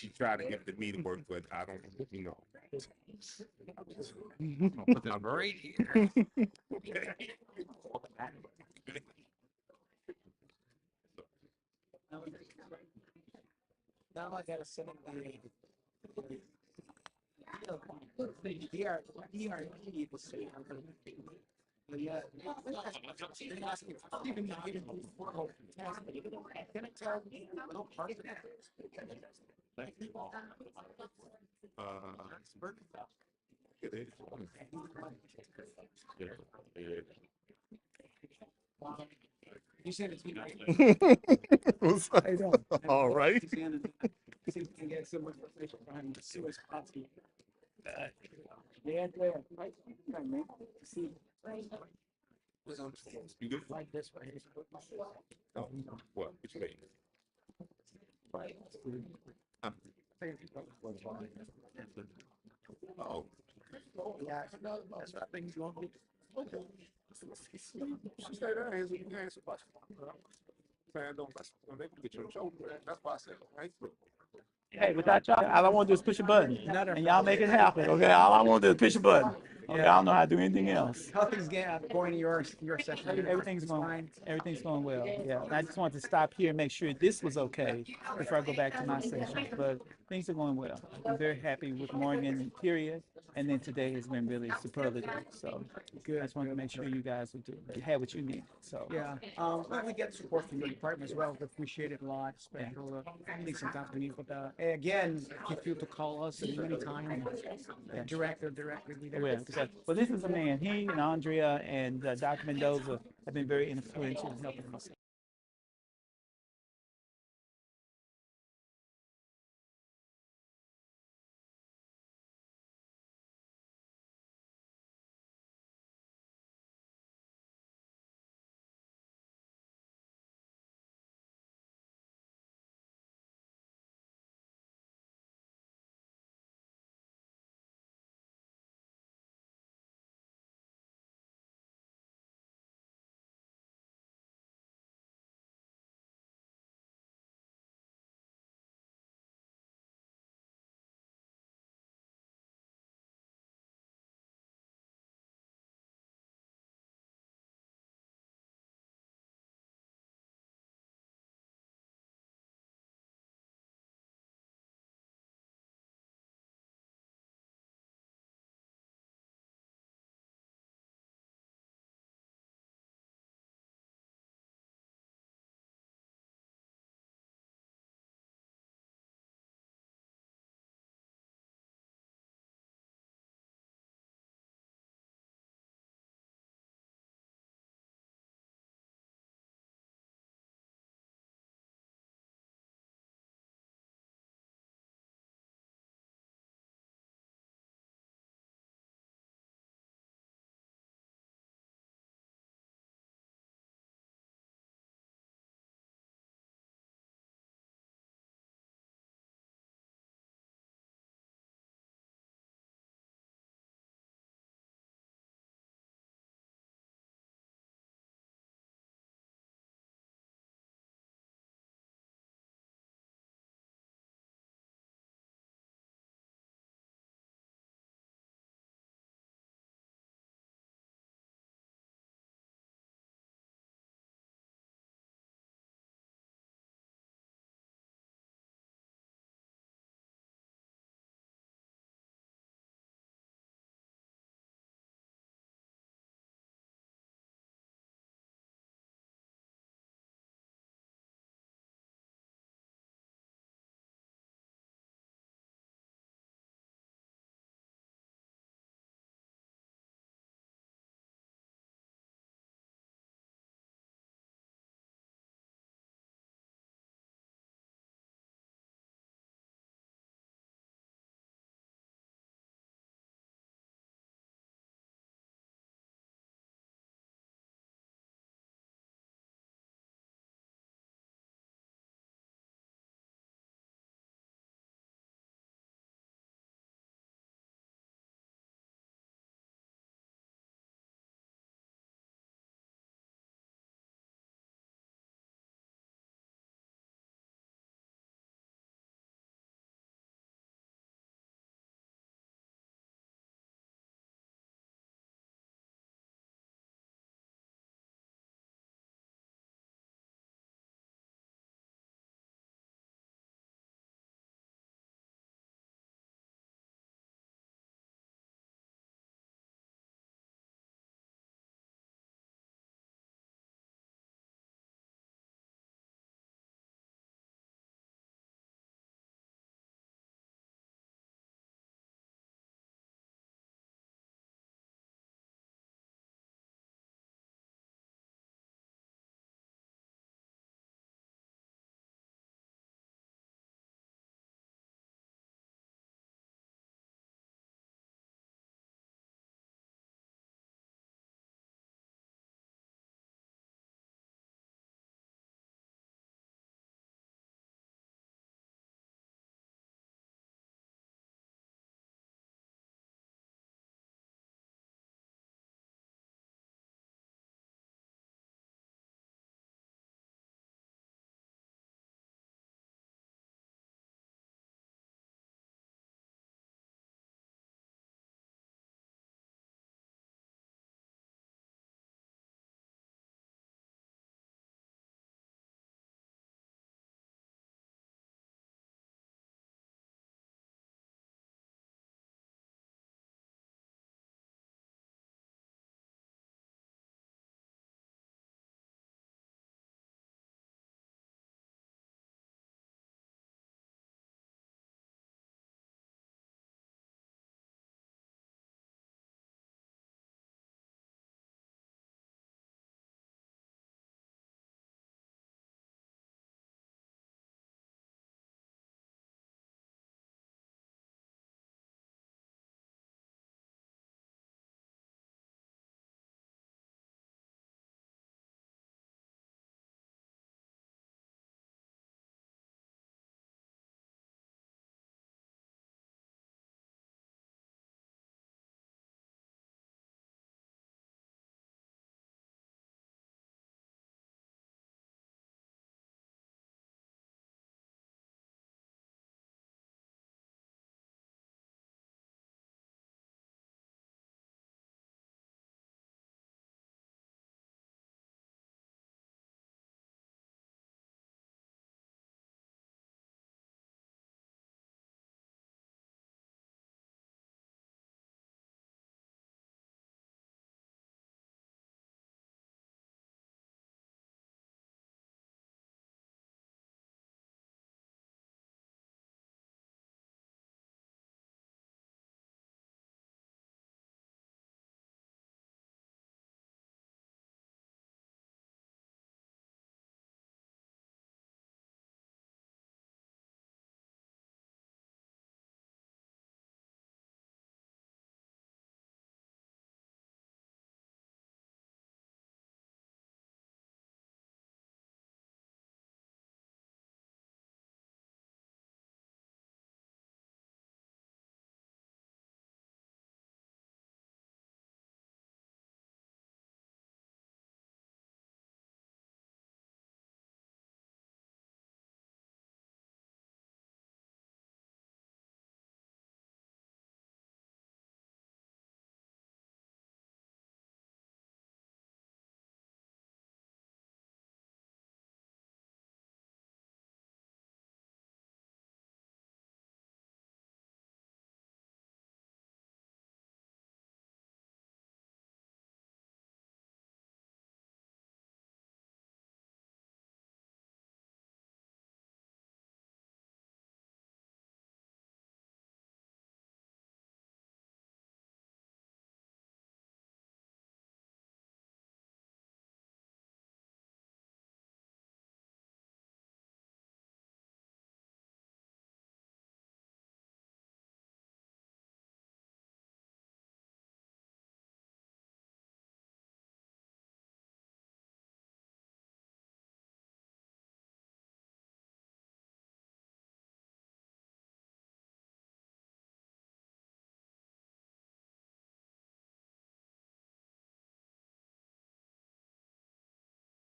she tried to give it to me to work, but I don't, Put this right here. Now I gotta send him DRE to say. But yeah, they're asking if even if you didn't do formal test, but can I tell you no part of that? It is. You said it's been like. What's How you doing? all right? See if we can get some information behind the Suez Patsy. Yeah, right. Right, man. See, You good? like this right here. Oh, what? What you mean? Huh? Oh, Yeah, that's what I think he's going to be. Okay. she stayed there. Answer question. Man, they can get you in trouble. That's why I said, right? Hey, without y'all, all I want to do is push a button, and y'all make it happen. Okay, all I want to do is push a button. Okay, I don't know how to do anything else. How things going in your section? Everything's going, everything's going well. Yeah, and I just wanted to stop here and make sure this was okay before I go back to my session. But things are going well. I'm very happy with Morgan, period. And then today has been really superlative. So Good. I just wanted to make sure you guys would have what you need. So Yeah, we get support from your department as well. We appreciate it a lot, special. I think sometimes we need, but again, feel free to call us at any time. Directly, we there. well, well, this is a man. He and Andrea and Dr. Mendoza have been very influential in helping us.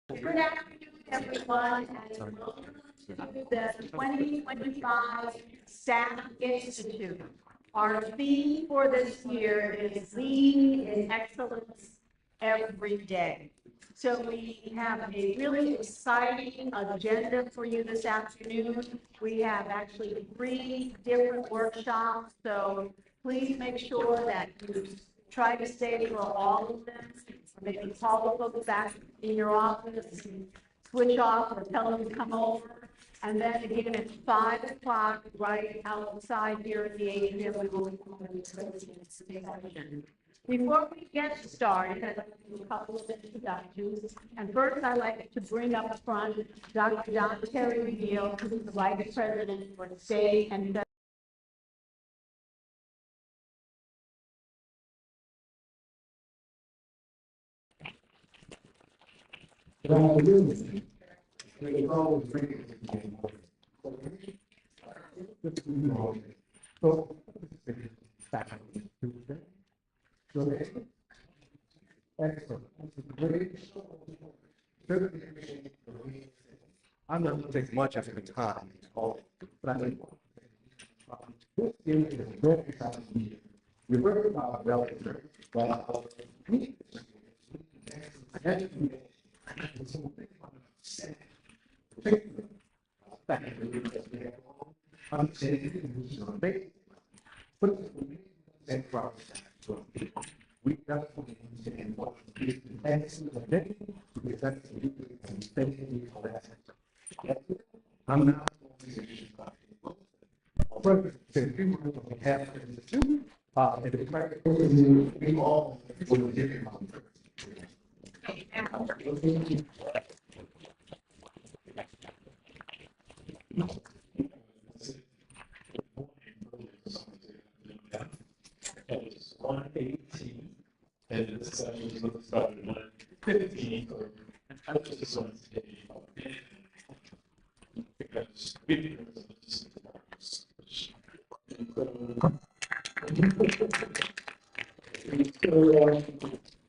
Good afternoon, everyone, and welcome to the 2025 Staff Institute. Our theme for this year is Leading in Excellence Every Day. So we have a really exciting agenda for you this afternoon. We have actually 3 different workshops, so please make sure that you try to stay for all of them. Maybe call the folks back in your office, switch off or tell them to come over. And then again at 5 o'clock, right outside here in the atrium, we will be having a session. Before we get started, I'd like to do a couple of introductions. And first, I'd like to bring up front Dr. Don Terry Beal, who is the Vice President for State and I'm not going to take much of the time, but I think we work about relative, but I'm not we all will give him It's 118, and the session was started 115, I just want to say, because we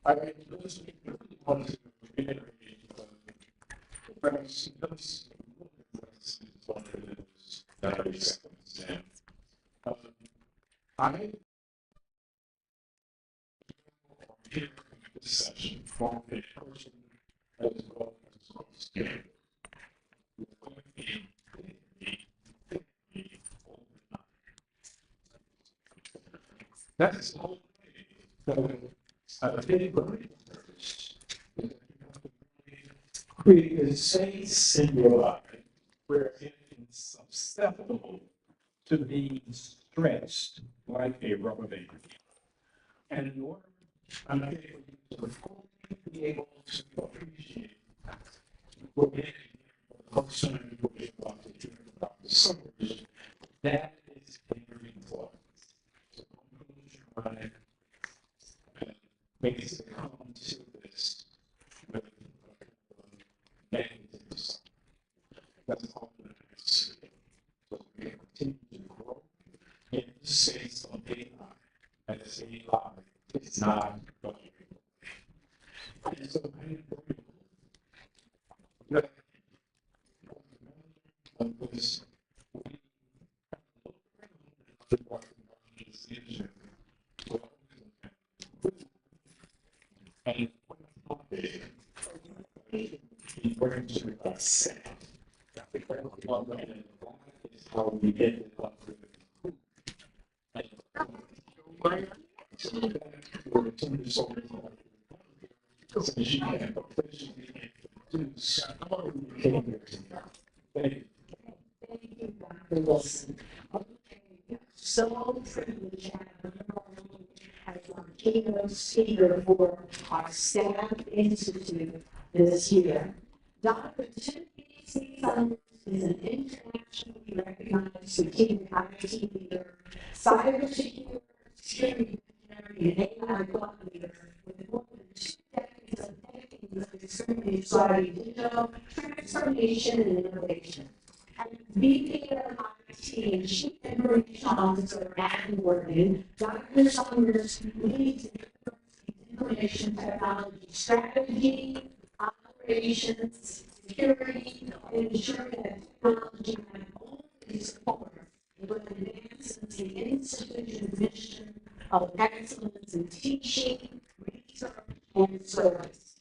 I just want to reiterate I session from a person as well as spirit. That's all. Create a safe symbiote where it is susceptible to being stretched like a rubber band. And in order I'm able to fully be able to appreciate what it concerned with about the summers. That is very important. So conclusion, right, makes it come to this with negatives. That's all that is. So we continue to grow in the space of AI as AI. It's not going. And so this and important to accept how we get it up with so privileged as our keynote speaker for our Staff Institute this year. Dr. Timothy Summers is an internationally recognized strategic IT leader, cybersecurity visionary, and AI thought leader with more than 2 decades of experience driving digital transformation and innovation. And VP of IT and Chief Information Officer at Morgan, Dr. Summers leads information technology strategy, operations, security, and ensuring that technology not only support but advances the institution's mission of excellence in teaching, research, and service.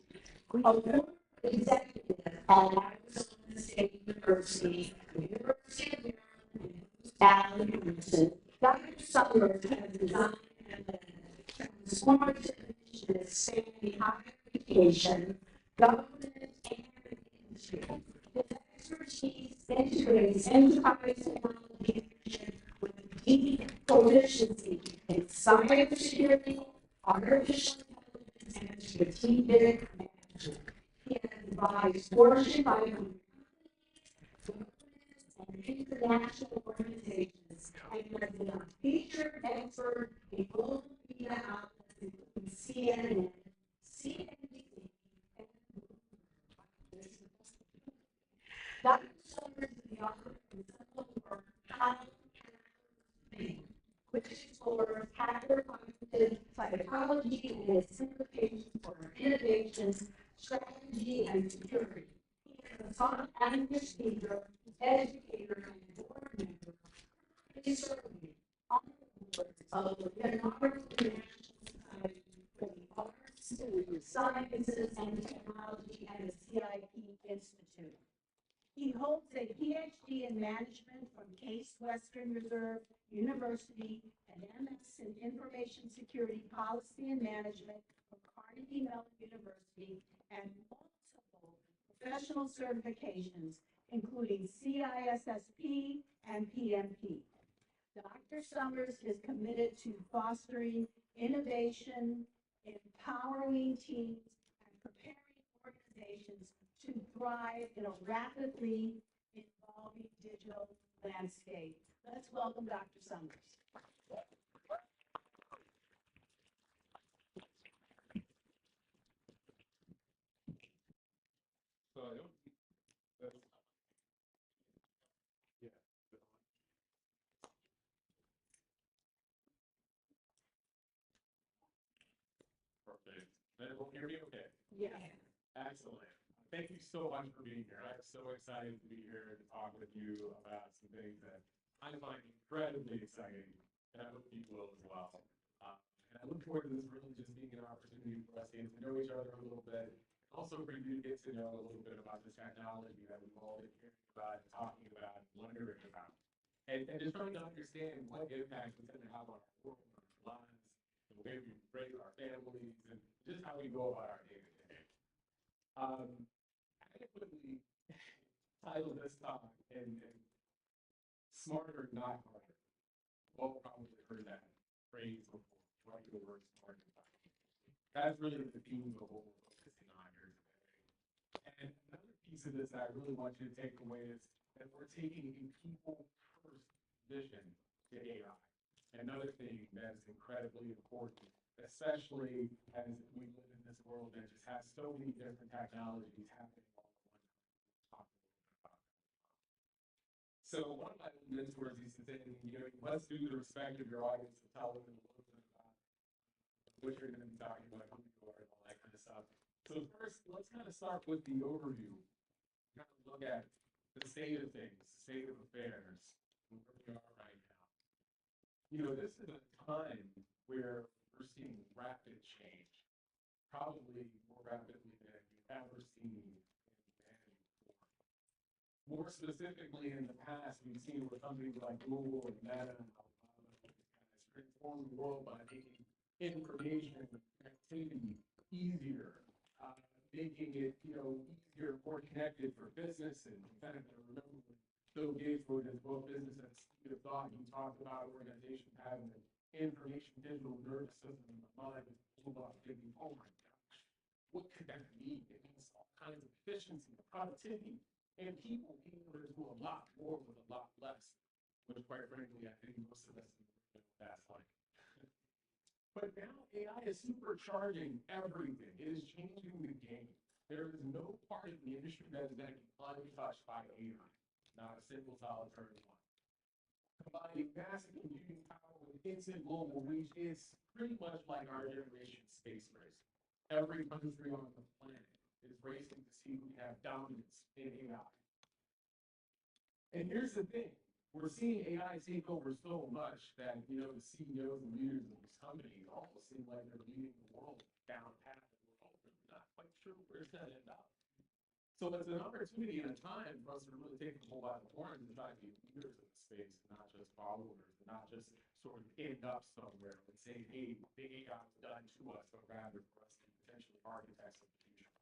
A former executive at Arizona State University, University of Maryland, Allen Houston, Dr. Summers has designed and led transformative initiatives spanning higher education, government, and industry. His expertise integrates enterprise technology with deep proficiency in cybersecurity, artificial intelligence, and strategic management. He has advised Fortune 500 and international organizations and has been a featured expert in global media outlets including CNN, CNBC, and Dr. Summers is the author of the seminal work, How Think, which explores hacker cognitive psychology and its implications for innovation, strategy, and security. He is a sought advocate speaker, educator, and board member. He is serving on the board of the Leonardo International Society for the Arts, Sciences, and Technology and the CIP Institute. He holds a PhD in management from Case Western Reserve University and MS in Information Security Policy and Management from Carnegie Mellon University and multiple professional certifications, including CISSP and PMP. Dr. Summers is committed to fostering innovation, empowering teams, and preparing organizations to thrive in a rapidly evolving digital landscape. Let's welcome Dr. Summers. So, that's, yeah. Perfect. Then will hear me okay? Yeah. Excellent. Thank you so much for being here. I'm so excited to be here to talk with you about some things that I find incredibly exciting, and I hope you will as well. And I look forward to this really just being an opportunity for us to get to know each other a little bit, also for you to get to know a little bit about this technology that we've all been hearing about, talking about, and wondering about. And just trying to understand what impact it's going to have on our world, our lives, the way we raise our families, and just how we go about our day-to-day. Adequately title this talk and smarter, not harder. Well, probably heard that phrase before. Like the word smarter, not harder. That's really the theme of what we're focusing on here today. And another piece of this that I really want you to take away is that we're taking a people-first vision to AI. Another thing that's incredibly important, especially as we live in this world that just has so many different technologies happening all at one time. So one of my mentors used to say, you know, you must do the respect of your audience and tell them a little bit about what you're going to be talking about, who you are, and all that kind of stuff. So first, let's kind of start with the overview. Kind of look at the state of things, state of affairs, and where we are right now. You know, this is a time where we're seeing rapid change, probably more rapidly than we've ever seen in humanity before. More specifically, in the past, we've seen with companies like Google and Meta and Alibaba transform the world by making information and connectivity easier, making it, you know, easier, more connected for business. And kind of remember when Bill Gates wrote his book, Business at the Speed of Thought, he talked about organizations having an information digital nervous system in the mind that blew off thinking, oh my gosh, what could that mean? It means all kinds of efficiency, productivity, and people being able to do a lot more with a lot less, which quite frankly, I think most of us know what that's like. But now AI is supercharging everything. It is changing the game. There is no part of the industry that is going to be untouched by AI, not a single solitary one. Combining massive computing power with instant global reach is pretty much like our generation's space race. Every country on the planet is racing to see who can have dominance in AI. And here's the thing, we're seeing AI take over so much that, you know, the CEOs and leaders of these companies almost seem like they're leading the world down a path that we're all really not quite sure where it's gonna end up. So it's an opportunity and a time for us to really take the bull by the horns and try to be leaders in the space, and not just followers, and not just sort of end up somewhere and say, hey, the AI was done to us, but rather for us to be potentially architects of the future.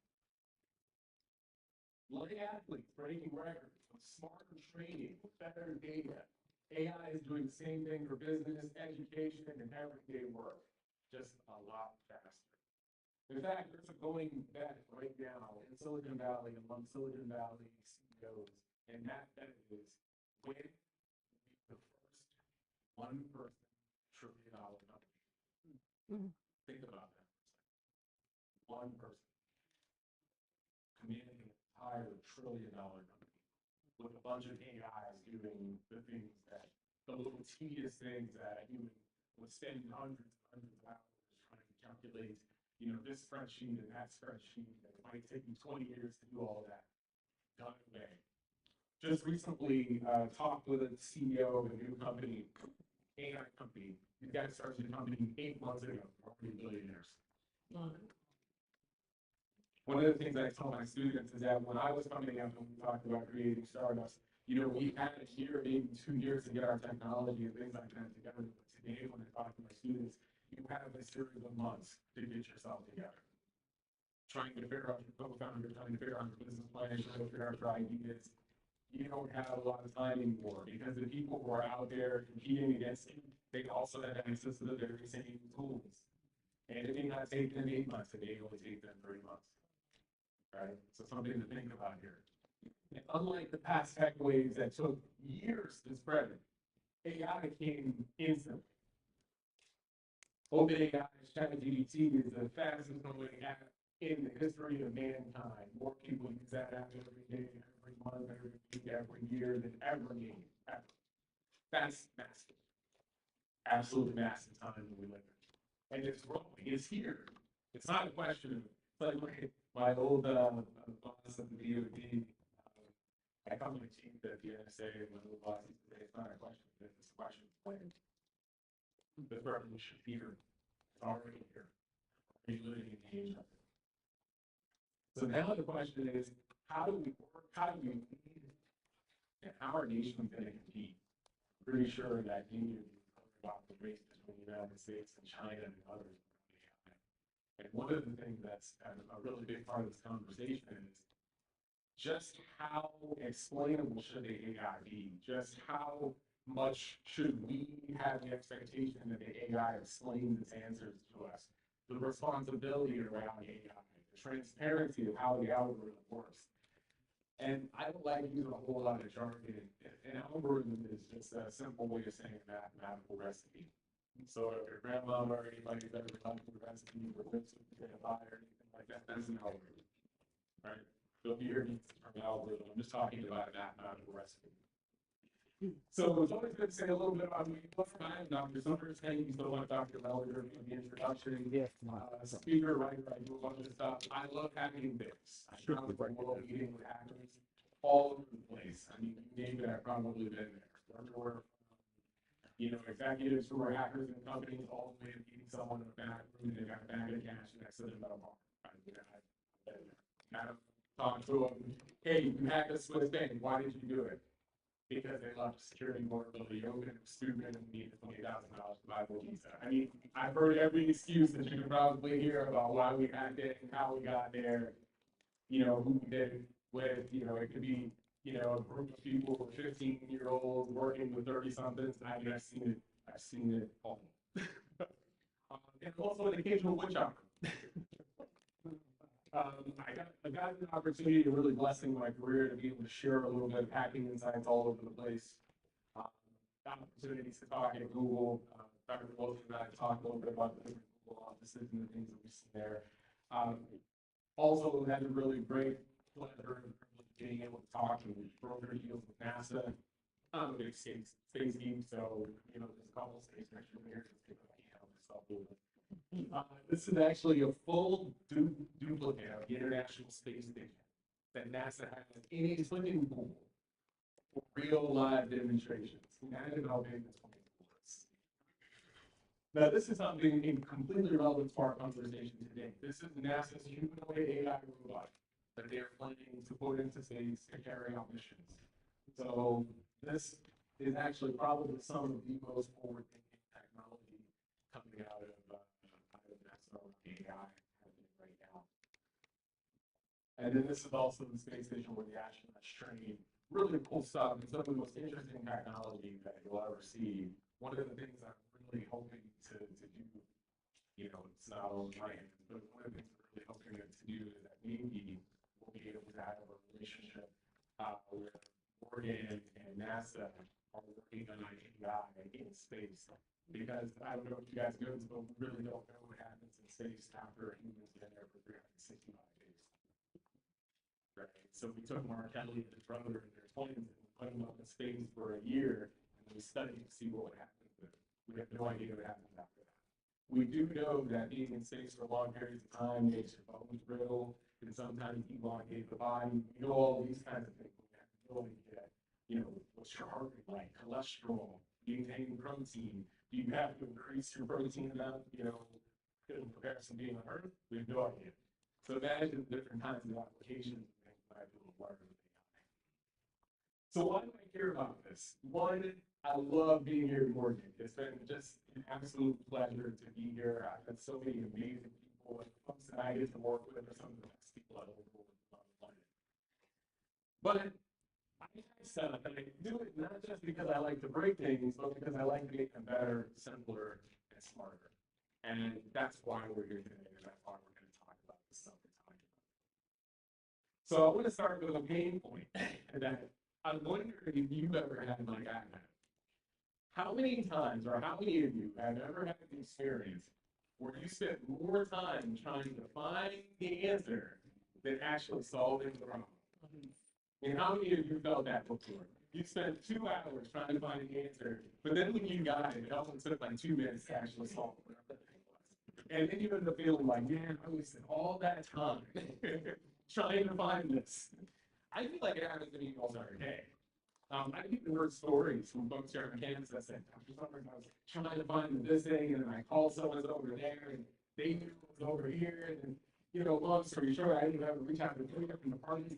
Like athletes breaking records with smarter training, with better data. AI is doing the same thing for business, education, and everyday work, just a lot faster. In fact, there's a going bet right now in Silicon Valley among Silicon Valley CEOs, and that bet is when we the first one-person trillion-dollar company. Think about that for a second. One person commanding an entire trillion-dollar company with a bunch of AIs doing the things that, the little tedious things that a human would spend hundreds and hundreds of hours trying to calculate, you know, this spreadsheet and that spreadsheet, and it might take you 20 years to do all that. Done away. Just recently talked with a CEO of a new company, AI company. These guys started the company 8 months ago, already billionaires. One of the things I tell my students is that when I was coming up and we talked about creating startups, you know, we had a year, maybe 2 years to get our technology and things like that together. But today, when I talk to my students, you have a series of months to get yourself together. Trying to figure out your co-founder, trying to figure out your business plan, trying to figure out your ideas. You don't have a lot of time anymore because the people who are out there competing against you, they also have access to the very same tools. And it may not take them 8 months, it may only take them 3 months. Right? So something to think about here. And unlike the past tech waves that took years to spread, AI came instantly. OpenAI's ChatGPT is the fastest growing app in the history of mankind. More people use that app every day, every month, every week, every year than ever need. Ever. That's massive. Absolute massive time that we live in. And it's growing. It's here. It's not a question of, like my old boss at the DoD, I come to the chief at the NSA, and my old boss used to say, it's not a question, it's a question of when. The revolution here. It's already here. Are you living in the age of it? So now the question is, how do we work, how do we lead, and how are nations going to compete? I'm pretty sure that you need to be about the race between the United States and China and others. And one of the things that's a really big part of this conversation is just how explainable should the AI be? Just how much should we have the expectation that the AI explains its answers to us? The responsibility around AI, the transparency of how the algorithm works. And I don't like using a whole lot of jargon. An algorithm is just a simple way of saying a mathematical recipe. So if your grandmama or anybody's ever done a recipe for lips with a pie or anything like that, that's an algorithm, right? So if you hear me from an algorithm, I'm just talking about a mathematical recipe. So it's always good to say a little bit about who you are. I am Dr. Summers. Thank you so much, Dr. Mellinger, for the introduction. Yes. Speaker, writer, I do a bunch of stuff. I love hacking bits. I travel the world meeting with hackers all over the place. I mean, you name it, I've probably been there. Everywhere from, you know, executives who are hackers in companies all the way to meeting someone in a back room and they got a bag of cash next to them at a bar. I've been there. Kind of talk to them, hey, you hacked a Swiss bank. Why did you do it? Because they left security vulnerability open, it was stupid, and we needed $20,000 to buy the visa. I mean, I've heard every excuse that you can probably hear about why we hacked it and how we got there, you know, who we did it with, you know, it could be, you know, a group of people, 15-year-olds working with 30-somethings. I mean, I've seen it all. And also an occasional witch hunter. I got an opportunity to really blessing my career to be able to share a little bit of hacking insights all over the place. Opportunities to talk at Google. Dr. Wilson and I talked a little bit about the different Google offices and the things that we see there. Also had a really great pleasure and privilege being able to talk and broker deals with NASA. I'm a big space geek, so you know there's a couple of space missions here. Just pick up, help myself a little bit. This is actually a full duplicate of the International Space Station that NASA has in a swimming pool for real live demonstrations. Imagine how big this swimming pool is. Now, this is something completely relevant to our conversation today. This is NASA's humanoid AI robot that they are planning to put into space to carry out missions. So this is actually probably some of the most forward-thinking technology coming out of NASA AI happening right now. And then this is also the space station where the astronauts train. Really cool stuff, and some of the most interesting technology that you'll ever see. One of the things I'm really hoping to do, you know, it's not on my end, but one of the things I'm really hoping to do is that maybe we'll be able to have a relationship where Oregon and NASA are working on AI in space. Because I don't know if you guys know this, but we really don't know what happens in space after humans get there for 365 days. Right? So we took Mark Kelly and his brother and their twins and we put them up in space for a year and we studied to see what would happen to them. We have no idea what happens after that. We do know that being in space for long periods of time makes your bones brittle and sometimes elongate the body. We know all these kinds of things. We have no idea, you know, what's your heart rate like, cholesterol, maintaining protein. Do you have to increase your protein amount, you know, in comparison to being on Earth? We have no idea. So imagine the different kinds of applications and things that I will learn with AI. So why do I care about this? One, I love being here in Oregon. It's been just an absolute pleasure to be here. I've met so many amazing people, and the folks that I get to work with are some of the best people I've ever worked with on the planet. But I do it not just because I like to break things, but because I like to make them better, simpler, and smarter. And that's why we're here today, and that's why we're going to talk about the stuff we're talking about. So I want to start with a pain point that I wonder if you've ever had like I have. How many times, or how many of you have ever had an experience where you spent more time trying to find the answer than actually solving the problem? And how many of you felt that before? You spent 2 hours trying to find the answer, but then when you got it, it only took like 2 minutes to actually solve whatever the thing was. And then you end up feeling like, man, I wasted all that time trying to find this. I feel like it happens to me almost every day. I even heard stories from folks here in Kansas that said, Dr. Summers, I was trying to find this thing, and then I called someone over there, and they knew it was over here, and you know, long story short, I didn't have to reach out to 3 different departments.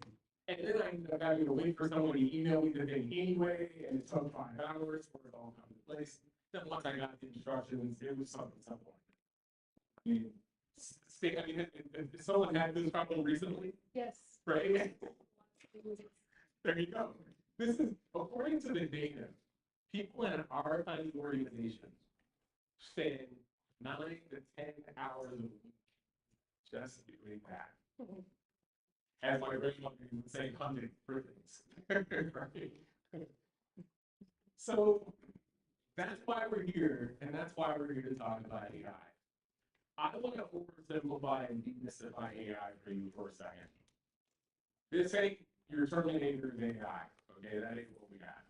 And then I ended up having to wait for someone to email me the thing anyway, and it took 5 hours for it all to come into place. Then once I got the instructions, it was something simple. I mean, if someone had this problem recently, Yes. right? There you go. This is, according to the data, people in our kind of organization spend 9 to 10 hours a week just doing that. As my grandmother would say, hunting for things. Right? So that's why we're here, and that's why we're here to talk about AI. I want to oversimplify and demystify AI for you for a second. This ain't your Terminator's AI, okay? That ain't what we got.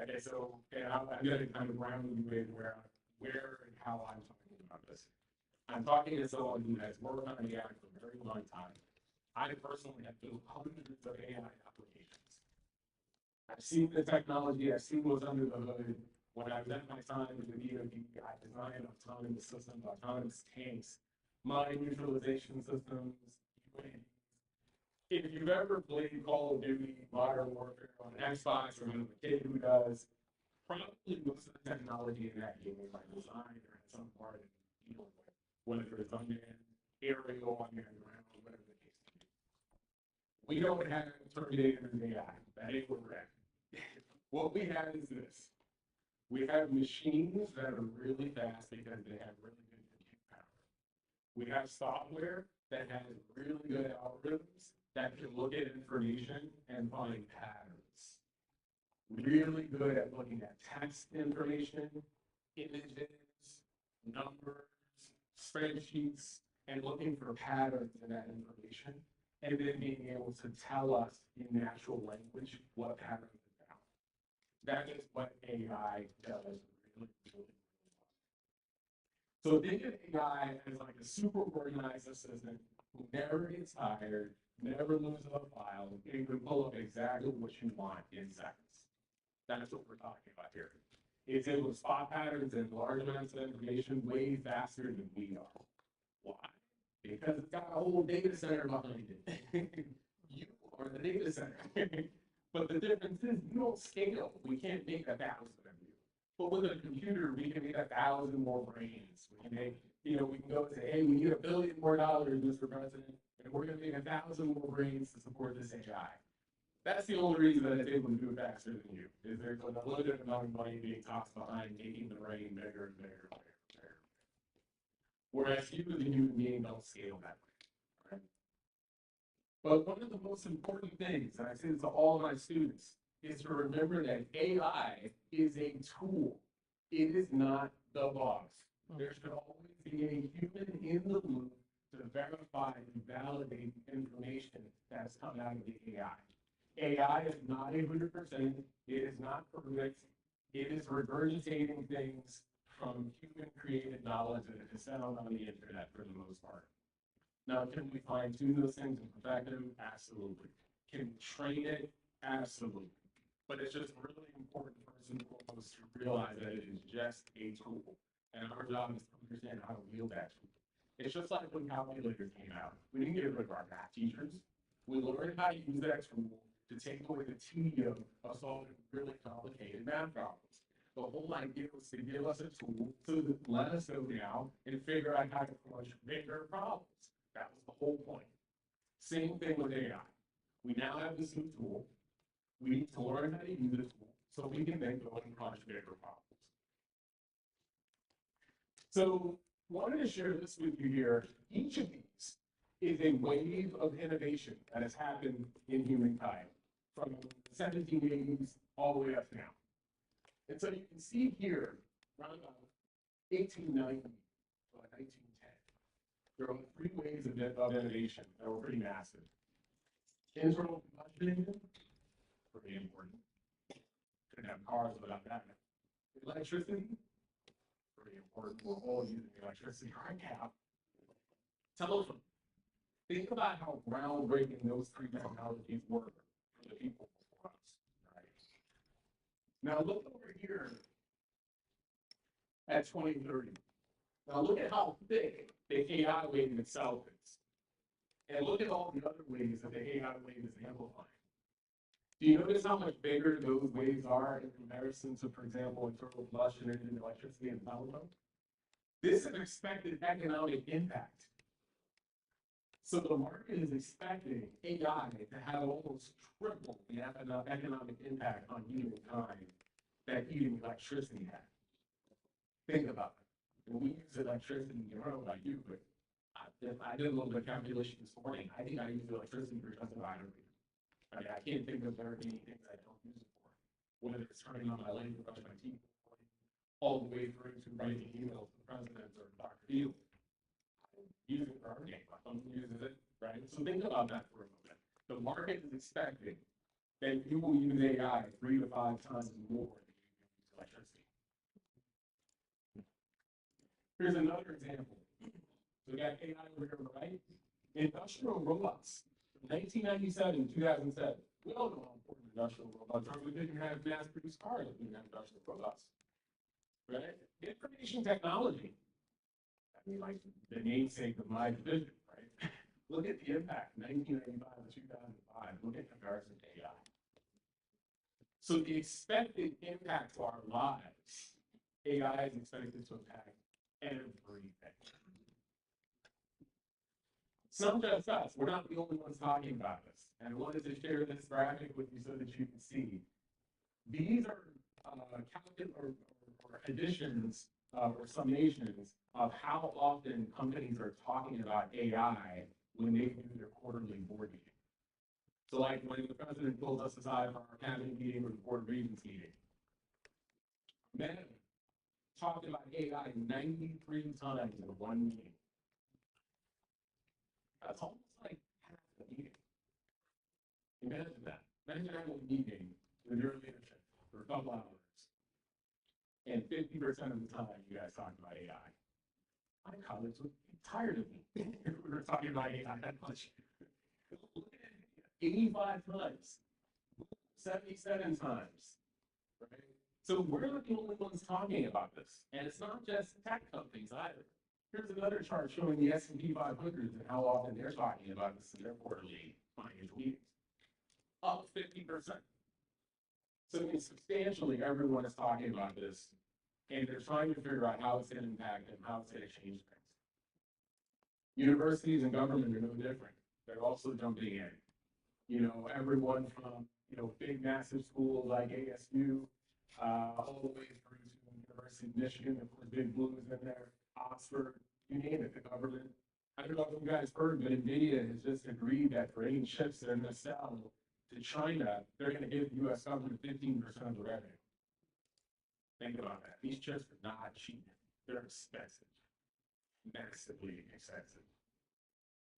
Okay, so and I'm going to kind of ground you in where and how I'm talking about this. I'm talking to someone who has worked on AI for a very long time. I personally have built hundreds of AI applications. I've seen the technology, I've seen what's under the hood. When I was at my time with the DoD, I designed autonomous systems, autonomous tanks, mine neutralization systems. If you've ever played Call of Duty, Modern Warfare on Xbox, or have a kid who does, probably most of the technology in that game is by design or in some part of the field, whether it's unmanned, aerial, unmanned ground, whatever the case may be. We don't have Terminator AI. That ain't what we're at. What we have is this. We have machines that are really fast because they have really good compute power. We have software that has really good algorithms that can look at information and find patterns. Really good at looking at text information, images, numbers, spreadsheets, and looking for patterns in that information, and then being able to tell us in natural language what patterns are found. That is what AI does really, really well. So think of AI as like a super organized assistant who never gets tired, never loses a file, and can pull up exactly what you want in seconds. That's what we're talking about here. It's able to spot patterns and large amounts of information way faster than we are. Why? Because it's got a whole data center behind it. You are the data center. But the difference is you don't scale. We can't make 1,000 of you. But with a computer, we can make 1,000 more brains. We can make, we can go and say, hey, we need $1 billion more, Mr. President, and we're going to make 1,000 more brains to support this AI. That's the only reason that it's able to do it faster than you, is there's an unlimited amount of money being tossed behind making the brain bigger and bigger and bigger and bigger. Whereas you as a human being don't scale that way. Right? But one of the most important things, and I say this to all of my students, is to remember that AI is a tool. It is not the boss. There should always be a human in the loop to verify and validate the information that's come out of the AI. AI is not 100%. It is not perfect. It is regurgitating things from human created knowledge that is found on the internet for the most part. Now, can we fine tune those things and perfect them? Absolutely. Can we train it? Absolutely. But it's just really important first and foremost to realize that it is just a tool. And our job is to understand how to wield that tool. It's just like when calculators came out. We didn't get rid of our math teachers. We learned how to use that tool to take away the tedium of solving really complicated math problems. The whole idea was to give us a tool to let us go down and figure out how to crush bigger problems. That was the whole point. Same thing with AI. We now have this new tool. We need to learn how to use the tool so we can then go and crush bigger problems. So, wanted to share this with you here. Each of these is a wave of innovation that has happened in humankind from the 1780s all the way up to now. And so you can see here, around about 1890 to 1910, there were 3 waves of innovation that were pretty massive. Internal combustion engine, pretty important. Couldn't have cars without that. Electricity, pretty important. We're all using electricity right now. Telephone. Think about how groundbreaking those 3 technologies were for the people before us. Right? Now look over here at 2030. Now look at how thick the AI wave itself is. And look at all the other ways that the AI wave is amplifying. Do you notice how much bigger those waves are in comparison to, for example, internal combustion engine, electricity, and telephone? This is expected economic impact. So the market is expecting AI to have almost triple the economic impact on humankind that heating electricity had. Think about it. When we use electricity, I don't know about you, but I did a little bit of calculation this morning. I think I use electricity for just about everything. I mean, I can't think of very many things I don't use it for. Whether it's turning on my light to brush my teeth, all the way through to writing emails to the president or Dr. Field. Use it for everything. My phone uses it, right? So think about that for a moment. The market is expecting that you will use AI 3 to 5 times more than you use electricity. Here's another example. So we got AI over here on the right. Industrial robots. 1997, 2007. We all know how important industrial robots are. We didn't have mass-produced cars. We didn't have industrial robots. Right? Information technology. I mean, like the namesake of my division, right? Look at the impact, 1995 to 2005. Look at comparison to AI. So the expected impact to our lives, AI is expected to impact everything. It's not just us. We're not the only ones talking about this. And I wanted to share this graphic with you so that you can see. These are additions or summations of how often companies are talking about AI when they do their quarterly board meeting. So like when the president pulls us aside for our cabinet meeting or the board of regents meeting, men talked about AI 93 times in one meeting. That's almost like half the meeting. Imagine that. Imagine having a meeting with your leadership for a couple hours, and 50% of the time you guys talk about AI. my colleagues would be tired of me if we were talking about AI that much. 85 times, 77 times, right? So we're not the only ones talking about this, and it's not just tech companies either. Here's another chart showing the S&P 500 and how often they're talking about this in their quarterly financial meetings. Up 50%. So I mean, substantially, everyone is talking about this, and they're trying to figure out how it's going to impact them, how it's going to change things. Universities and government are no different. They're also jumping in. You know, everyone from, you know, big, massive schools like ASU, all the way through to University of Michigan, of course, Big Blue is in there, Oxford, you name it, the government. I don't know if you guys heard, but NVIDIA has just agreed that for any chips they're going to sell to China, they're going to give the U.S. government 15% of the revenue. Think about that. These chips are not cheap. They're expensive, massively expensive.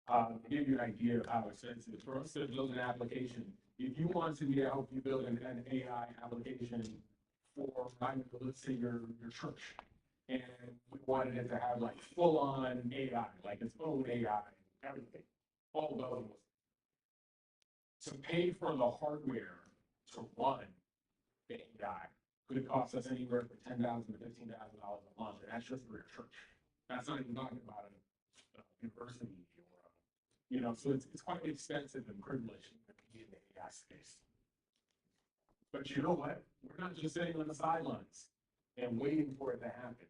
To give you an idea of how expensive, for us to build an application, if you want to be help you build an AI application for, let's say your church, and we wanted it to have like full-on AI, like its own AI, everything, all those. To pay for the hardware to run the AI could cost us anywhere from $10,000 to $15,000 a month, and that's just for your church. That's not even talking about a university or, you know, so it's quite expensive and privileged to be in the AI space. But you know what? We're not just sitting on the sidelines and waiting for it to happen.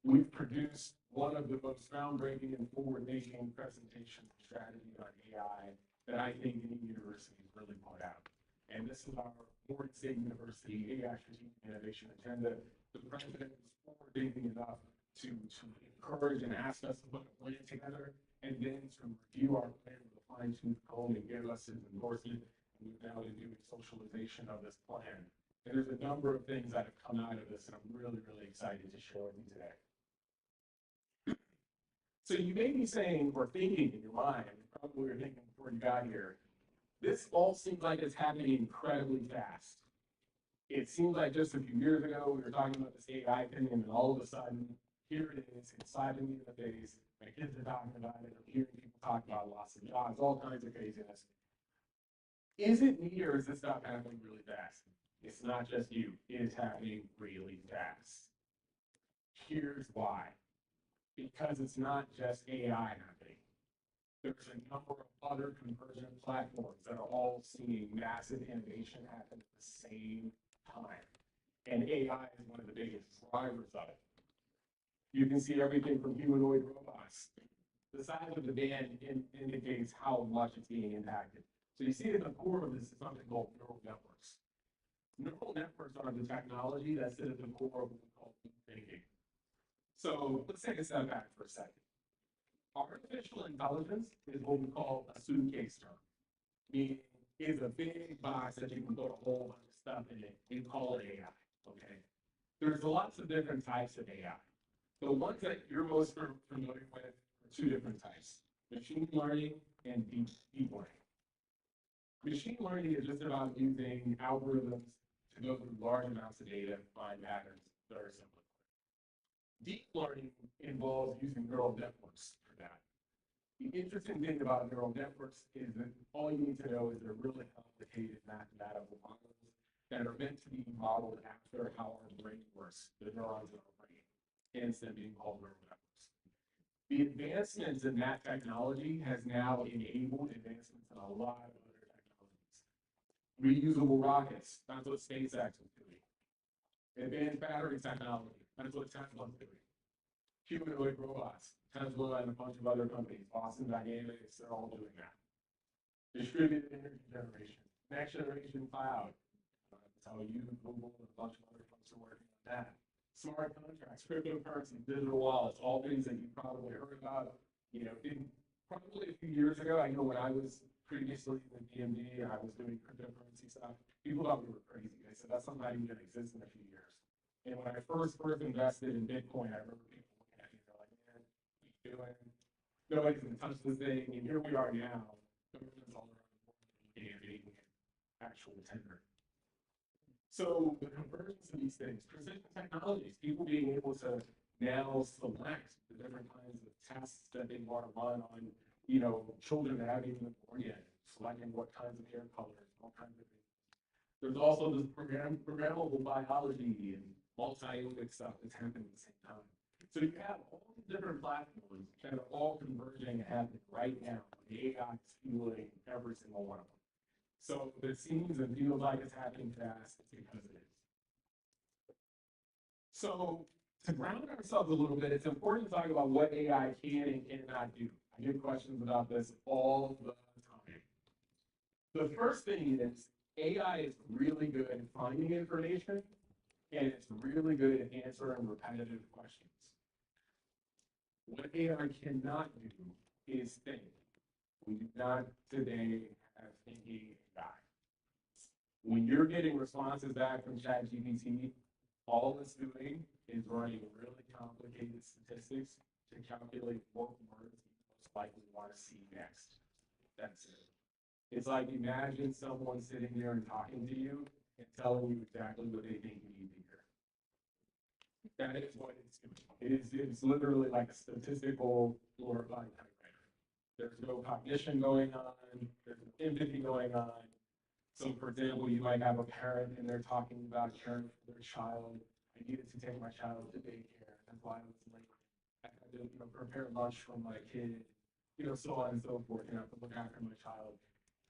We've produced one of the most groundbreaking and forward-thinking presentation strategies on AI that I think any university has really put out. And this is our Morgan State University AI Strategic Innovation Agenda. The president was forward-thinking enough to encourage and ask us to put a plan together, and then to review our plan with a fine-tooth comb and give us his endorsement. And we've now been doing socialization of this plan. And there's a number of things that have come out of this, and I'm really, really excited to share with you today. So you may be saying or thinking in your mind, probably you're thinking before you got here, this all seems like it's happening incredibly fast. It seems like just a few years ago, we were talking about this AI thing, and then all of a sudden, here it is, it's slapping me in the face. My kids are talking about it. I'm hearing people talk about loss of jobs, all kinds of craziness. Is it me, or is this stuff happening really fast? It's not just you. It is happening really fast. Here's why. Because it's not just AI happening. There's a number of other convergent platforms that are all seeing massive innovation happen at the same time. And AI is one of the biggest drivers of it. You can see everything from humanoid robots. The size of the band indicates how much it's being impacted. So you see at the core of this is something called neural networks. Neural networks are the technology that sits at the core of what we call deep thinking. So let's take a step back for a second. Artificial intelligence is what we call a suitcase term. Meaning it's a big box that you can put a whole bunch of stuff in it and call it AI. Okay. There's lots of different types of AI. The ones that you're most familiar with are two different types: machine learning and deep learning. Machine learning is just about using algorithms to go through large amounts of data and find patterns very simply. Deep learning involves using neural networks for that. The interesting thing about neural networks is that all you need to know is they're really complicated mathematical models that are meant to be modeled after how our brain works, the neurons in our brain, hence them being called neural networks. The advancements in that technology has now enabled advancements in a lot of other technologies. Reusable rockets, that's what SpaceX is doing. Advanced battery technology, that's what Tesla's doing. Humanoid robots, Tesla and a bunch of other companies, Boston Dynamics, they're all doing that. Distributed energy generation, next generation cloud. That's how you, Google, and a bunch of other folks are working on that. Smart contracts, cryptocurrency, digital wallets, all things that you probably heard about. You know, probably a few years ago, I know when I was previously in DMD, I was doing cryptocurrency stuff. People thought we were crazy. They said that's not even going to exist in a few years. And when I first invested in Bitcoin, I remember people looking at me, they're like, man, what are you doing? Nobody's going to touch this thing. And here we are now. Governments all around the world are looking at making it actual tender. So the convergence of these things, precision technologies, people being able to now select the different kinds of tests that they want to run on, children that haven't even been born yet, selecting what kinds of hair colors, all kinds of things. There's also this programmable biology and multi-omic stuff that's happening at the same time. So you have all these different platforms that are all converging and happening right now. The AI is fueling every single one of them. So if it seems and feels like it's happening fast, it's because it is. So to ground ourselves a little bit, it's important to talk about what AI can and cannot do. I get questions about this all the time. The first thing is AI is really good at finding information, and it's really good at answering repetitive questions. What AI cannot do is think. We do not today have thinking AI. When you're getting responses back from ChatGPT, all it's doing is running really complicated statistics to calculate what words you most likely want to see next. That's it. It's like imagine someone sitting there and talking to you and telling you exactly what they think you need to hear. That is what it's doing. It's literally like a statistical glorified typewriter. There's no cognition going on, there's no empathy going on. So for example, you might have a parent and they're talking about caring for their child. I needed to take my child to daycare. That's why I was late. I had to, prepare lunch for my kid, so on and so forth. I have to look after my child.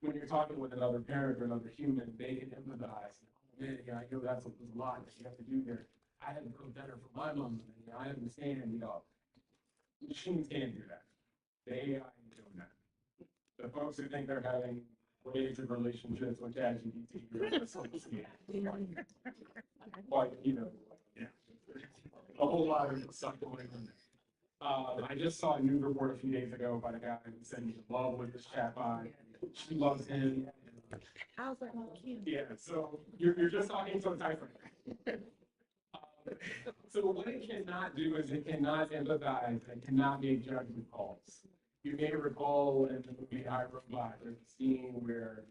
When you're talking with another parent or another human, they can empathize. Oh, man, I know that's a lot that you have to do there. I had to cook dinner for my mom, and I understand, machines can't do that. The AI ain't doing that. The folks who think they're having romantic relationships with ChatGPT, that's what you see. Quite, a whole lot of stuff going on there. I just saw a news report a few days ago by the guy who said he's in love with this chatbot. She loves him. How's that cute? Yeah, so you're just talking to a typewriter. So what it cannot do is it cannot empathize and cannot make judgment calls. You may recall in the movie I, Robot, there's a scene where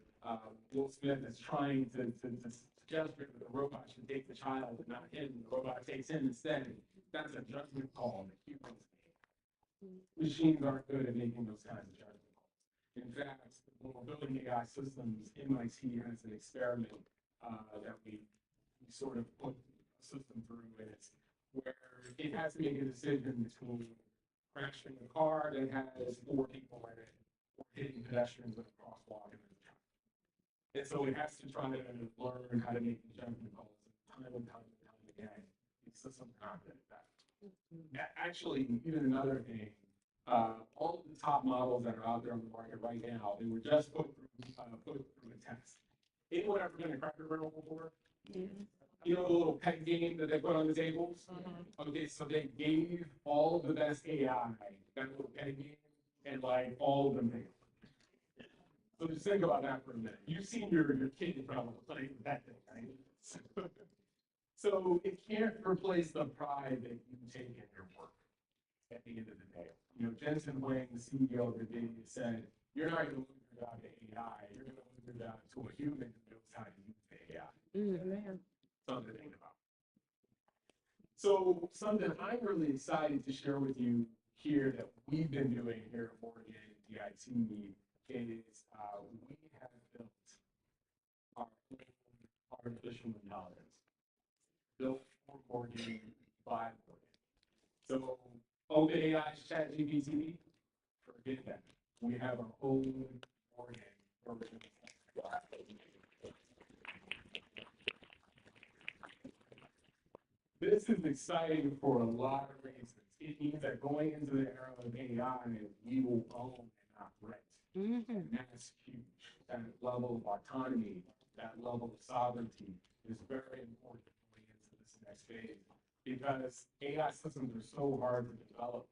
Will Smith is trying to suggest that the robot should take the child and not him. The robot takes him instead. That's a judgment call that humans make. Machines aren't good at making those kinds of judgment calls. In fact, when we're building AI systems, MIT has an experiment that we sort of put a system through, and it's where it has to make a decision between crashing a car that has 4 people in it or hitting pedestrians at a crosswalk and there's a child. And so it has to try to learn how to make the judgment calls time and time again. It's system not good at that. Actually, even another thing, all of the top models that are out there on the market right now, they were just put through a test. Anyone ever been a Cracker Barrel before? Yeah. The little peg game that they put on the tables? Okay, so they gave all of the best AI that little peg game, and all of them failed. So just think about that for a minute. You've seen your kid probably playing with that thing, right? So it can't replace the pride that you take in your work at the end of the day. Jensen Huang, the CEO of NVIDIA, said, you're not going to lose your job to AI, you're going to lose your job to a human who knows how to use the AI. Something to think about. So something I'm really excited to share with you here that we've been doing here at Morgan DIT is we have built our own artificial intelligence, built for Morgan by Morgan. So OpenAI's ChatGPT, forget that. We have our own Morgan version. This is exciting for a lot of reasons. It means that going into the era of AI, we will own and operate. And that's huge. That level of autonomy, that level of sovereignty is very important going into this next phase. Because AI systems are so hard to develop,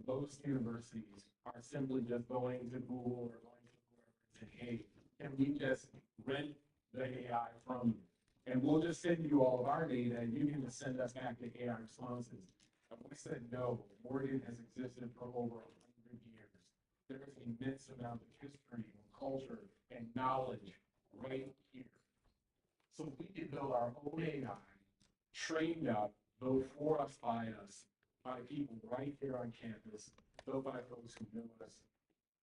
most universities are simply just going to Google or going to whoever and say, hey, can we just rent the AI from you? And we'll just send you all of our data and you can just send us back the AI responses. And we said, no, Morgan has existed for over 100 years. There's an immense amount of history and culture and knowledge right here. So we can build our own AI, trained up, built for us by us, by people right here on campus, built by folks who know us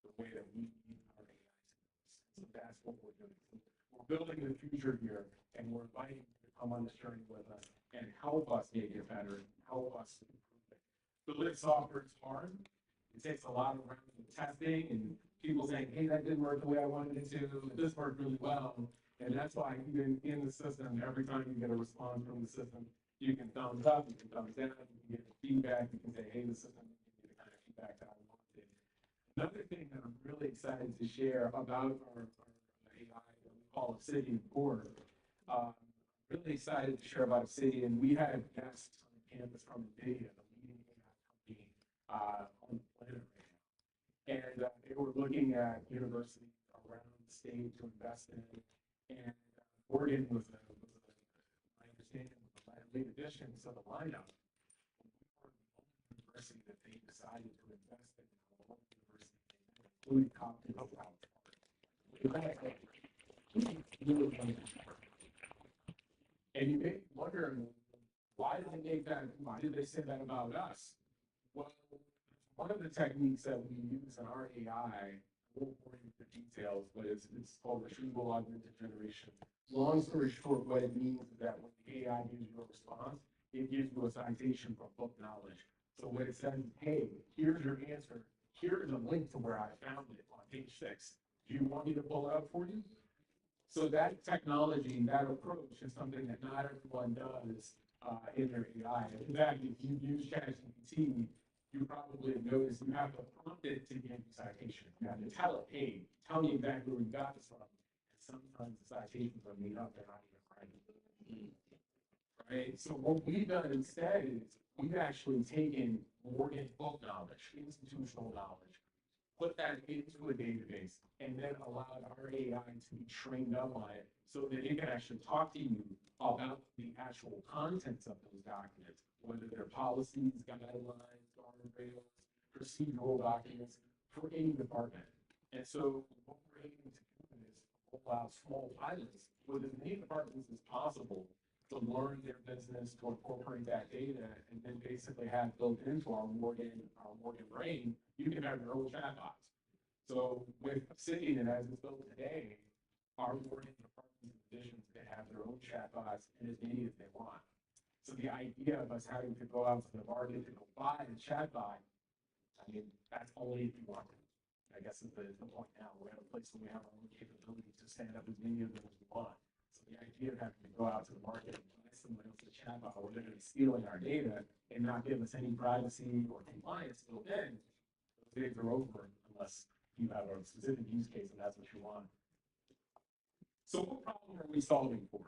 the way that we need our AI to know us. So that's what we're doing. So we're building the future here, and we're inviting you to come on this journey with us and help us make it better, help us improve it. Building software is hard. It takes a lot of rounds of testing and people saying, hey, that didn't work the way I wanted it to, this worked really well. And that's why even in the system, every time you get a response from the system, you can thumbs up, you can thumbs down, you can get the feedback, you can say, hey, the system didn't give you the kind of feedback that I wanted. Another thing that I'm really excited to share about our AI that we call Obsidian Core, really excited to share about Obsidian. We had guests on campus from NVIDIA, the leading AI company on the planet right now. And they were looking at universities around the state to invest in. And Oregon was, my understanding, was the lead addition to the lineup. We were the only university that they decided to invest in, the only university, including Compton, and you may be wondering, why did they make that? Why did they say that about us? Well, one of the techniques that we use in our AI, I won't bore you with the details, but it's called retrieval augmented generation. Long story short, what it means is that when the AI gives you a response, it gives you a citation from book knowledge. So when it says, hey, here's your answer, here's a link to where I found it on page 6. Do you want me to pull it up for you? So that technology, that approach is something that not everyone does in their AI. In fact, if you use ChatGPT, you probably have noticed you have to prompt it to give you citations. You have to tell it, hey, tell me exactly where you got this from. And sometimes the citations are made up, they're not even right. Right? So what we've done instead is we've actually taken Morgan book knowledge, institutional knowledge, put that into a database, and then allowed our AI to be trained up on it so that it can actually talk to you about the actual contents of those documents, whether they're policies, guidelines, guardrails, procedural documents for any department. And so what we're aiming to do is roll out small pilots with as many departments as possible to learn their business, to incorporate that data, and then basically have built into our Morgan brain, you can have your own chatbots. So with Obsidian, as it's built today, our Morgan departments and divisions can have their own chatbots and as many as they want. So the idea of us having to go out to the market to go buy a chatbot, I mean, that's only if you want to. I guess is the point now. We're at a place where we have our own capability to stand up as many of them as we want. So the idea of having to go out to the market and buy someone else's chatbot where they're going to be stealing our data and not give us any privacy or compliance built in, those days are over unless you have a specific use case and that's what you want. So what problem are we solving for?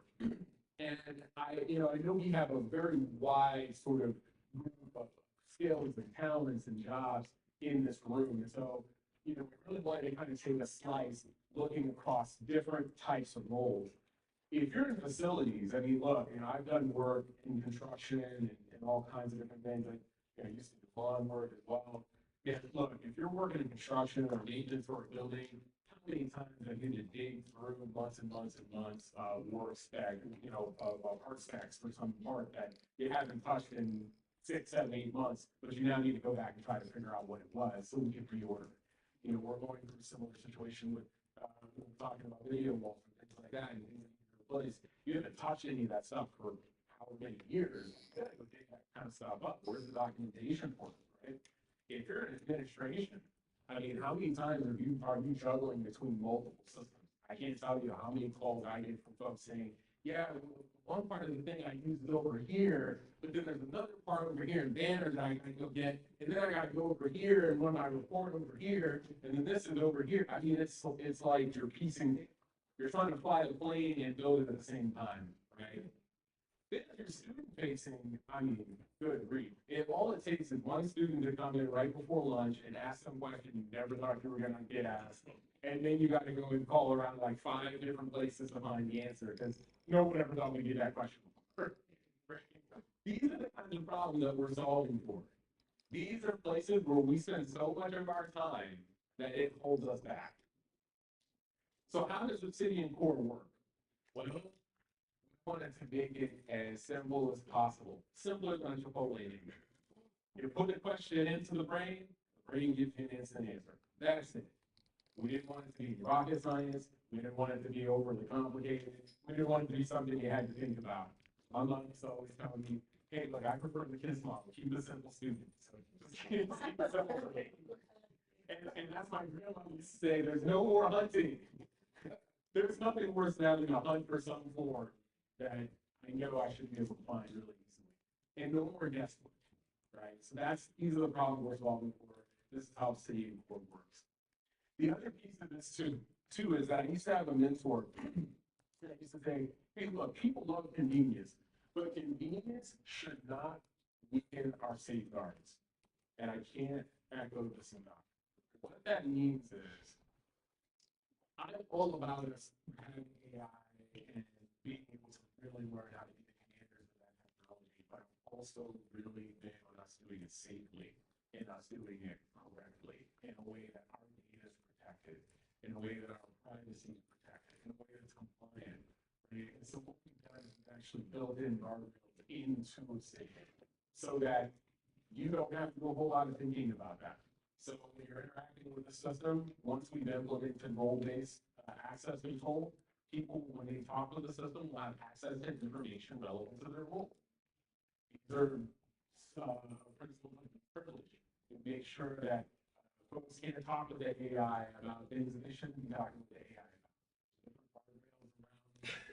And I know we have a very wide sort of group of skills and talents and jobs in this room. And so, we really wanted to kind of take a slice looking across different types of roles. If you're in facilities, I mean, look, I've done work in construction and all kinds of different things. I used to do lawn work as well. Yeah, look, if you're working in construction or maintenance for a building, how many times have you had to dig through months and months and months of work spec, part specs for some part that you haven't touched in 6, 7, 8 months, but you now need to go back and try to figure out what it was so we can reorder. We're going through a similar situation with we're talking about video walls and things like that, and things that you can replace. You haven't touched any of that stuff for how many years. You gotta go dig that kind of stuff up. Where's the documentation for it, right? If you're in administration, I mean, how many times are you juggling between multiple systems? I can't tell you how many calls I get from folks saying, yeah, one part of the thing I use is over here, but then there's another part over here in banners I gotta go get, and then I gotta go over here and run my report over here, and then this is over here. I mean, it's like you're trying to fly the plane and build it at the same time, right? Then if you're student facing, I mean, good grief. If all it takes is one student to come in right before lunch and ask some question you never thought you were gonna get asked, and then you got to go and call around like 5 different places to find the answer because no one ever thought we'd get that question before. These are the kinds of problems that we're solving for. These are places where we spend so much of our time that it holds us back. So how does Obsidian Core work? Well, we wanted to make it as simple as possible, simpler than Chipotle anymore. You put a question into the brain gives you an instant answer. That's it. We didn't want it to be rocket science. We didn't want it to be overly complicated. We didn't want it to be something you had to think about. My mom used to always tell me, hey, look, I prefer the KISS model. Keep it simple, student. So just keep it simple. And that's my grandma used to say, there's no more hunting. There's nothing worse than having a hunt for some form that I know I should be able to find really easily. And no more guesswork, right? So these are the problems we're solving for. This is how City and Core works. The other piece of this too is that I used to have a mentor that used to say, hey, look, people love convenience, but convenience should not weaken our safeguards. And I can't echo this enough. What that means is, I'm all about us having AI and being able to really learn how to be the commanders of that technology, but I'm also really big on us doing it safely and us doing it correctly in a way that our data is protected, in a way that our privacy is protected, in a way that's compliant. Right? And so what we've done is we've actually built in guardrails into a city so that you don't have to do a whole lot of thinking about that. So when you're interacting with the system, once we've implemented role-based access control, people, when they talk with the system, will have access to information relevant to their role. These are principles of privilege. We make sure that folks can't talk with the AI about things that they shouldn't be talking with the AI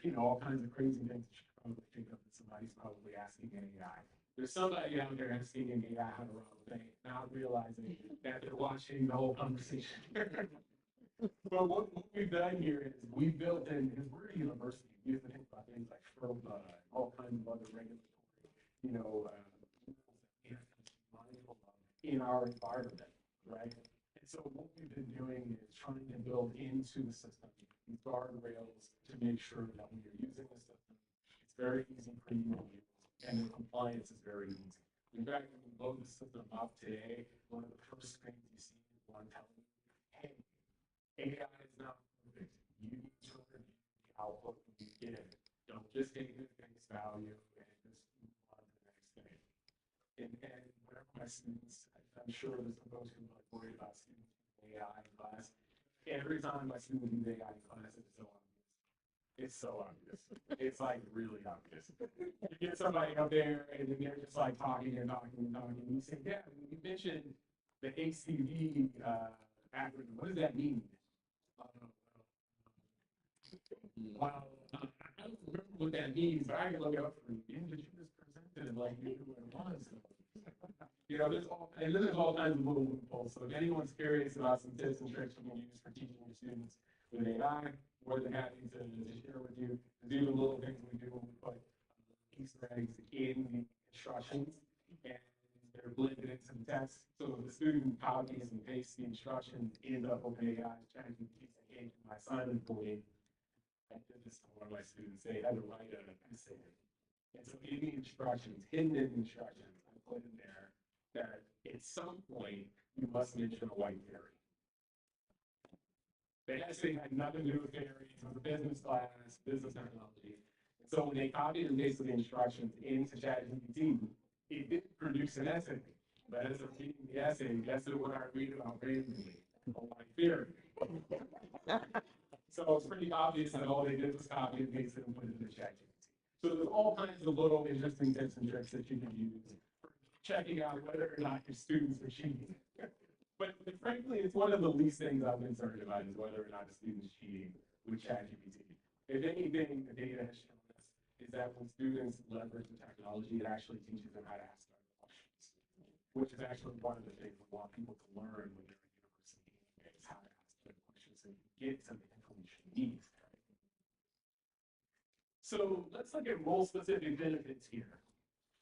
about. All kinds of crazy things you should probably think of that somebody's probably asking an AI. There's somebody out there asking an AI how to run a thing, not realizing that they're watching the whole conversation. But what we've done here is we've built in, because we're a university, we have to think about things like FERPA, all kinds of other regulatory, rules that we have to be mindful of in our environment, right? And so what we've been doing is trying to build into the system these guardrails to make sure that when you're using the system, it's very easy for you to use. And the compliance is very easy. In fact, when you load the system up today, one of the first screens you see is one telling you, hey, AI is not perfect. You need to review the output when you get it. Don't just take it at face value and just move on to the next thing. And whenever my students, I'm sure there's some folks who are worried about students using AI in class. Every time my students use AI in class, it's so obvious. It's so obvious. It's like really obvious. You get somebody up there and then they're just like talking and talking and talking. And you say, yeah, you mentioned the HCV acronym. What does that mean? Well, I don't remember what that means, but I can look it up for you. But you just presented it like you knew what it was. There's all kinds of little loopholes. So if anyone's curious about some tips and tricks you can use for teaching your students with AI, more than happy to share with you. There's even little things we do when we put Easter eggs in the instructions, and they're blended into the text. So if the student copies and pastes the instructions in the OpenAI ChatGPT engagement, my assignment for me, I did this to one of my students. They had to write an essay. And so in the instructions, hidden in the instructions, I put in there that at some point you must mention a white fairy. The essay had nothing to do with fairies. It was a business class, business technology. And so when they copied and pasted the instructions into ChatGPT, it didn't produce an essay. But as I'm reading the essay, guess what I read about randomly? A white fairy. So it's pretty obvious that all they did was copy and paste it and put it into ChatGPT. So there's all kinds of little interesting tips and tricks that you can use for checking out whether or not your students are cheating. But frankly, it's one of the least things I'm concerned about is whether or not a student is cheating with ChatGPT. If anything, the data has shown us is that when students leverage the technology, it actually teaches them how to ask better questions, which is actually one of the things we want people to learn when they're in university, is how to ask better questions so you get some of the information you need. So let's look at role-specific benefits here.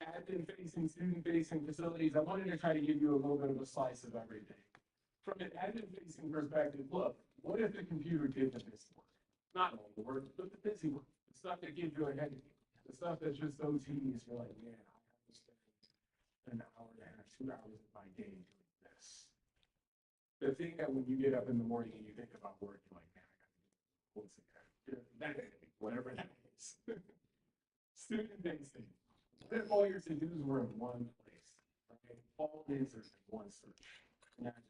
Admin-facing, student-facing facilities, I wanted to try to give you a little bit of a slice of everything. From an admin-facing perspective, look, what if the computer did the busy work? Not all the work, but the busy work. The stuff that gives you a headache. The stuff that's just so tedious, you're like, man, I have to spend an hour and a half, 2 hours of my day doing this. The thing that when you get up in the morning and you think about work, you're like, man, I got to do what's it? Whatever that is. Student-facing. What if all your to-dos were in one place? Right? All answers in one search. Imagine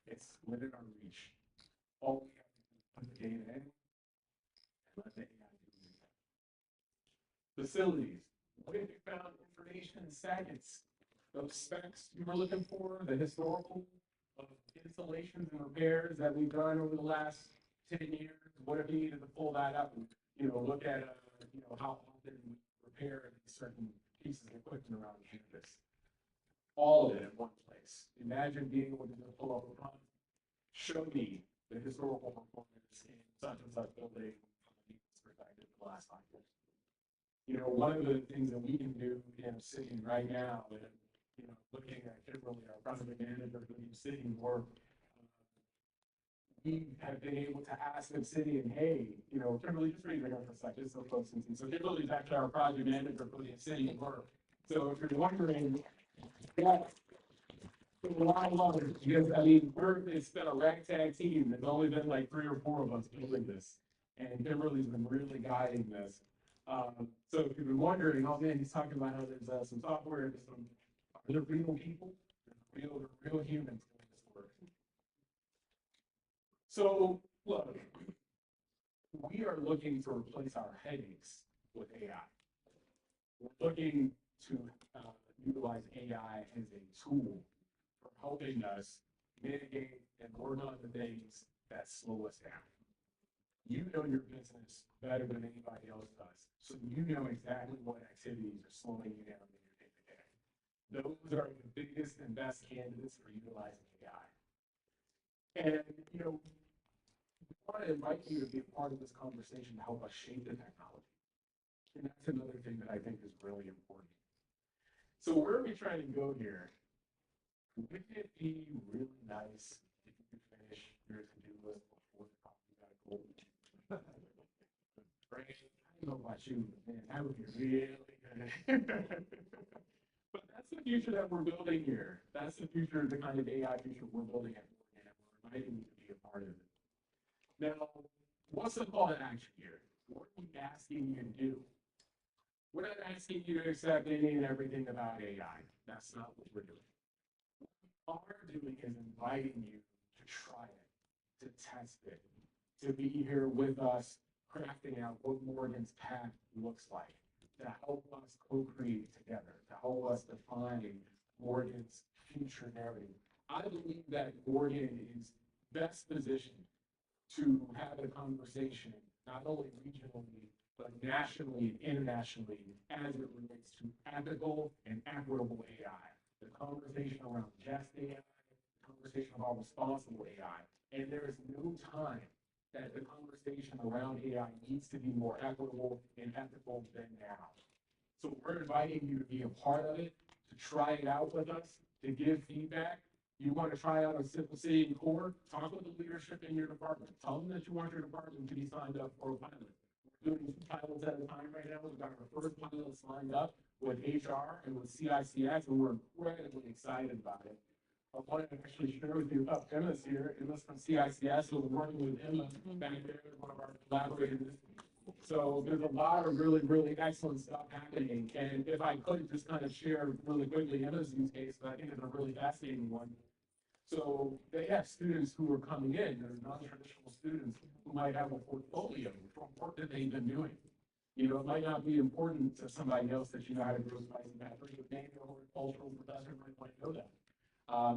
that. It's within our reach. All we have to do is put the data in and let the AI do it. Facilities. What if you found information in seconds? Those specs you were looking for, the historical installations and repairs that we've done over the last 10 years. What if you needed to pull that up and, look at, how often we repair certain pieces of equipment around campus? All of it in one place. Imagine being able to just pull up a prompt, show me the historical performance in such and such building from a maintenance perspective in the last 5 years. One of the things that we can do in sitting right now, and looking at Kimberly, our project manager, who's sitting work, we have been able to ask the city, and hey, Kimberly, just raise your hand for a second, so folks can see. So Kimberly's actually our project manager for the city work. So if you're wondering, yeah, a lot of others, because it's been a ragtag team. There's only been like 3 or 4 of us building this, and Kimberly's been really guiding this. So if you've been wondering, oh man, he's talking about how there's some software, there's some, are there real people? They're real humans doing this work. So look, we are looking to replace our headaches with AI. We're looking to utilize AI as a tool for helping us mitigate and work on the things that slow us down. You know your business better than anybody else does, so you know exactly what activities are slowing you down in your day-to-day. Those are the biggest and best candidates for utilizing AI. And, we want to invite you to be a part of this conversation to help us shape the technology. And that's another thing that I think is really important. So where are we trying to go here? Wouldn't it be really nice if you could finish your to-do list before the coffee got cold? Right? I don't know about you, but man, that would be really good. But that's the future that we're building here. That's the future, the kind of AI future we're building at Morgan, and we're inviting you to be a part of it. Now, what's the call to action here? What are we asking you to do? We're not asking you to accept any and everything about AI. That's not what we're doing. What we are doing is inviting you to try it, to test it, to be here with us, crafting out what Morgan's path looks like, to help us co-create together, to help us define Morgan's future narrative. I believe that Morgan is best positioned to have a conversation, not only regionally, but nationally and internationally, as it relates to ethical and equitable AI. The conversation around just AI, the conversation about responsible AI. And there is no time that the conversation around AI needs to be more equitable and ethical than now. So we're inviting you to be a part of it, to try it out with us, to give feedback. You want to try out a Simple City and Core? Talk with the leadership in your department. Tell them that you want your department to be signed up for a pilot. We're doing 2 pilots at a time right now. We've got our first pilot signed up with HR and with CICS, and we're incredibly excited about it. I wanted to actually share with you, Emma's here. Emma's from CICS, so we're working with Emma back there, one of our collaborators. So there's a lot of really, really excellent stuff happening. And if I could just kind of share really quickly Emma's use case, but I think it's a really fascinating one. So they have students who are coming in, they're non-traditional students who might have a portfolio from work that they've been doing. It might not be important to somebody else that you know how to grow spice and peppers, but maybe a horticultural professor might want to know that.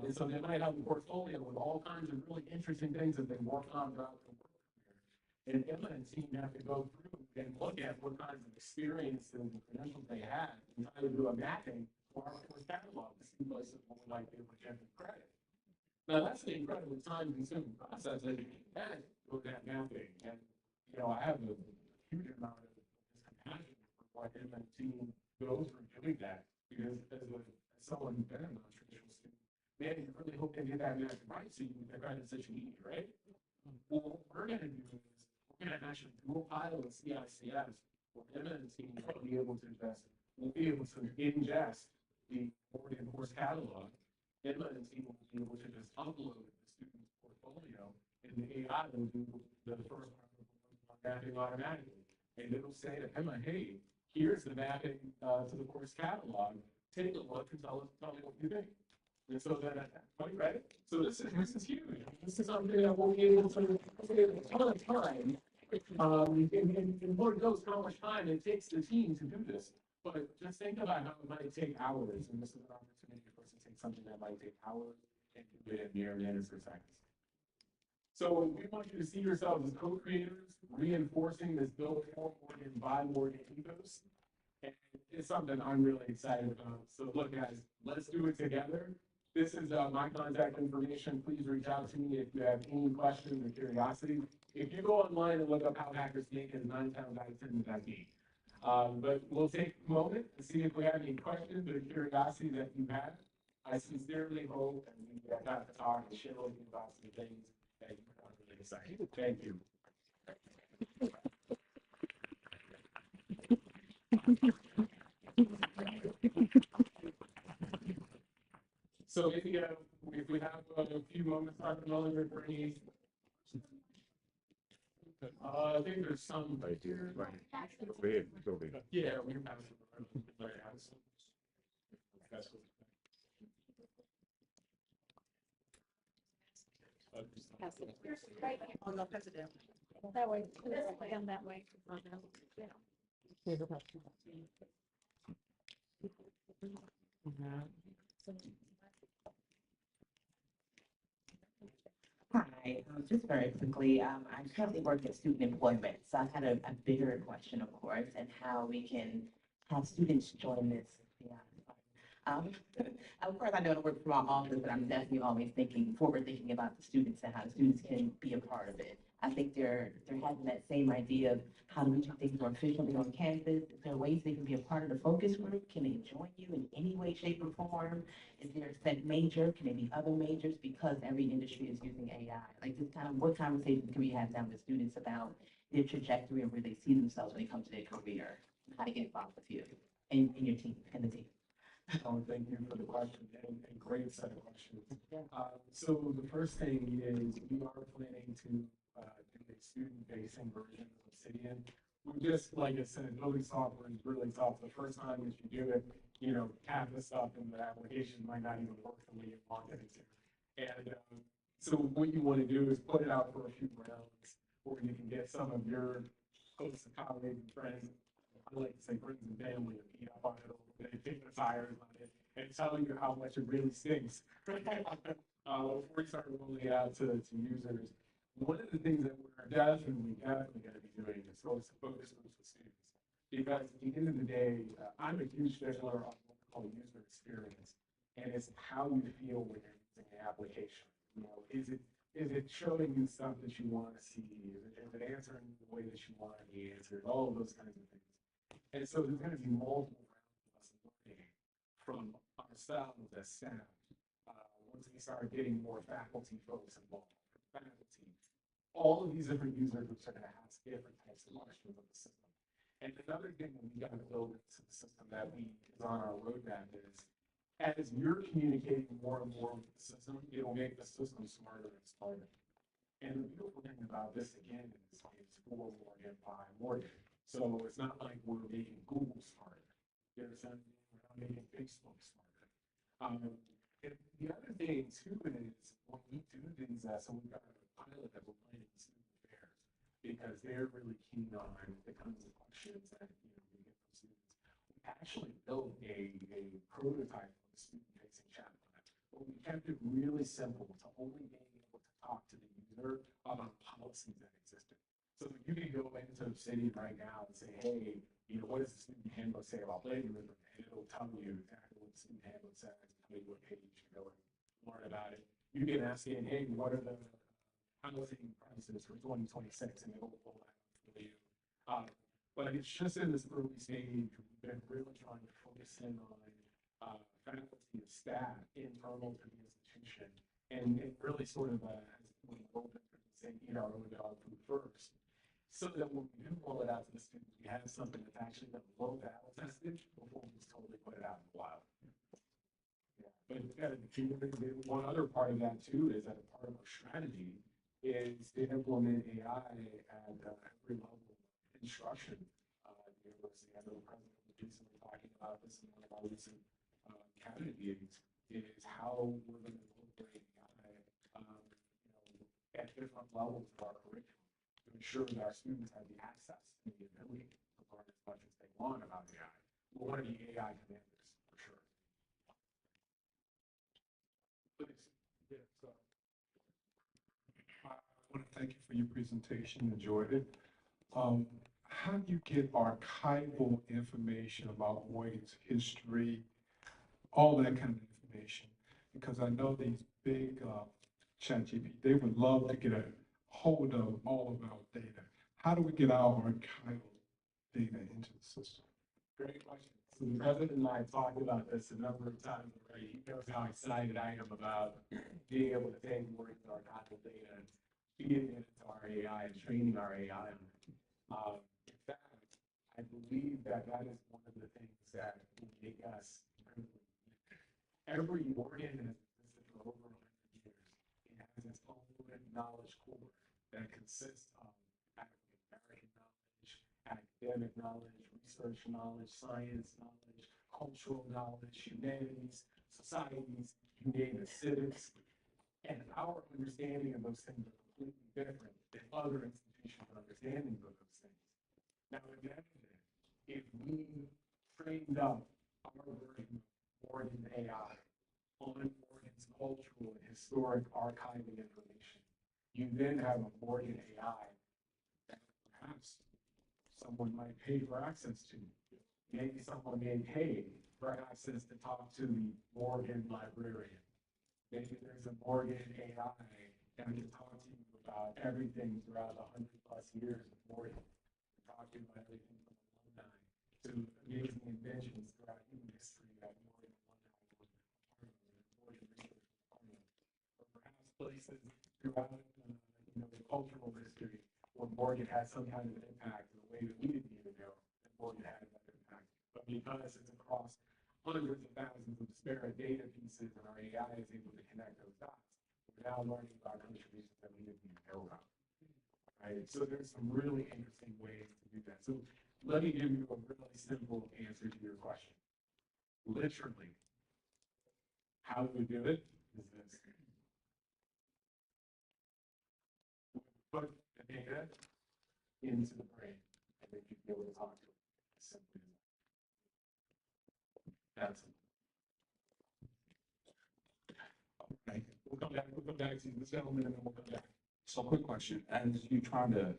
And so they might have a portfolio with all kinds of really interesting things that they work on throughout their work career. And Emma and team have to go through and look at what kinds of experiences and credentials they have and try to do a mapping for our course catalog to see places where we might be able to generate credit. Now, that's an incredibly time-consuming process, as you can imagine, with that mapping. And, I have a huge amount of compassion for what Emma and team go through doing that, because as someone who's been a non-traditional student, man, you really hope they get that mapping right so you get the credits that you need, right? Well, what we're going to do is we're going to actually do a pilot with CICS where Emma and team will be able to ingest the Morgan course catalog. Emma and team will be able to just upload the student's portfolio, and the AI will do the first mapping automatically. And it'll say to Emma, hey, here's the mapping to the course catalog. take a look and tell me what you think. And so then at that point, right? So this is huge. This is something that we'll be able to save a ton of time. And Lord knows how much time it takes the team to do this. But just think about how it might take hours, and this is an opportunity for us to take something that might take hours and do it in mere minutes or seconds. So we want you to see yourselves as co-creators, reinforcing this build for Morgan, by Morgan ethos. And it's something I'm really excited about. So look, guys, let's do it together. This is my contact information. Please reach out to me if you have any questions or curiosity. If you go online and look up how hackers make it, 9 times out of 10, that's me. But we'll take a moment to see if we have any questions or curiosity that you have. I sincerely hope that we got to talk and share with you about some things that you are really excited. Thank you. So if we have a few moments, Dr. Mullinger, for any. I think there's some right here. Right. Over here, it's over here. Yeah, we can pass it around. Right, That's what- Oh, no, pass it down. That way, down that way. Hi, just very quickly, I currently work in student employment, so I had a bigger question, of course, and how we can have students join this. Yeah. Of course, I know I work from my office, but I'm definitely always forward thinking about the students and how the students can be a part of it. I think they're having that same idea of how do we do things more efficiently on campus? Is there ways they can be a part of the focus group? Can they join you in any way, shape, or form? Is there a set major? Can it be other majors? Because every industry is using AI. Like this kind of, what conversations can we have down with students about their trajectory and where they see themselves when it comes to their career? How to get involved with you and your team and the team. Thank you for the question and great set of questions. So the first thing is we are planning to do a student-facing version of Obsidian. We just, like I said, building software is really tough. The first time that you do it, half the stuff in the application might not even work the way you want it to. And so what you want to do is put it out for a few rounds where you can get some of your hosts and colleagues and friends, I like to say friends and family, to beat up on it a little bit, kick the tires on it, and tell you how much it really stinks. Before we start rolling it out to users, one of the things that we're definitely going to be doing is focus groups with students. Because at the end of the day, I'm a huge stickler on what we call user experience, and it's how you feel when you're using the application. Is it showing you stuff that you want to see? Is it answering the way that you want to be answered? All of those kinds of things. And so there's going to be multiple rounds of us learning from ourselves as staff. Once we start getting more faculty folks involved, faculty, all of these different user groups are going to ask different types of questions of the system. And another thing that we got to build into the system that is on our roadmap is, as you're communicating more and more with the system, it will make the system smarter and smarter. And the beautiful thing about this again is for Morgan by Morgan. So it's not like we're making Google smarter. You understand? We're not making Facebook smarter. And the other thing too is when we do things, so we've got a pilot that we're planning in student affairs because they're really keen on the kinds of questions that we get from students. We actually built a prototype of a student-facing chatbot, but we kept it really simple to only being able to talk to the user about policies that existed. So you can go into Obsidian right now and say, hey, what does the student handbook say about plagiarism? And it'll tell you exactly what the student handbook says, tell you what page you go and learn about it. You can ask it, hey, what are the housing prices for 2026? And it'll pull that up for you. But it's just in this early stage. We've been really trying to focus in on faculty and staff internal to the institution and really sort of eat our own dog food first. So that when we do roll it out to the students, we have something that's actually been low battle tested before we just totally put it out in the wild. Yeah. But one other part of that too is that a part of our strategy is to implement AI at every level of instruction. The university, I know the president was recently talking about this in one of our recent candidates is how we're going to incorporate AI, at different levels of our curriculum to ensure that our students have the access and the ability to learn as much as they want about AI. We want to be AI commanders, for sure. Please. Yeah, so. I want to thank you for your presentation, enjoyed it. How do you get archival information about Morgan's history, all that kind of information? Because I know these big ChatGPT, they would love to get a hold of all of our data. How do we get our archival data into the system? Great question. So the president and I have talked about this a number of times already. He knows how excited I am about being able to take Morgan's archival data and feeding it into our AI and training our AI. In fact, I believe that that is one of the things that will make us incredibly unique. Every Morgan has existed for over 100 years. It has its own knowledge core that consists of African American knowledge, academic knowledge, research knowledge, science knowledge, cultural knowledge, humanities, societies, you name it, civics. And our understanding of those things are completely different than other institutions' understandings of those things. Now, imagine if we trained up our version of Morgan AI on Morgan's cultural and historic archiving information. You then have a Morgan AI that perhaps someone might pay for access to. Maybe someone may pay for access to talk to the Morgan librarian. Maybe there's a Morgan AI that can talk to you about everything throughout the 100+ years of Morgan. Talk to you about everything from alumni to amazing inventions throughout human history that Morgan alumni were part of, and Morgan research was part of. Or perhaps places throughout the cultural history where Morgan had some kind of impact in a way that we didn't even know that Morgan had that impact. But because it's across hundreds of thousands of disparate data pieces and our AI is able to connect those dots, we're now learning about contributions that we didn't even know about. Right? So there's some really interesting ways to do that. So let me give you a really simple answer to your question. Literally, how we do it is this. We put the data into the brain, and then you'd be able to talk to it as simply as that. That's it. Okay, we'll come back to this gentleman and then we'll come back. So quick question, as you're trying to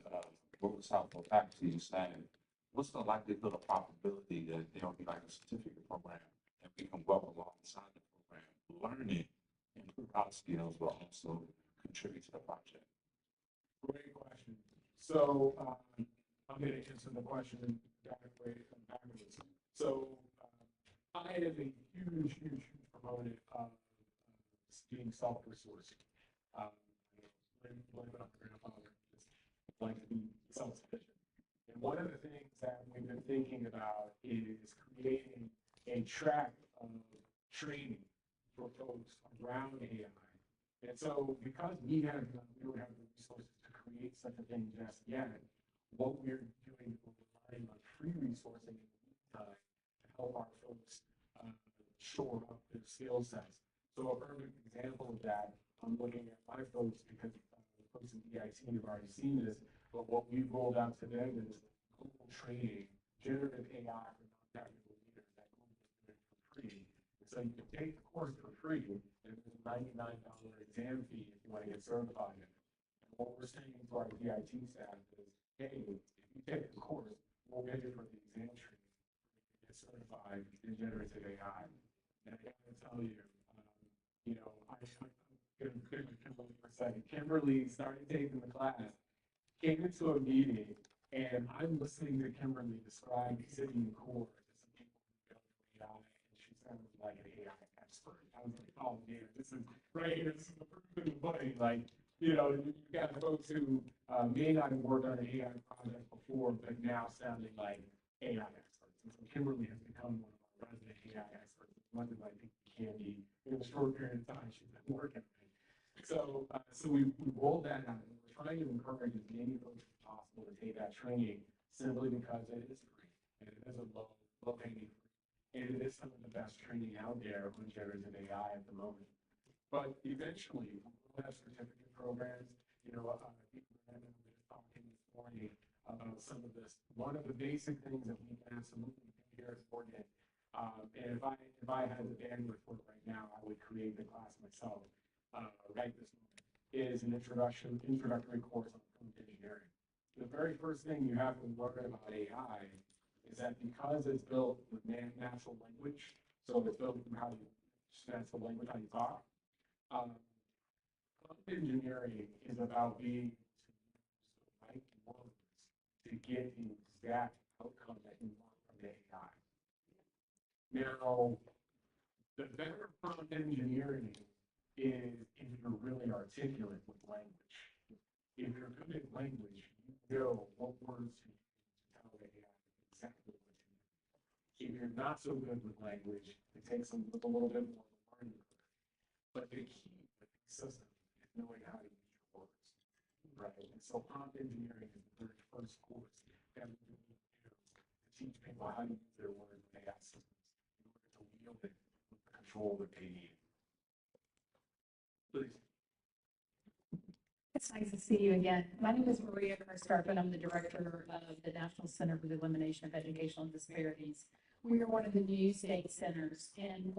work this out for faculty and staff, what's the likelihood or probability that there'll be like a certificate program and we can work alongside the program, learn it, improve our skills, but also contribute to the project? Great question. So I'm going to answer the question backwards. So I am a huge proponent of being self-resourcing. Blame it on my grandfather. Just like to be self-sufficient. And one of the things that we've been thinking about is creating a track of training for folks around AI. And so because we don't have the resources to create such a thing just yet, what we're doing is we're relying on free resourcing in the meantime to help our folks shore up their skill sets. So a perfect example of that, I'm looking at my folks because the folks in EIT have already seen this, but what we've rolled out to them is Google training, generative AI for non-technical leaders that Google is doing for free. And so you can take the course for free, and there's a $99 exam fee if you want to get certified in it. And what we're saying to our EIT staff is, hey, if you take the course, we'll pay you for the exam training, get certified in generative AI. And I gotta tell you, I'm going to pick with Kimberly for a second. Kimberly started taking the class, came into a meeting, and I'm listening to Kimberly describe sitting in core to some people who built AI, and she sounded like an AI expert. I was like, oh man, this is right. This is the proof in the pudding. Like, you got folks who may not have worked on an AI project before, but now sounding like AI experts. And so Kimberly has become one of our resident AI experts, as much as I think she can be in a short period of time she's been working on it. So we rolled that out, and we're trying to encourage as many folks as possible to take that training simply because it is free and it is a low-hanging fruit. and it is some of the best training out there on generative AI at the moment. But eventually, we'll have certificate programs, you know, people are talking this morning about some of this. One of the basic things that we can absolutely do here at Morgan, and if I had the bandwidth for it right now, I would create the class myself, right this moment, is an introductory course on prompt engineering. The very first thing you have to learn about AI is that because it's built with natural language, so it's built from how you, natural language, how you talk, prompt engineering is about being able to use the right words to get the exact outcome that you want from the AI. Now, the better prompt engineering is if you're really articulate with language. If you're good at language, you know what words to use to tell the AI exactly what to do. If you're not so good with language, it takes a little bit more learning. But the key with these systems is knowing how to use your words, right? And so prompt engineering is the very first course that we need to do to teach people how to use their words with AI systems in order to wield it with the control that they need. Please. It's nice to see you again. My name is Maria Karstarp, and I'm the director of the National Center for the Elimination of Educational Disparities. We are one of the new state centers, and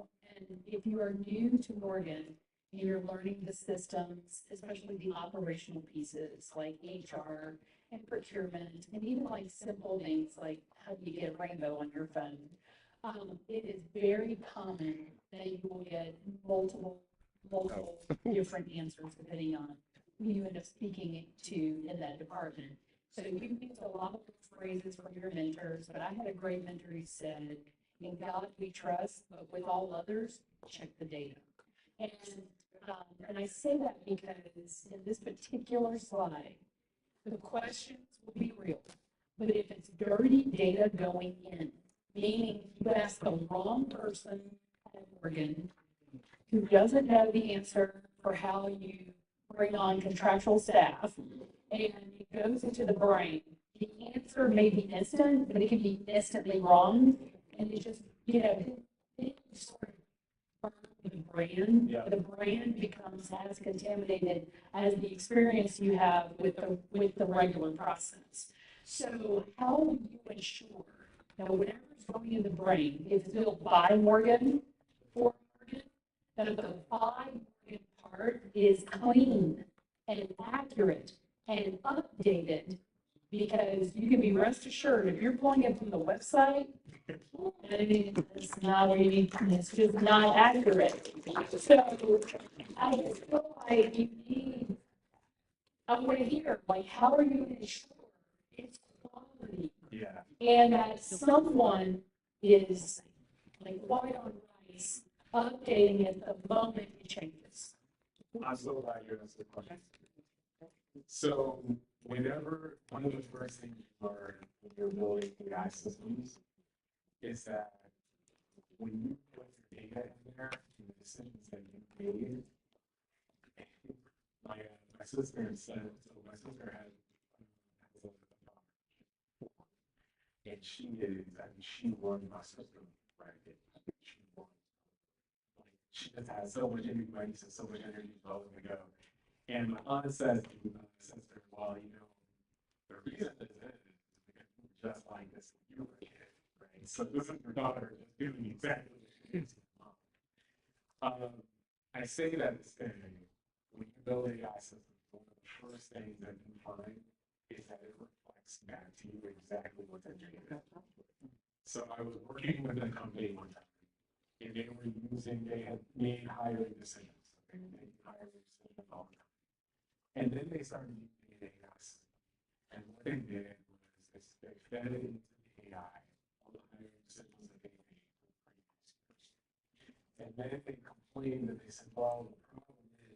if you are new to Morgan and you're learning the systems, especially the operational pieces like HR and procurement, and even like simple things like how do you get a rainbow on your phone, it is very common that you will get multiple different answers depending on who you end up speaking to in that department. So you can use a lot of phrases from your mentors, but I had a great mentor who said, in God we trust, but with all others, check the data. And I say that because in this particular slide, the questions will be real, but if it's dirty data going in, meaning you ask the wrong person at Morgan who doesn't know the answer for how you bring on contractual staff, and it goes into the brain, the answer may be instant, but it can be instantly wrong, and it just, you know, it sort of the brand, Yeah. the brand becomes as contaminated as the experience you have with the regular process. So how do you ensure that whatever's going in the brain, if it's built by Morgan, for Morgan, that the by Morgan part is clean and accurate and updated? Because you can be rest assured, if you're pulling it from the website, it's not really, it's just not accurate. So I just feel like you need, I want to hear, like, how are you going to ensure it's quality? Yeah. And that someone is like white on rice, updating it the moment it changes. I'm so glad you asked the question. So whenever, one of the first things you learn when you're building AI systems is that when you put your data in there and the decisions that you made, my sister said, so my sister has a daughter, and she won my system, right? She won. Like, she just has so much energy, my niece has so much energy, so to go. And my aunt says to my sister, well, you know, the reason this is because you were just like this when you were a kid, right? So this is your daughter just doing exactly what she did to your mom. I say that to say, when you build AI systems, one of the first things that you find is that it reflects back to you exactly what's in your data. So I was working with a company one time, and they had made hiring decisions. They made hiring decisions all the time. And then they started using AI system. And what they did was they fed it into the AI, all the hiring decisions that they made for the previous person. And then they complained that they said, well, the problem is we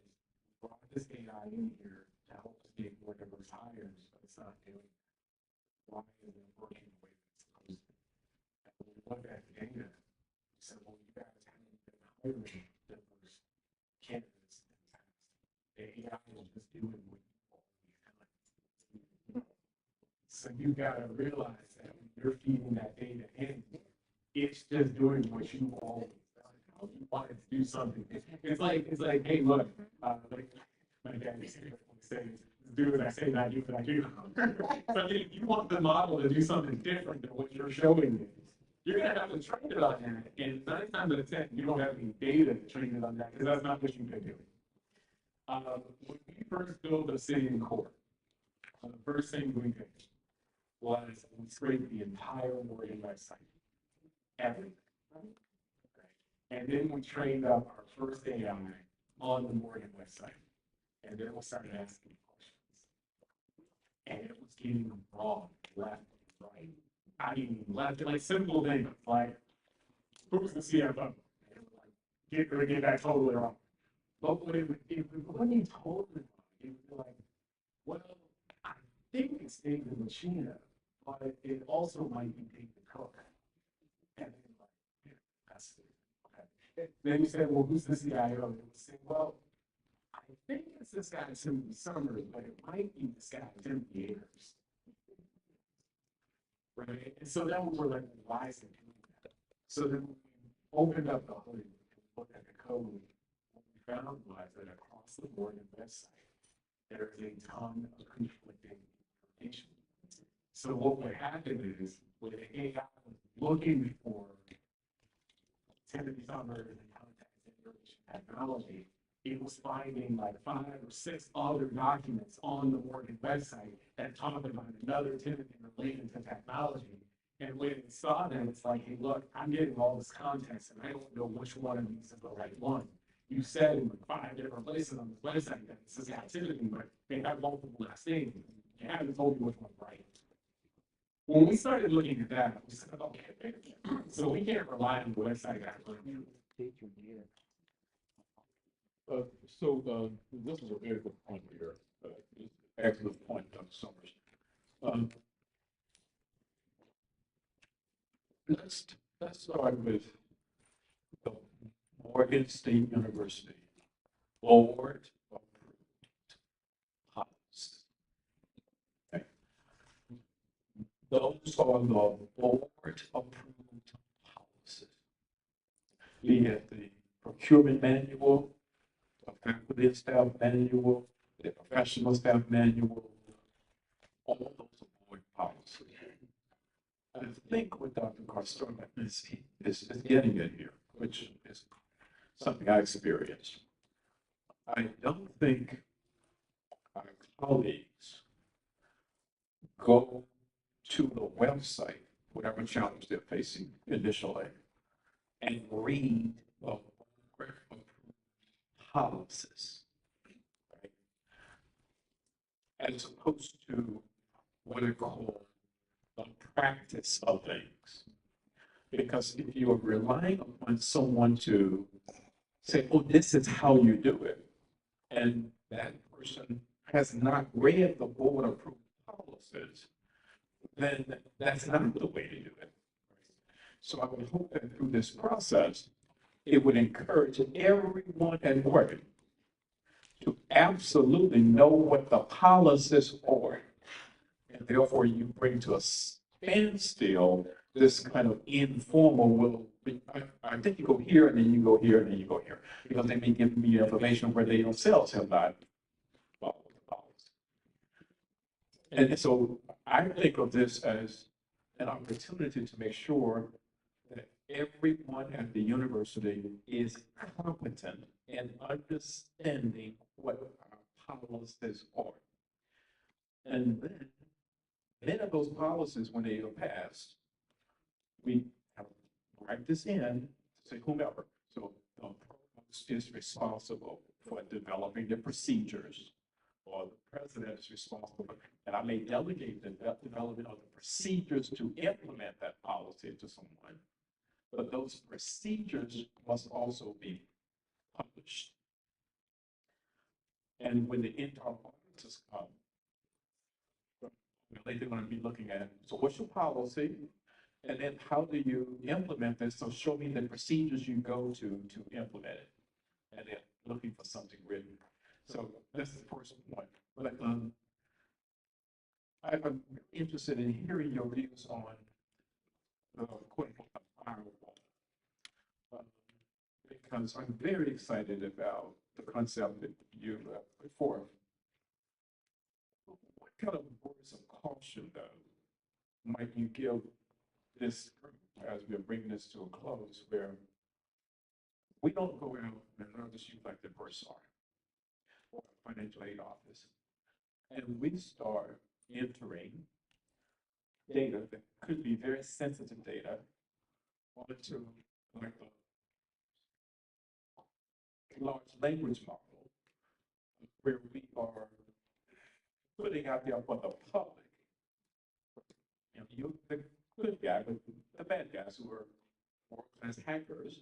brought this AI in here to help us make more diverse hires, but it's not doing that. Why isn't it working the way that it's supposed to? And when we looked at the data, we said, well, you guys haven't been hiring diverse candidates in the past. The AI is just doing what you always done. So you gotta realize that when you're feeding that data in, It's just doing what you always done. You wanted to do something. It's like, hey, look, like my dad used to say, do what I say, not do what I do. But if you want the model to do something different than what you're showing me, you're gonna have to train it on that. And 9 times out of 10, you don't have any data to train it on that because that's not what you've been doing. When we first built a city in court, the first thing we did was we scraped the entire Morgan website, everything. And then we trained up our first AI on the Morgan website. And then we started asking questions. And it was getting them wrong, left, right. I mean, left, like simple things, like, who's the CFO? And we're like, get that totally wrong. But when you told them, it was like, well, I think it's David Machina, but it also might be David Cook. And then like, yeah, that's it. Okay. Then you said, well, who's the CIO? And they would say, well, I think it's this guy Timothy Summers, but it might be this guy Timothy Ayers. Right? And so then we were like, why is it doing that? So then we opened up the hood and looked at the code. Found was that across the board in website, there is a ton of conflicting information. So what would happen is when the AI was looking for Timothy Summers and contact information technology, it was finding like 5 or 6 other documents on the Morgan website that talked about another Timothy related to technology. And when it saw that, it's like, hey, look, I'm getting all this context and I don't know which one of these is the right one. You said in like 5 different places on this website that this is activity, but they have multiple last names. You haven't told me which one's right. When we started looking at that, we said, okay, so we can't rely on the website that This is a very good point here. Excellent point, Dr. Summers. Let's start with the Morgan State University board approved policy. Okay. Those are the board approved policies. Be it the procurement manual, the faculty and staff manual, the professional staff manual, all those are board policies. I think what Dr. Carstrom is getting at here, which is something I experienced. I don't think our colleagues go to the website, whatever challenge they're facing initially, and read the policies, right? As opposed to what I call the practice of things. Because if you are relying upon someone to say, oh, this is how you do it, and that person has not read the board approved policies, then that's not the way to do it. So I would hope that through this process, it would encourage everyone at work to absolutely know what the policies are. And therefore you bring to a standstill this kind of informal I think you go here and then you go here and then you go here, because they may give me information where they themselves have not followed the policy. And so I think of this as an opportunity to make sure that everyone at the university is competent in understanding what our policies are. And then of those policies, when they are passed, we have to write this in, say whomever. So the provost is responsible for developing the procedures, or the president is responsible for, and I may delegate the development of the procedures to implement that policy to someone. But those procedures must also be published. And when the internal auditors come, they're going to be looking at, so what's your policy? And then how do you implement this? So show me the procedures you go to implement it. And they're looking for something written. So that's the first point. But I'm interested in hearing your views on the quote unquote firewall. Uh, Because I'm very excited about the concept that you put forth. What kind of words of caution, though, might you give this group as we're bringing this to a close, where we don't go out and I'll just use like the Bursar or financial aid office, and we start entering data that could be very sensitive data onto like a large language model where we are putting out there for the public, you know, you, the good guy, but the bad guys who are world-class hackers,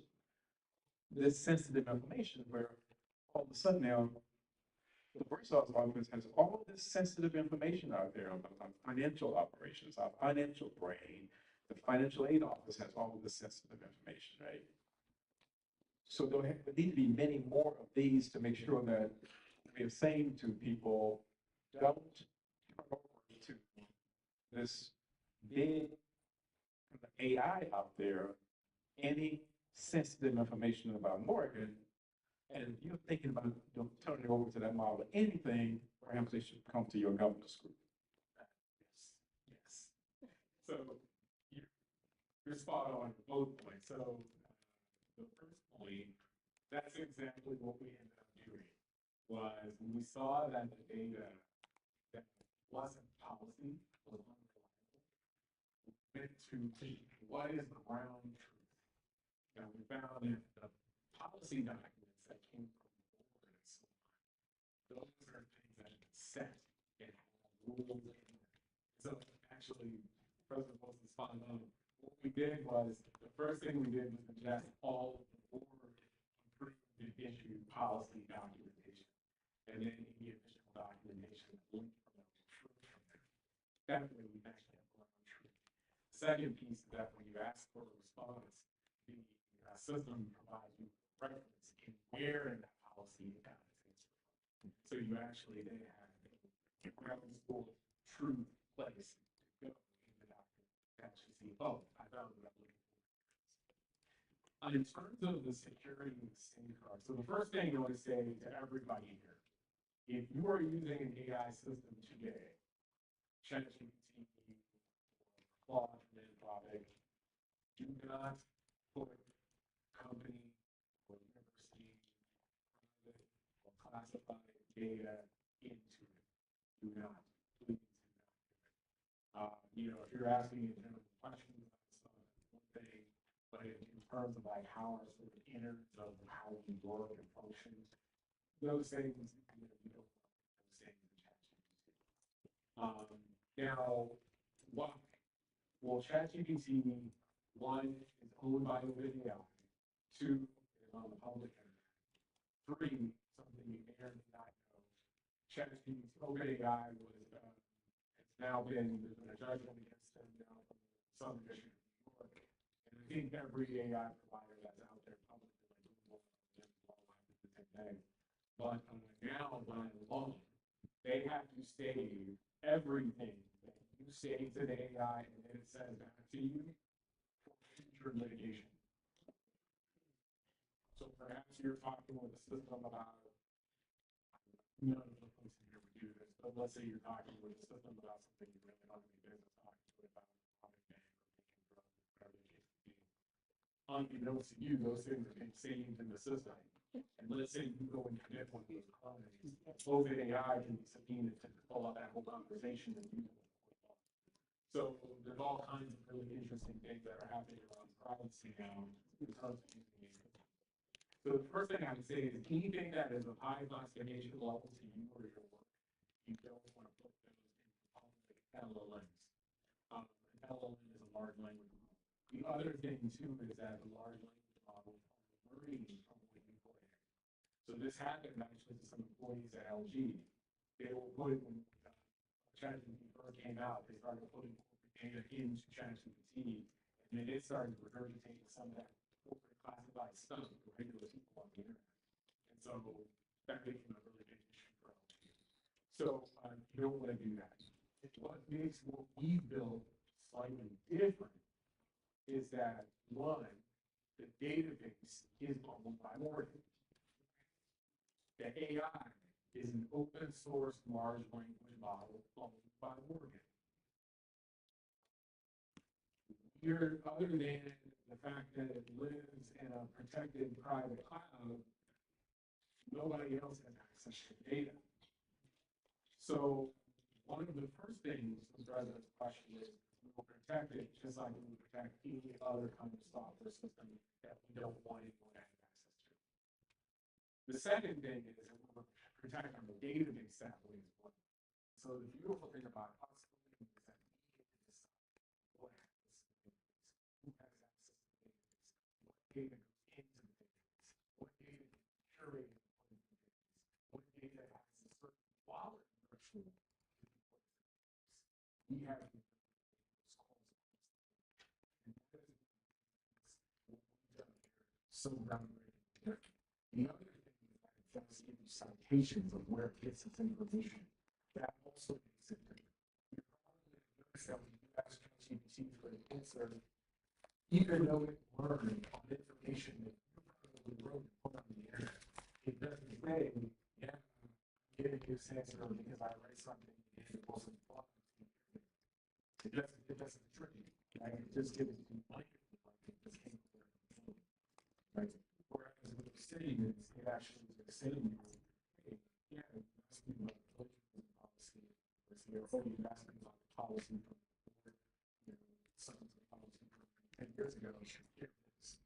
this sensitive information where all of a sudden now the Bursar's office has all this sensitive information out there about our financial operations, our financial brain. The financial aid office has all of this sensitive information, right? So there need to be many more of these to make sure that we are saying to people, don't turn over to this big AI out there any sensitive information about Morgan. And if you're thinking about turning over to that model, anything, perhaps they should come to your governance group. Yes, yes. So you're spot on both points. So the first point, that's exactly what we ended up doing, was when we saw that the data that wasn't policy was unreliable, we went to what is the ground truth. And we found that the policy documents that came from the board and so on, those are things that have been set and have rules in there. So actually, President Wilson spot on. What we did was, the first thing we did was ingest all of the board approved and issued policy documentation. And then any additional documentation that linked from that truth from there. That way we actually have ground truth. The second piece is that when you ask for a response, the system provides you with reference in where in that policy it got its answer from. So you actually then have a ground school truth place to go in the document to actually see, oh, I found what I'm looking for. In terms of the security safeguard, so the first thing I want to say to everybody here, if you are using an AI system today, ChatGPT or Claude from Anthropic, do not put company or university, private or classified data into it. Do not, please do not do it. You know, if you're asking me general questions about stuff, one thing, but in terms of like how our sort of innards of how we work and function, those things, you know, you don't want those things in ChatGPT. Now, why? Well, ChatGPT, one, is owned by OpenAI. Two, is on the public internet. Three, something you may or may not know, ChatGPT, OpenAI was, it's now been, there's been a judgment against them now from the Southern District of New York. And I think every AI provider that's out there publicly, like Google, happens the same thing. But now, by law, they have to save everything that you say to the AI and then it says back to you for future litigation. So perhaps you're talking with a system about, none of the folks in here would do this, but let's say you're talking with a system about something you really don't have any business talking to it about, robbing bank or taking drugs, whatever the case may be. Unbeknownst to you, those things are being saved in the system. And let's say you go and commit one of those crimes, OpenAI can be subpoenaed to pull up that whole conversation and use it. So there's all kinds of really interesting things that are happening around privacy now because of using these. So the first thing I would say is anything that is of high classification level to you or your work, you don't want to put those into public LLMs. An LLM is a large language model. The other thing too is that the large language models are learning from what you put in. So this happened actually to some employees at LG. They were putting, when ChatGPT first came out, they started putting corporate data into ChatGPT, and then it started regurgitating some of that corporate classified stuff to regular people on the internet. And so that became a really big issue for LG. So you don't want to do that. What makes what we built slightly different is that One, the database is owned by Morgan. The AI is an open source large language model owned by Morgan. Other than the fact that it lives in a protected private cloud, nobody else has access to the data. So one of the first things the president's question is, we will protect it just like we would protect any other kind of software system that we don't want anyone to have access to. The second thing is that we're protecting the database that way as well. So the beautiful thing about us is that we get to decide what happens to the database, who has access to the database, what data goes into the database, what data is curated for the database, what data has a certain quality threshold. We have the so groundbreaking. The other thing is that it does give you citations of where it gets its information. That also makes it different. You're probably going to notice that when you ask ChatGPT for an answer, even though it learned on information that you probably wrote and put on the internet, it doesn't say, yeah, I'm getting this answer because I read something and it wasn't fun. It doesn't trick you, right? It just gives you like it just came there. Right? Whereas with the city, it actually is going to say to you, hey, yeah, you asked me about the policy, or you asked me about the policy from the board, something policy from 10 years ago. Here it is.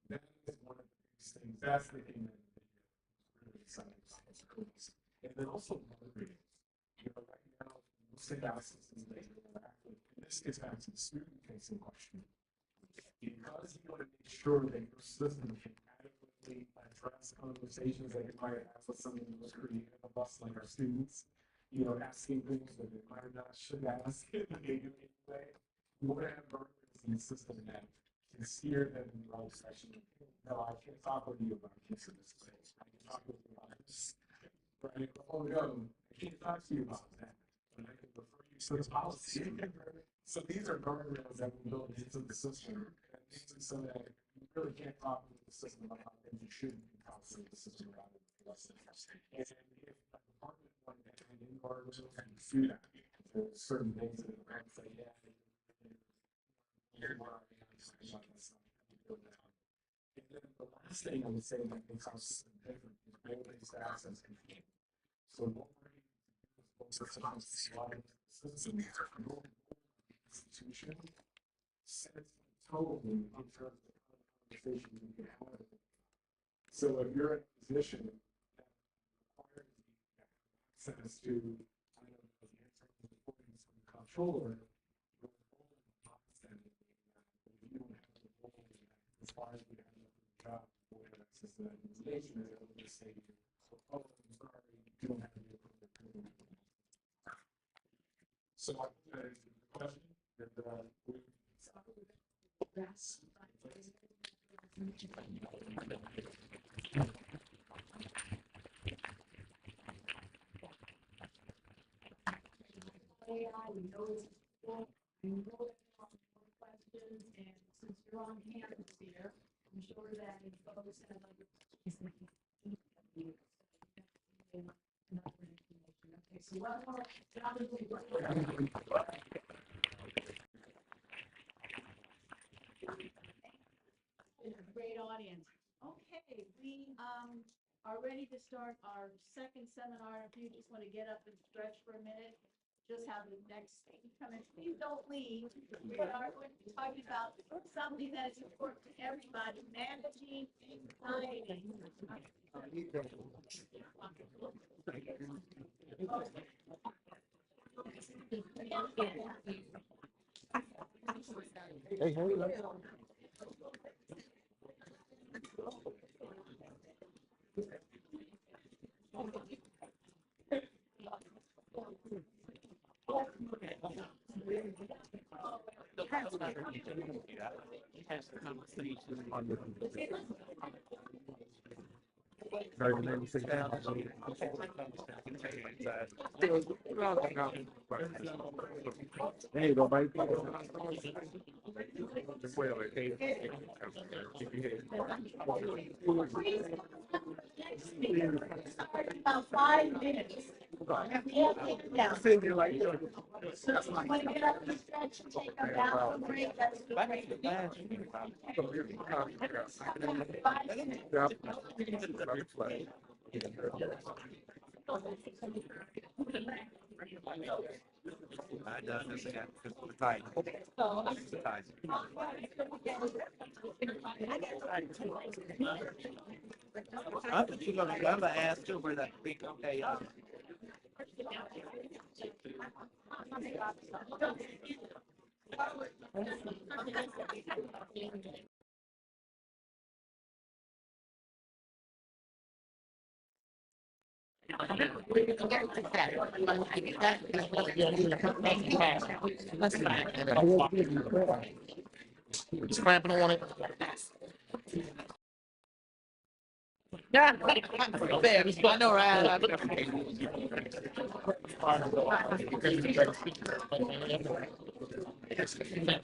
That is one of the biggest things. That's the thing that really exciting about this course. And then also motivating. Right now, we'll say that systems this gets back to the student-facing question. Because you want to make sure that your system can adequately address conversations that you might have with someone who was creative of us, like our students, asking things that they might not should ask in a negative way. You want to have guardrails in the system that can steer them in the right direction. No, I can't talk with you about kids in this place. I can talk with you about this. Right? Oh no, I can't talk to you about that. But I can refer you to this policy. So these are guardrails that we build into the system, so that you really can't talk with the system about things you shouldn't be talking with the system about it. And if a department wanted to add in guardrails, you can do that. There's certain things that I say, yeah, here's where I am, and then the last thing I would say that makes our system different is role-based access control. So what we're able to do is sometimes slide the system from institution sets totally in terms of the conversation you can have. So if you're in a position that requires you to have access to, I don't know, the internal reporting from the comptroller, your role in the mindset is that if you don't have the role that requires you to have a job or have access to that information, they're able to say to you, oh, I'm sorry, you don't have the appropriate privilege. So I think that is the question. We know it's cool. We know that there are more questions, and since you're on campus here, I'm sure that if folks have other questions, another information. Okay, so one more. Great audience. Okay, we are ready to start our second seminar. If you just want to get up and stretch for a minute, just have the next speaker come in. Please don't leave. We are going to be talking about something that is important to everybody, managing anxiety. Hey, hey. There you go, buddy. About 5 minutes. And we have to get down. So if you want to get up and stretch and take a bathroom break, that's I think you're gonna ask too, where that big, okay, Just cramping on it. Yeah, I know, right?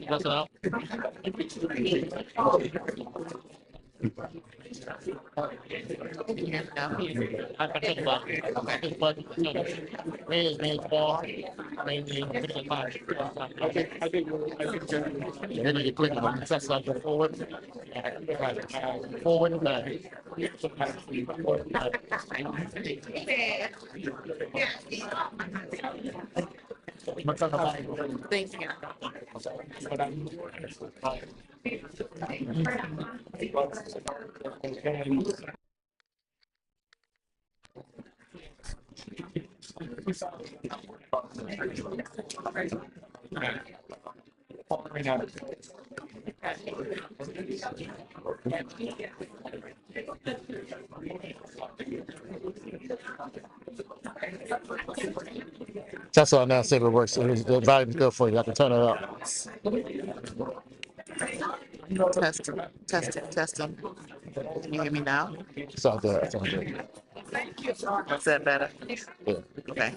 That's all. Forward and back. Thank you. That's all now. Say it works. The volume's good for you. I can turn it up. Testing. Can you hear me now? It's all good. It's all good. Is that better? Yeah. Okay.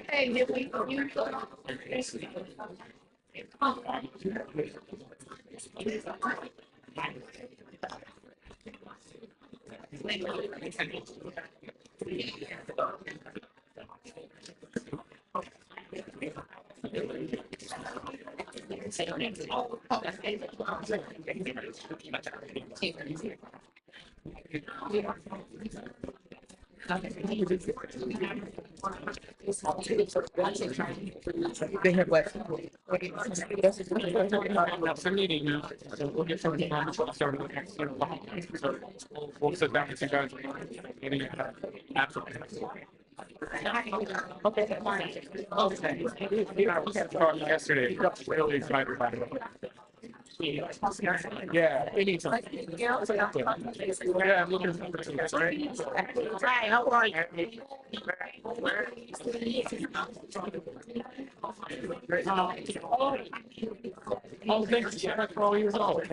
Hey, did we, you, They have what? We'll sit down with you guys. Absolutely. Okay. I was talking yesterday, really excited about it. Yeah. We need some. Yeah, I'm looking forward to this, right? Hi, how are you? Oh, thanks. Yeah, for all years old.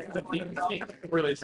Really.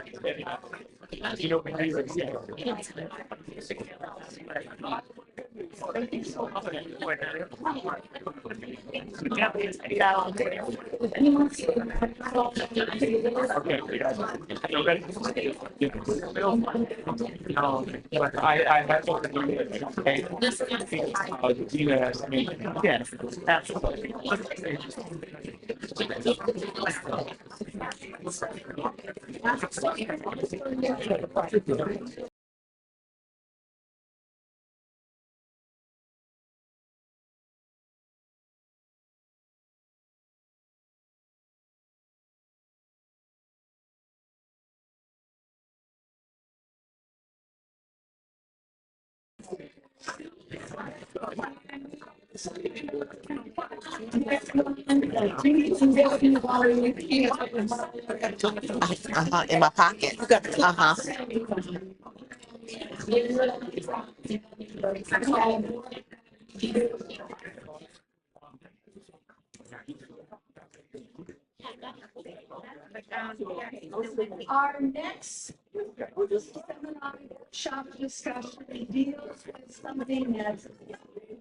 In my pocket. Uh-huh. Our next seminar workshop discussion deals with something that many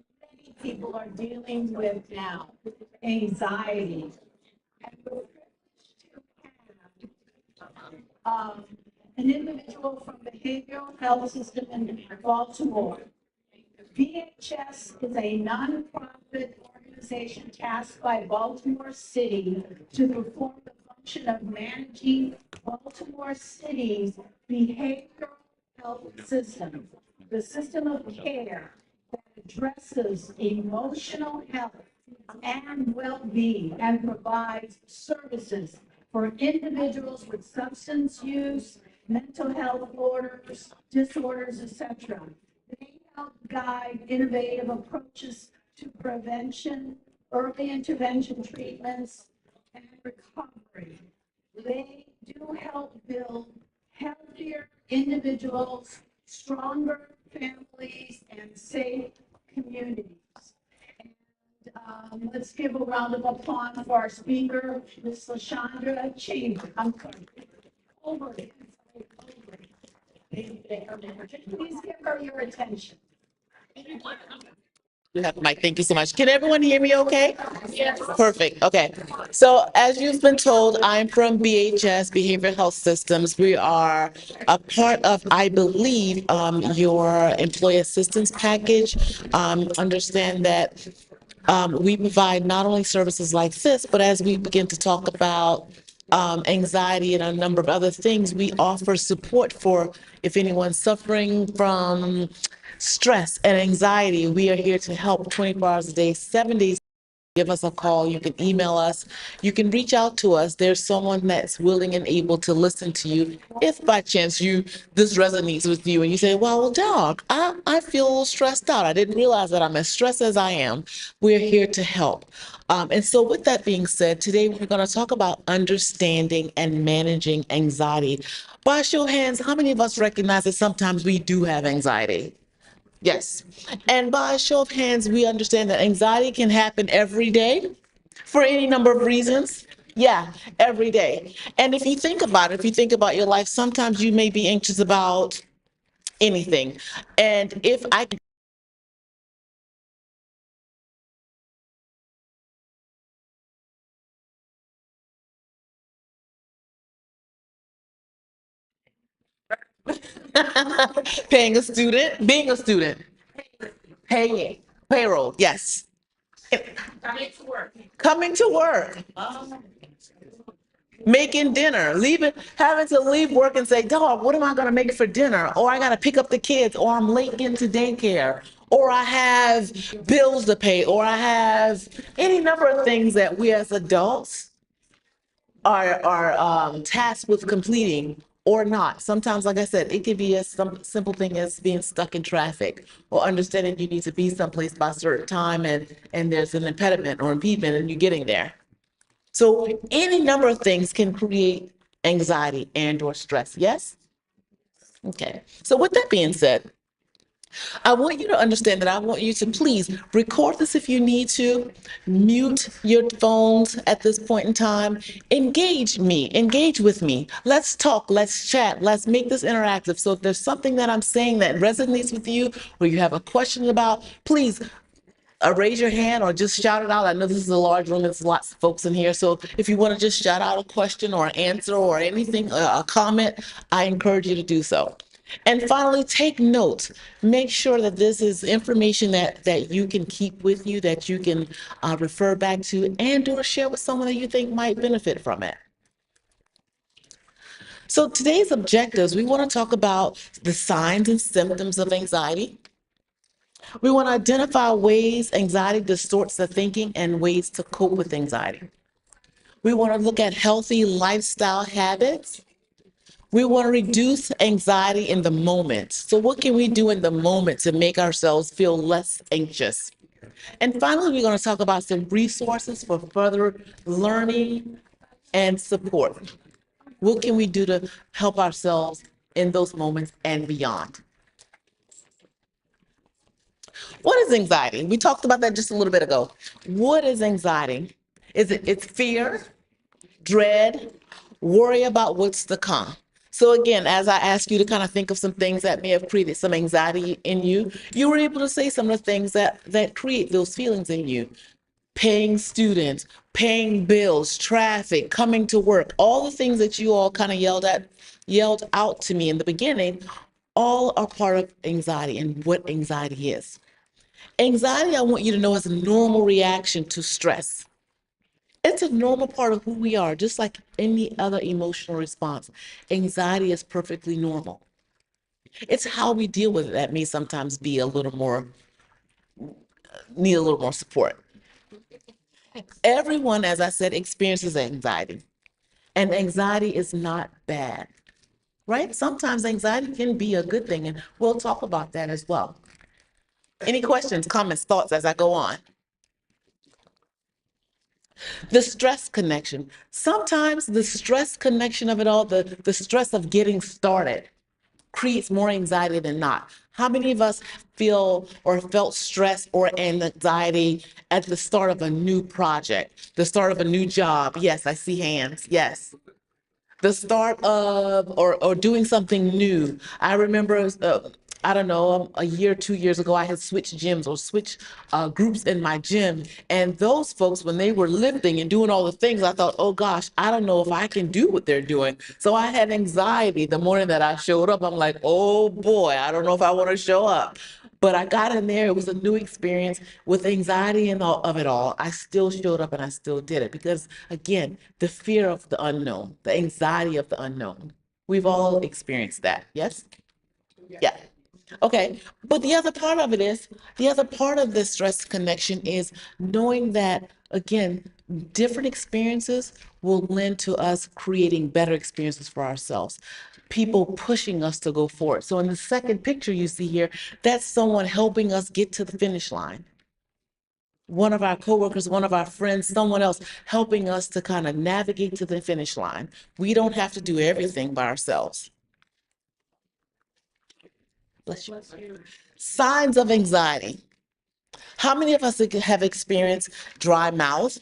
people are dealing with now, anxiety. And we're privileged to have an individual from Behavioral Health System in Baltimore. VHS is a nonprofit organization tasked by Baltimore City to perform the function of managing Baltimore City's behavioral health system, the system of care that addresses emotional health and well-being and provides services for individuals with substance use, mental health disorders, etc. They help guide innovative approaches to prevention, early intervention treatments, and recovery. They do help build healthier individuals, stronger families, and safe communities. And let's give a round of applause for our speaker, Ms. LaShondra Chamber. I'm sorry. Over. Please give her your attention. You have the mic. Thank you so much. Can everyone hear me okay? Yes. Perfect. Okay. So as you've been told, I'm from BHS, Behavioral Health Systems. We are a part of, I believe, your employee assistance package. Understand that we provide not only services like this, but as we begin to talk about anxiety and a number of other things, we offer support for if anyone's suffering from stress and anxiety. We are here to help 24 hours a day, 7 days. Give us a call. You can email us. You can reach out to us. There's someone that's willing and able to listen to you. If by chance this resonates with you and you say, well, doc, I feel a little stressed out. I didn't realize that I'm as stressed as I am. We're here to help. And so with that being said, today we're going to talk about understanding and managing anxiety. By a show of hands, how many of us recognize that sometimes we do have anxiety? Yes. And by a show of hands, we understand that anxiety can happen every day for any number of reasons. Yeah, every day. And if you think about it, if you think about your life, sometimes you may be anxious about anything. And if I paying a student, being a student, paying payroll, yes. Coming to work. Making dinner, having to leave work and say, dog, what am I going to make for dinner? Or I got to pick up the kids, or I'm late into daycare, or I have bills to pay, or I have any number of things that we as adults are tasked with completing or not. Sometimes, like I said, it could be some simple thing as being stuck in traffic or understanding you need to be someplace by a certain time and there's an impediment or impediment and you're getting there. So any number of things can create anxiety and or stress. Yes? Okay. So with that being said, I want you to understand that I want you to please record this if you need to, mute your phones at this point in time, engage with me. Let's talk, let's chat, let's make this interactive. So if there's something that I'm saying that resonates with you or you have a question about, please raise your hand or just shout it out. I know this is a large room, there's lots of folks in here. So if you want to just shout out a question or an answer or anything, a comment, I encourage you to do so. And finally, take notes. Make sure that this is information that you can keep with you, that you can refer back to, and or share with someone that you think might benefit from it. So today's objectives, we want to talk about the signs and symptoms of anxiety. We want to identify ways anxiety distorts the thinking and ways to cope with anxiety. We want to look at healthy lifestyle habits. We want to reduce anxiety in the moment. So what can we do in the moment to make ourselves feel less anxious? And finally, we're going to talk about some resources for further learning and support. What can we do to help ourselves in those moments and beyond? What is anxiety? We talked about that just a little bit ago. What is anxiety? It's fear, dread, worry about what's to come. So again, as I ask you to kind of think of some things that may have created some anxiety in you, you were able to say some of the things that create those feelings in you. Paying students, paying bills, traffic, coming to work, all the things that you all kind of yelled out to me in the beginning, all are part of anxiety and what anxiety is. Anxiety, I want you to know, is a normal reaction to stress. It's a normal part of who we are, just like any other emotional response. Anxiety is perfectly normal. It's how we deal with it that may sometimes be need a little more support. Everyone, as I said, experiences anxiety, and anxiety is not bad, right? Sometimes anxiety can be a good thing, and we'll talk about that as well. Any questions, comments, thoughts as I go on? The stress connection. Sometimes the stress connection of it all, the stress of getting started creates more anxiety than not. How many of us feel or felt stress or anxiety at the start of a new project, the start of a new job? Yes, I see hands. Yes. The start of or doing something new. I remember I don't know, a year, 2 years ago, I had switched gyms or switched groups in my gym. And those folks, when they were lifting and doing all the things, I thought, oh gosh, I don't know if I can do what they're doing. So I had anxiety the morning that I showed up. I'm like, oh boy, I don't know if I want to show up. But I got in there. It was a new experience with anxiety and all of it all. I still showed up and I still did it because, again, the fear of the unknown, the anxiety of the unknown. We've all experienced that. Yes? Yeah. Okay, but the other part of this stress connection is knowing that, again, different experiences will lend to us creating better experiences for ourselves. People pushing us to go forward. So in the second picture you see here, that's someone helping us get to the finish line. One of our coworkers, one of our friends, someone else helping us to kind of navigate to the finish line. We don't have to do everything by ourselves. Bless you. Signs of anxiety. How many of us have experienced dry mouth,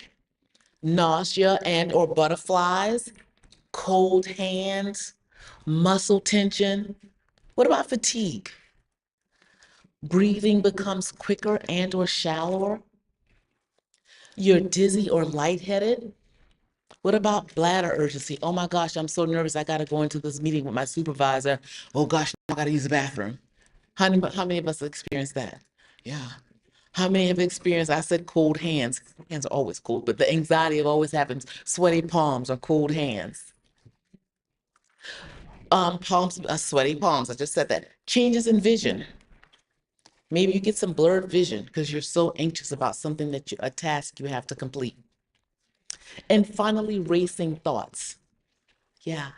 nausea and or butterflies, cold hands, muscle tension? What about fatigue? Breathing becomes quicker and or shallower. You're dizzy or lightheaded. What about bladder urgency? Oh my gosh, I'm so nervous. I got to go into this meeting with my supervisor. Oh gosh, I got to use the bathroom. How many of us have experienced that? Yeah. How many have experienced, I said cold hands. Hands are always cold, but the anxiety of always happens. Sweaty palms or cold hands. Sweaty palms, I just said that. Changes in vision. Maybe you get some blurred vision because you're so anxious about something a task you have to complete. And finally, racing thoughts. Yeah,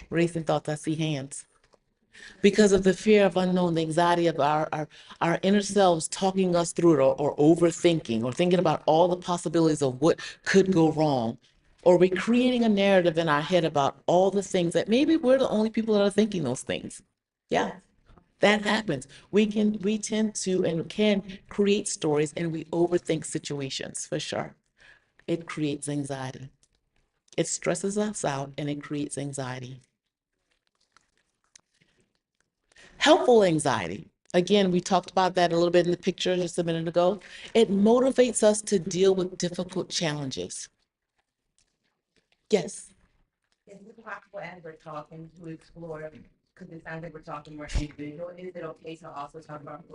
racing thoughts, I see hands. Because of the fear of unknown, the anxiety of our inner selves talking us through it or overthinking or thinking about all the possibilities of what could go wrong. Or we're creating a narrative in our head about all the things that maybe we're the only people that are thinking those things. Yeah. That happens. We tend to and can create stories and we overthink situations for sure. It creates anxiety. It stresses us out and it creates anxiety. Helpful anxiety. Again, we talked about that a little bit in the picture just a minute ago. It motivates us to deal with difficult challenges. Yes. Is it possible as we're talking to explore, because it sounds like we're talking more individual, is it okay to also talk about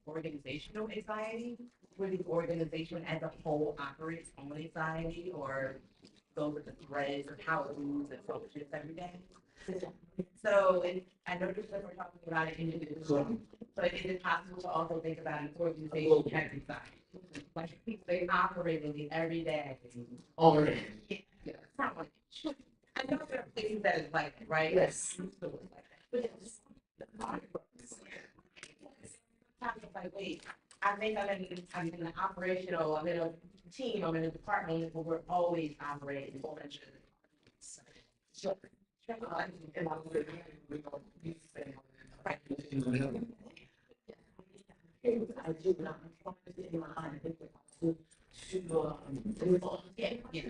organizational anxiety? Where the organization as a whole operates on anxiety or go with the threads of how it moves and functions every day? So I noticed that we're talking about an individual, but is it possible to also think about an organization as anxiety? Like they operate in the everyday. Yeah. I know there are places that is like that, right? Yes. But it's like, wait, I think I'm in an operational, I'm in a team, I'm in a department where we're always operating. Sure. I do not. Yeah, yeah.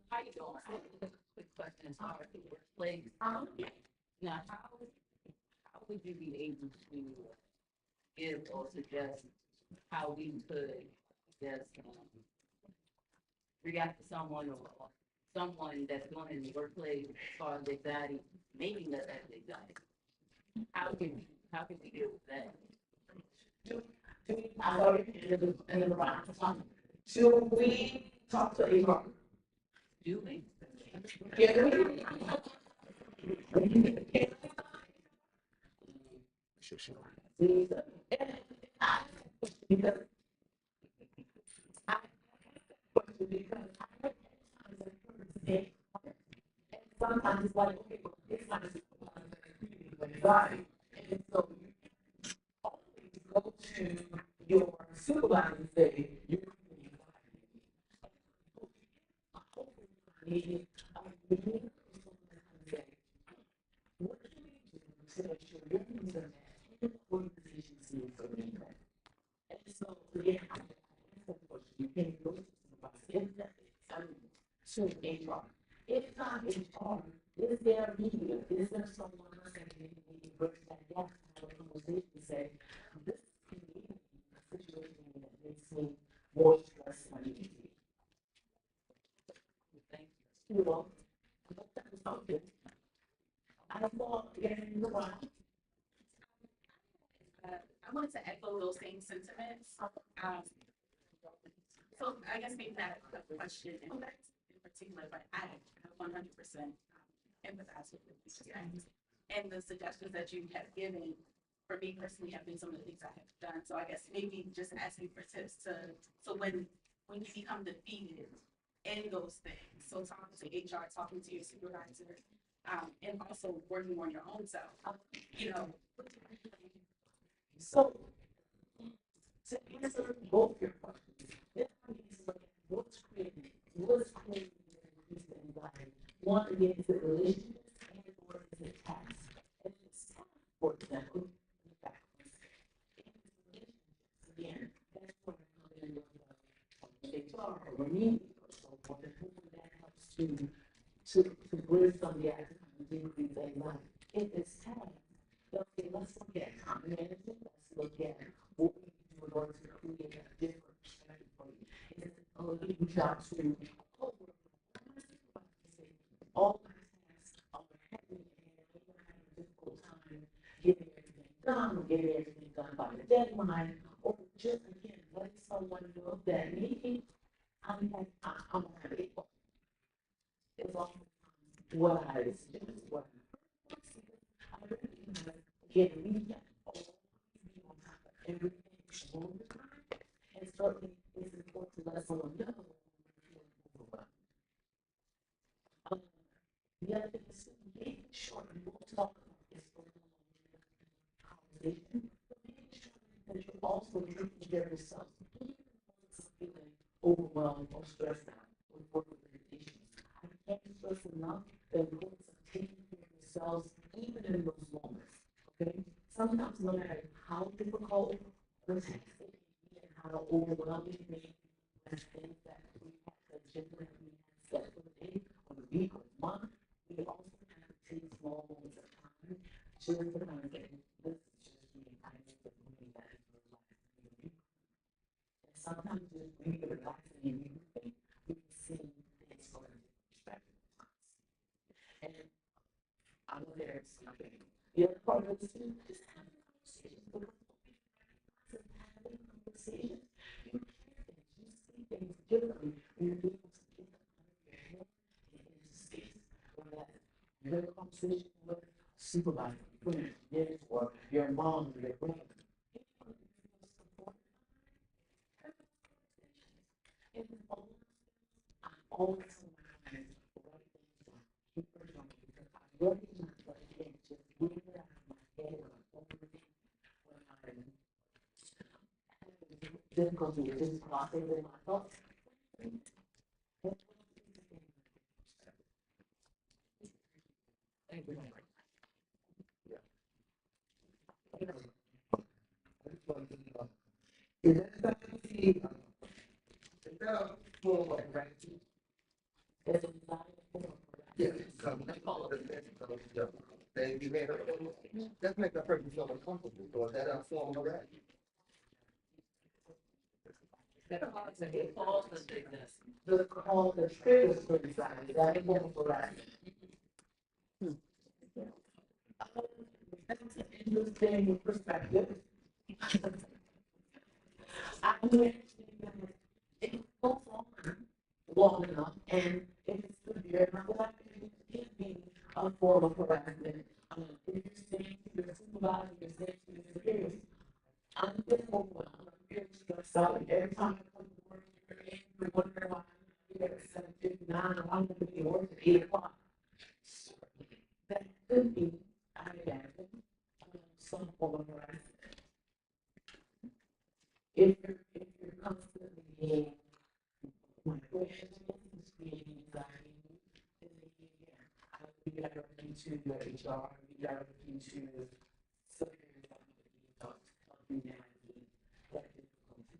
How you doing? I have a quick question. How are the workplace? Now, how would you be able to give or suggest how we could just react to someone or someone that's going in the workplace as far as anxiety, maybe not that anxiety? How can we deal with that? I already in the round. Should we talk to HR? Do we? Sometimes it's like, okay, it's not right. And so you always go to your supervisor and say, you need, what do we do to make sure your needs are met and the organization sees the impact? And so, yeah, you can go to supervisor, to HR. If not HR, is there a media? Is there someone else that can bridge that gap? Have a conversation, say, this can be a situation that makes me more stressed and easy. I wanted to echo those same sentiments. So I guess maybe not a question in particular, but I 100% empathize with the experience and the suggestions that you have given. For me personally, have been some of the things I have done. So I guess maybe just asking for tips so when you become defeated in those things, so talking to HR, talking to your supervisor, and also working on your own self. So, to answer both your questions, this one is to look at what's creating the environment. One, again, is it relationships and or is it tasks? And it's, for example, the faculty. Again, that's where I come in with HR or me or so forth, and hopefully that helps to bridge some of the actions and do things like that. If it's tasks, okay, let's look at time management, let's look at what we can do in order to create a different perspective for you. And I'll give you job to all my tasks are happening and I'm having a difficult time getting everything done by the deadline, or just again letting someone know that maybe I'm gonna have it. It's all what I suggest, what I really again, we can't always be on top of everything all the time. And certainly it's important to let someone know when we're feeling overwhelmed. The other thing is making sure, and we'll talk about this for a conversation, but making sure that you're also taking care of yourself, even when you're feeling overwhelmed or stressed out with work limitations. I can't stress enough the importance of taking care of yourselves even in those moments. Okay? Sometimes no matter how difficult the task may be and how overwhelming it may be, the things that we have to agenda that we have set for the day or the week or the month, we also have to take small moments of time just to kind of get this is just me. I need to believe that is relaxing. And sometimes just being relaxing and moving, we can see things from a different perspective. And I know there's something. The other part of this is just having conversations. Because having conversations, you hear things, you see things differently. When you're able to get them out of your head and into space. Whether that's your conversation with a supervisor, friends, or your mom or your brother. I'm always on my mind to write things down, keep it on because I recognize that again, just getting it out of my head or overthinking when I'm having difficulty with just processing my thoughts. Thank you. Is that something you see? Is that a full like right? Is it Yeah, they call it they be made that make that person feel uncomfortable, so is that a form of that? The call, the triggers for anxiety, that is one for that. That's an interesting perspective. I mean, it goes on long enough, and if it's severe, I feel like it can be a form of harassment. If you're saying to your supervisor, you're saying to your superiors, I'm feeling overwhelmed, I'm feeling stressed out, and every time I come to work, you're angry, wondering why I'm here at 7:59, or I'm going to be at work at 8 o'clock. That could be, I imagine, some form of harassment. If you're constantly being we directly to your HR, we directly to superiors that would help you navigate that difficulty.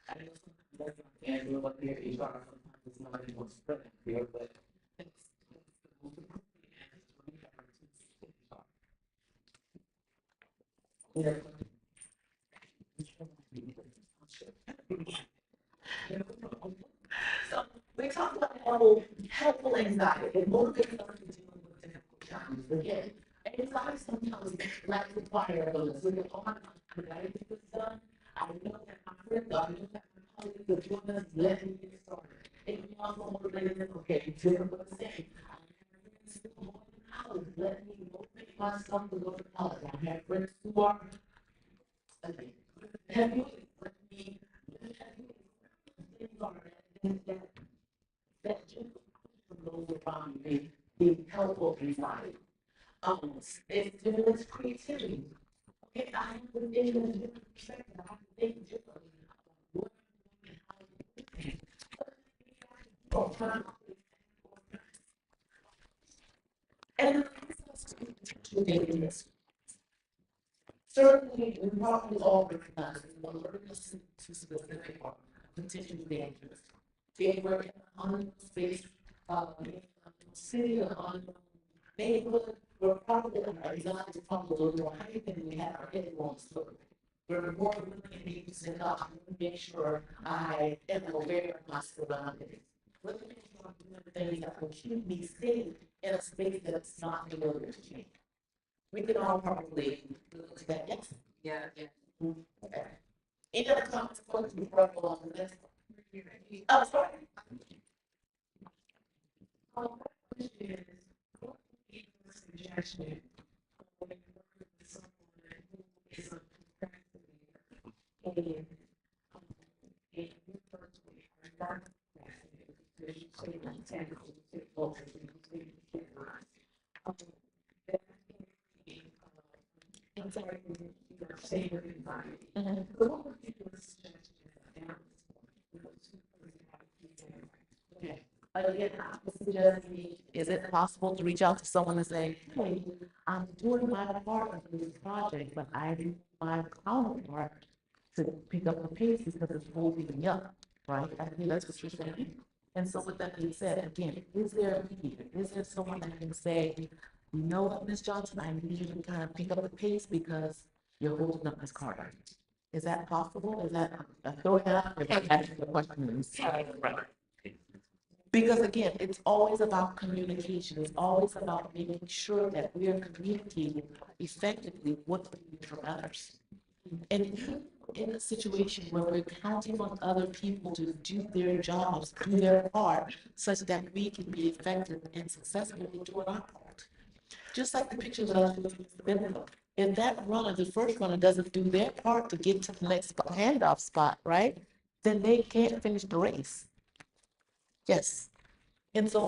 I know sometimes that's not the end of what their HR, sometimes it's not even what's present here, but that's the most appropriate answer when you directly to HR. So we talked about how helpful anxiety, it motivates us to deal with difficult challenges. Again, I sometimes like to fire those, so you're on, when I get this done, I know that my friends, I know that my colleagues are doing this, let me get started. And you also motivated them, okay, doing what I'm saying. I have friends who are going to college, let me motivate myself to go to college. I have friends who are, okay, have you, let me, have you, things are that just those around me, being helpful inside. It stimulates creativity. Okay, I have to think in a different perspective. I have to think differently. What and how you think. And to this. Certainly, we probably all recognize that one person to specific or potentially dangerous. They were in an unknown space, in a city or unknown neighborhood, we're probably designed to probably a little more height than we have our headphones. So we're more willing to be set up to make sure I am aware of my surroundings. Let me make sure I'm doing things that will keep me safe in a space that's not familiar to me. We can all probably look at that. Yes. Yeah. Okay. Any other comments, questions before I go on to the next one? Oh, sorry. My question is, what would be your suggestion for someone who is a procrastinator and you personally are not procrastinating because you say like technical difficulties and you can't that anxiety, you know, saying anxiety. So what would be your suggestion for that? Okay. Again, I would suggest, is it possible to reach out to someone and say, hey, I'm doing my part of this project, but I need my counterpart to pick up the pace because it's holding me up, right? I think that's what you're saying. And so with that being said, again, is there a mediator? Is there someone that can say, you know what, Ms. Johnson, I need you to kind of pick up the pace because you're holding up Ms. Carter. Is that possible? Is that, throw it out, if I ask the question. Because again, it's always about communication. It's always about making sure that we are communicating effectively what we need from others. And in a situation where we're counting on other people to do their jobs, do their part, such that we can be effective and successful in doing our part. Just like the picture that I was with Mr. Benedict. If that runner, the first runner, doesn't do their part to get to the next handoff spot, right? Then they can't finish the race. Yes. And so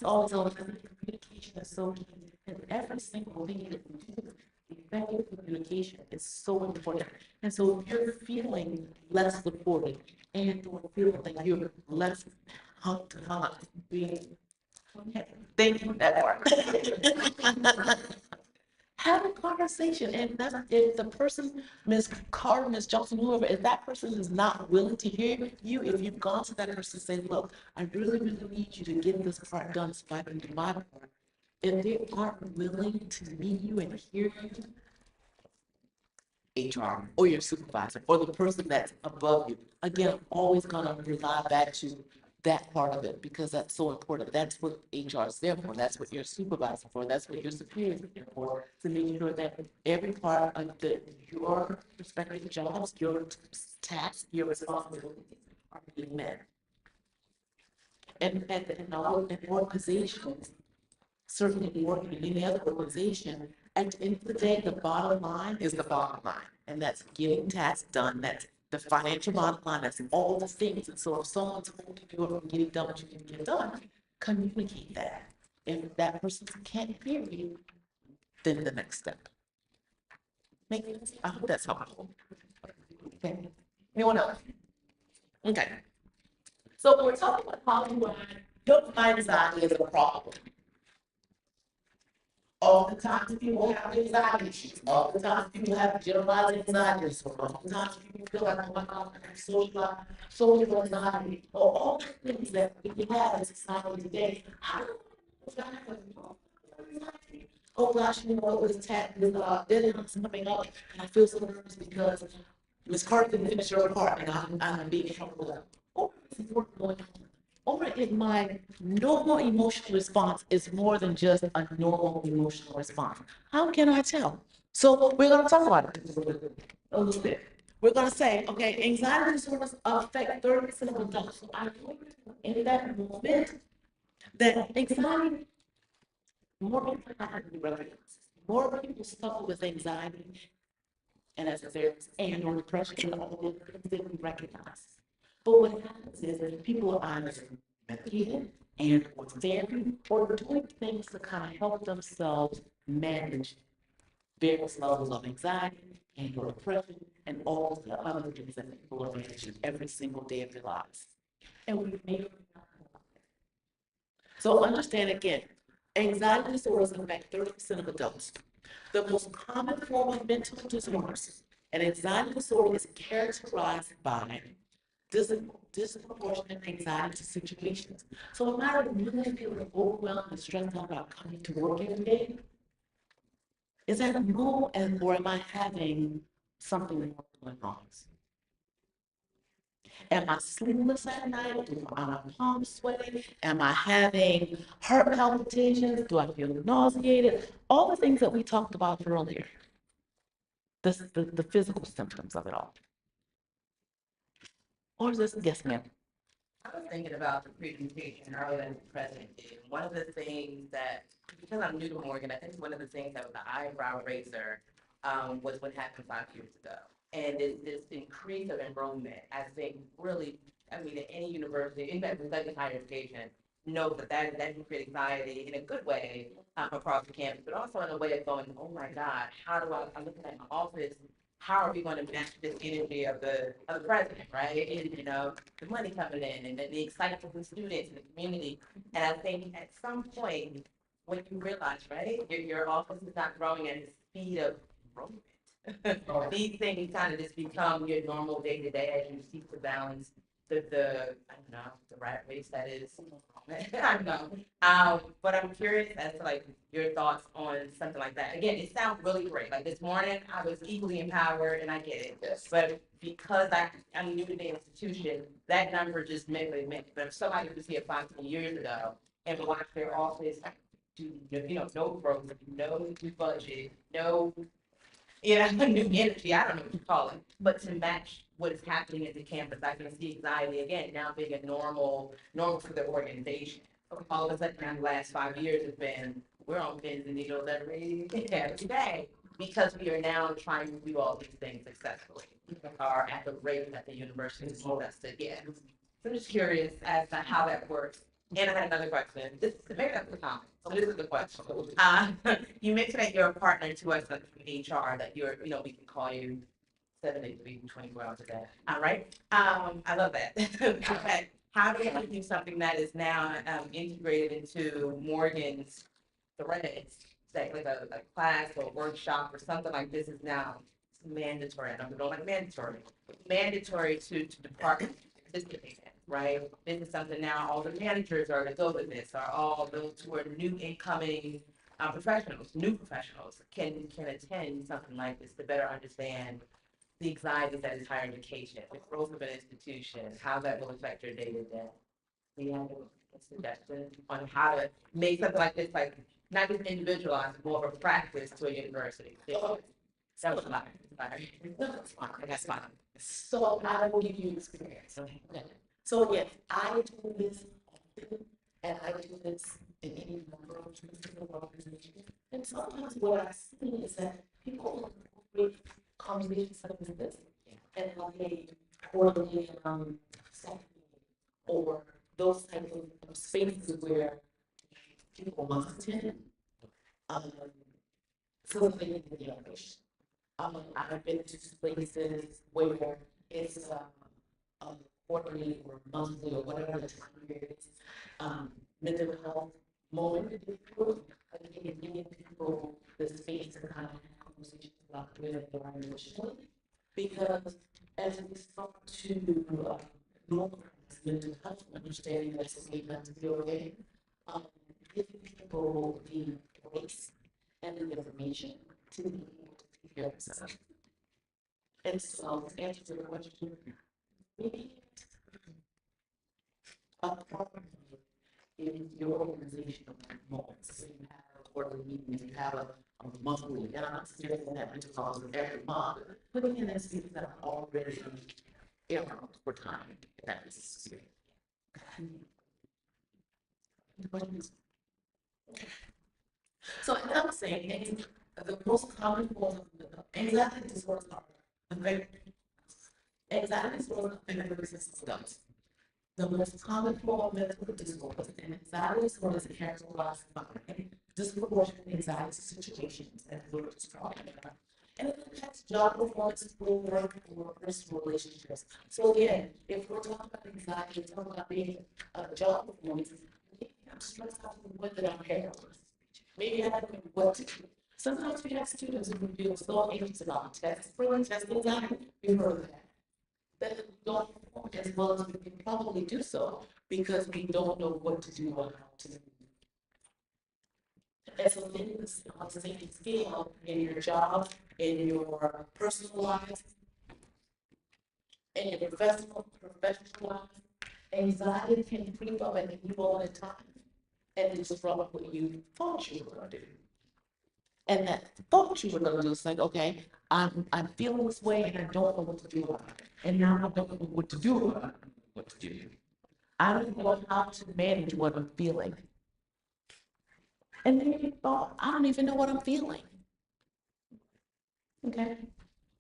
always communication is so key. And every single thing that we do, effective communication is so important. And so if you're feeling less supported and or feeling like you're less hung being, thank you, that part. Have a conversation, and that's if the person, Ms. Carter, Ms. Johnson, whoever, if that person is not willing to hear you, if you've gone to that person and say, look, I really need you to get this part done so I can do my part. If they aren't willing to meet you and hear you, HR or your supervisor or the person that's above you, again, I'm always gonna rely back to that part of it because that's so important. That's what HR is there for. That's what your supervisor for. That's what your superior is there for. To make sure that every part of your respective jobs, your tasks, your responsibilities are being met. And in organizations, certainly working in any other organization, at the end of the day, the bottom line is the bottom line. And that's getting tasks done. That's the financial bottom line, that's all the things. And so if someone's holding you up and getting done what you can get done, communicate that. If that person can't hear you, then the next step. Make sense? I hope that's helpful. Okay. Anyone else? Okay. So we're talking about Hollywood. Don't find anxiety as a problem. Oftentimes people have anxiety issues. Oftentimes people have generalized anxiety disorder. Oftentimes people feel like, oh my God, social anxiety, or all the things that we have in society today. How do we oh gosh, you know, this deadline's coming up, and I feel so nervous because Ms. Carter didn't finish her part, and I'm being troubled. Oh, this is work going on. or if my normal emotional response is more than just a normal emotional response. How can I tell? So we're going to talk about it a little bit. We're going to say, okay, anxiety disorders affect 30% of adults. So I know in that moment that anxiety, more people have to recognize. More people suffer with anxiety and as a therapist and or depression and all the things that we recognize. But what happens is that people are either medicated and or therapy or doing things to kind of help themselves manage various levels of anxiety and or depression and all the other things that people are managing every single day of their lives. And we may so understand again, anxiety disorders affect 30% of adults. The most common form of mental disorders, an anxiety disorder is characterized by disproportionate anxiety situations. So am I really feeling overwhelmed and stressed out about coming to work every day? Is that normal, or am I having something more going on? Am I sleepless at night? Am my palms sweating? Am I having heart palpitations? Do I feel nauseated? All the things that we talked about earlier. The physical symptoms of it all. Or is this, yes, ma'am? I was thinking about the presentation earlier than the president did. One of the things that, because I'm new to Morgan, I think one of the things that was the eyebrow raiser was what happened 5 years ago. And this increase of enrollment, I think really, I mean, at any university, in fact, in higher education, know that can create anxiety in a good way across the campus, but also in a way of going, oh my God, how do I'm looking at my office, how are we going to match this energy of the president, right? And, you know, the money coming in and the excitement from the students and the community. And I think at some point, when you realize, right, your office is not growing at the speed of enrollment. These things kind of just become your normal day to day as you seek to balance the I don't know, the rat race that is. I don't know. But I'm curious as to like your thoughts on something like that. Again, it sounds really great. Like this morning, I was equally empowered, and I get it. Yes. But because I'm new to the institution, that number just made me. But if somebody was here 5-10 years ago and watched their office do, no growth, no budget, no new energy, I don't know what you call it, but to match what is happening at the campus, I can see anxiety again now being a normal for the organization. All of a sudden, in the last 5 years has been, we're on pins and needles every day because we are now trying to do all these things successfully, or at the rate that the university has told us to get. So I'm just curious as to how that works. And I had another question. Maybe that's the comment. So this is the question. You mentioned that you're a partner to us from HR, that you're, we can call you 7 days a week, 24 hours a day. All right. I love that. Okay. How do we do something that is now integrated into Morgan's threads, say like a class or workshop or something like this is now mandatory? I don't like mandatory to departments participate in, right? This is something now all the managers are to go with this, or all those who are new incoming new professionals can attend something like this to better understand the anxieties that is higher education, the growth of an institution, how that will affect your day to day. Do you have a suggestion on how to make something like this, like not just individualized, more of a practice to a university? That was a lot. Sorry. No, that's fine. That's fine. So I will give you experience. Okay. So yes, I do this often, and I do this in any number of organizations. And sometimes what I see is that people with conversations such as this, and how they coordinate or those types of spaces where people must attend. So they need the information. I've been to places where it's quarterly or monthly or whatever the time period is, mental health moment, again, giving people the space to kind of have conversations about where they are emotionally. Because as we start to normalize mental health, understanding that it's okay not to be okay, giving people the grace and the information to be able to take care of themselves. And so, to answer your question, maybe part of in your organizational moments. So you have a quarterly meeting, you have a monthly, and I'm not suggesting that we call it every month, putting in those things that are already earmarked for time, if that is necessary. Any questions? So as I was saying, the most common forms of anxiety disorders are anxiety disorders affect nervous systems. The most common form of mental disorders and anxiety disorders are characterized by disproportionate anxiety situations and we're describing. And it impacts job performance, schoolwork, or personal relationships. So again, if we're talking about anxiety, we're talking about being job performance, I'm stressed out with what that I'm paralyzed. Maybe I don't know what to do. Sometimes we have students who feel so anxious about tests, test anxiety, we've heard of that we don't perform as well as we can probably do so because we don't know what to do or how to do. And so then this on the same scale in your job, in your personal life, in your professional life, anxiety can creep up at any moment in time and disrupt what you thought you were going to do. And that thought you were going to do is like, okay, I'm feeling this way and I don't know what to do about it. And now I don't know what to do about it. What to do. I don't know how to manage what I'm feeling. And then you thought, I don't even know what I'm feeling. Okay.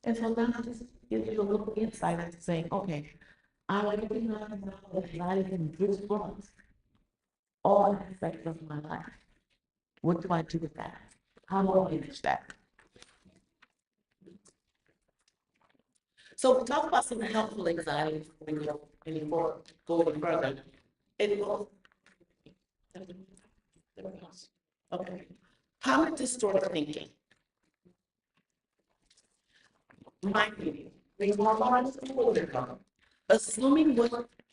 And so now this gives you a little insight into saying, okay, I recognize now that anxiety can disrupt all aspects of my life. What do I do with that? How do I manage that? So we talk about some helpful anxiety when you go any further. It will. Okay. How to distort thinking. Mind reading. Assuming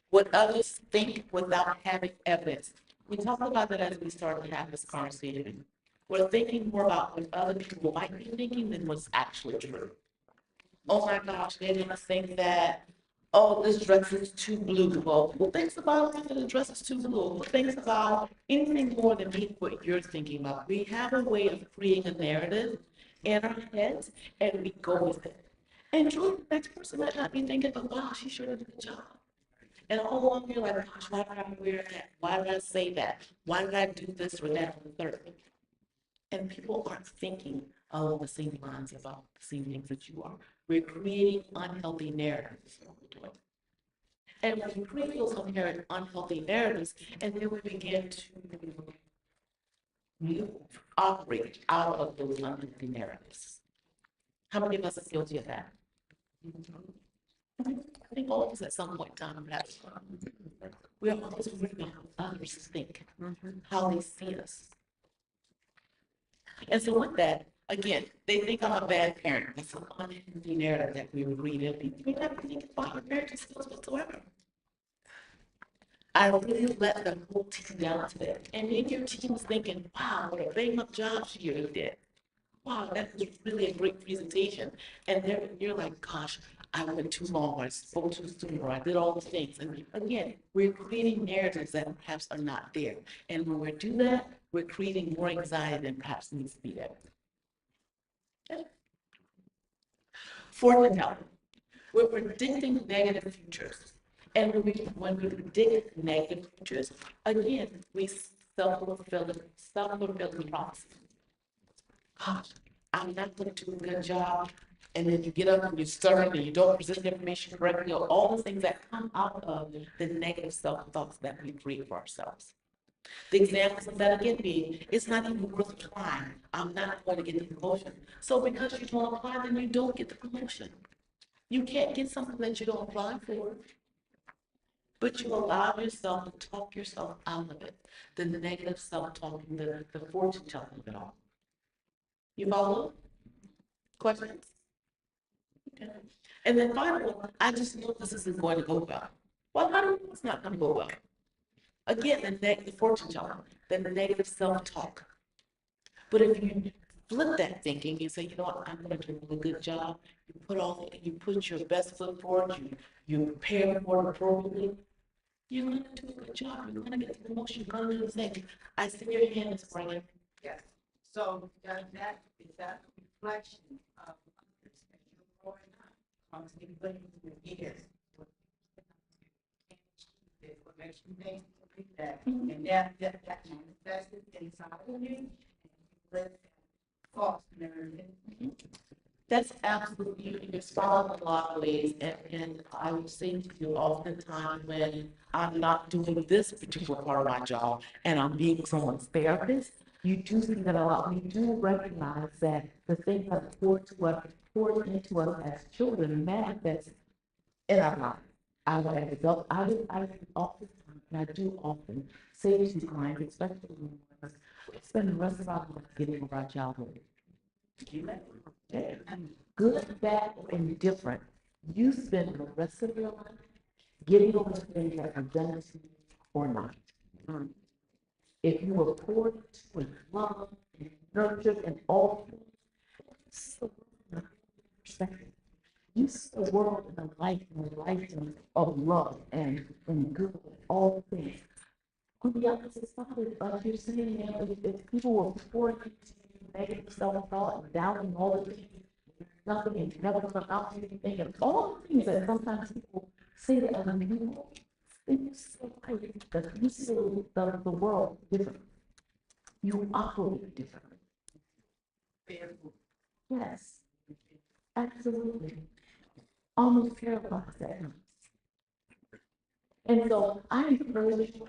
what others think without having evidence. We talked about that as we started to have this conversation. We're thinking more about what other people might be thinking than what's actually true. Oh my gosh, they're gonna think that, oh, this dress is too blue. Well, who thinks about it that the dress is too blue? Who thinks about anything more than what you're thinking about? We have a way of creating a narrative in our heads and we go with it. And truly, the next person might not be thinking, but wow, she sure did a good job. And all along you're like, gosh, why did I wear that? Why did I say that? Why did I do this or that or the third? And people aren't thinking along the same lines about the same things that you are. We're creating unhealthy narratives. And when we create those unhealthy narratives, and then we begin to operate out of those unhealthy narratives. How many of us are guilty of that? I think all of us at some point in time have. We are always worried about how others think, how they see us. And so with that, again, they think I'm a bad parent. That's an unhealthy narrative that we read in. We never think about your parenting skills whatsoever. I really let the whole team down to that. And maybe your team is thinking, wow, what a bang up job she really did. Wow, that was really a great presentation. And you're like, gosh, I went too long, or I spoke too soon, or I did all the things. And again, we're creating narratives that perhaps are not there. And when we do that, we're creating more anxiety than perhaps needs to be there. Okay. Fortune telling. We're predicting negative futures. And when we predict negative futures, again, we self-fulfilling prophecy. Gosh, I'm not going to do a good job. And then you get up and you start and you don't present the information correctly, or all the things that come out of the negative self-thoughts that we create for ourselves. The examples of that again being, it's not even worth applying. I'm not going to get the promotion. So because you don't apply, then you don't get the promotion. You can't get something that you don't apply for. But you allow yourself to talk yourself out of it. The negative self-talk, the fortune telling of it all. You follow? Questions? Okay. And then finally, I just know this isn't going to go well. Well, how do you know it's not going to go well? Again, the negative fortune telling, then the negative self-talk. But if you flip that thinking, you say, you know what, I'm going to do a good job. You put your best foot forward. You prepare for it appropriately. You're gonna do a good job. You're gonna get the promotion. You're gonna do this thing. I see your hand is bringing. Yes. So that is that reflection of others that you're growing up, constantly putting in your ears. It's what makes you think that, and that manifested inside of you, and you live false narrative. That's absolutely, you're spot on in a lot of ways, and I will say to you oftentimes when I'm not doing this particular part of my job and I'm being someone's therapist, you do see that a lot. We do recognize that the things that are poured into us as children manifest in our lives. As an adult, I often, and I do often say to clients, especially when we spend the rest of our life getting over our childhood. Good, bad, or indifferent, you spend the rest of your life getting over the things that are done to you or not. If you were poured into with love and nurtured and all things, perspective. You see the world in a light of love and good, all things. On the opposite side of you're saying, you know, if people were pouring into you negative self-thought and doubting all the things, nothing and never gonna amount to anything, and all the things that sometimes people say to other people, then you see that you see the world differently. You operate differently. Yes, absolutely. Almost paralyzed that. And so I encourage you,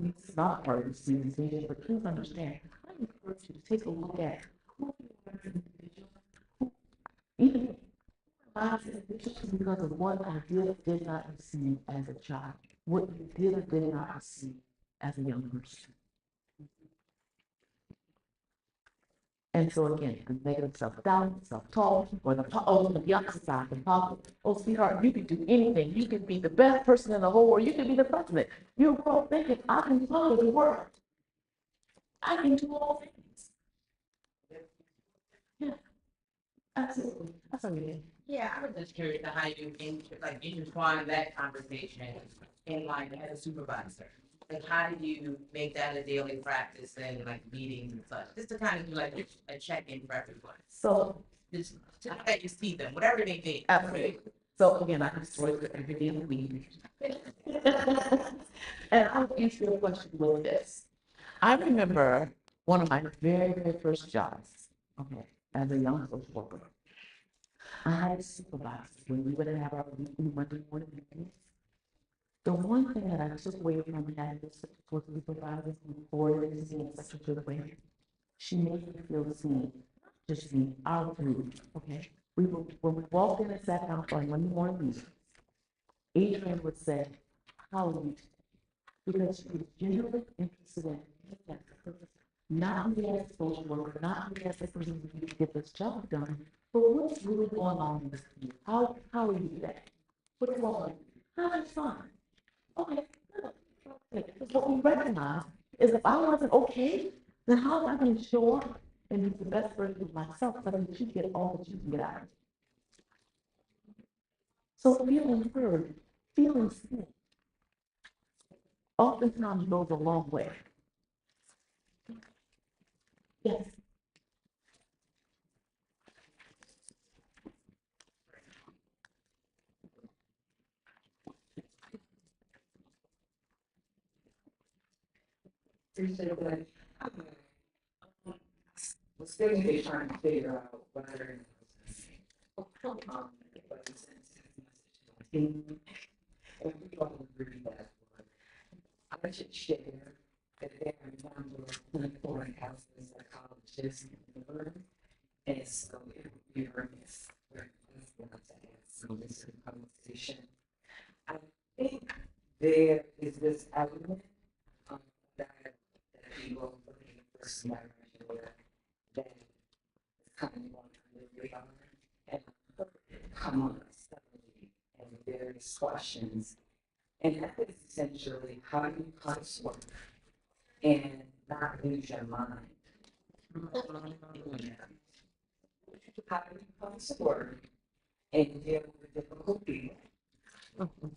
it's not part of the presentation, but please understand, I encourage you to take a look at who you are as an individual, even because of what I did not receive as a child, what you did or did not receive as a young person. And so again, the negative self-doubt, self-talk, or the opposite side, the positive. Oh, sweetheart, you can do anything. You can be the best person in the whole world. You can be the president. You're all thinking, I can conquer the world. I can do all things. Yeah, absolutely. That's what we did. Yeah, I was just curious to how you intertwine that conversation in like as a supervisor. Like, how do you make that a daily practice and like meetings and such? Just to kind of do like a check-in for everyone. So, Just to that you see them, whatever they may be. absolutely. So again, I can story for every day of the week. And I'll answer your question with this. I remember one of my very, very first jobs, okay, as a young social worker. I had a supervisor when we would have our weekly Monday morning meetings. The one thing that I took away from having this particular supervisor for in such a good way, she made me feel seen, just me, our group, okay? When we walked in and sat down for a Monday morning meeting, Adrian would say, how are you today? Because she was genuinely interested in me, not me as a social worker, not me as a person who needs to get this job done, but what's really going on with you? How are you today? What's going on? Having fun. Okay, good. Because what we recognize is if I wasn't okay, then how am I going to show up and be the best version of myself so that you get all that you can get out of it? So feeling heard, feeling seen, oftentimes goes a long way. Yes. Was sitting here trying to figure out whether and we all agree that I should share that there are a number of clinical and counseling psychologists in the world, and so it would be remiss for us not to have some of this conversation. I think there is this element that people first marriage that kind of on the radar and come on suddenly and various questions. And that is essentially how you counselor and not lose your mind. How do you counselor and deal with difficult people? How do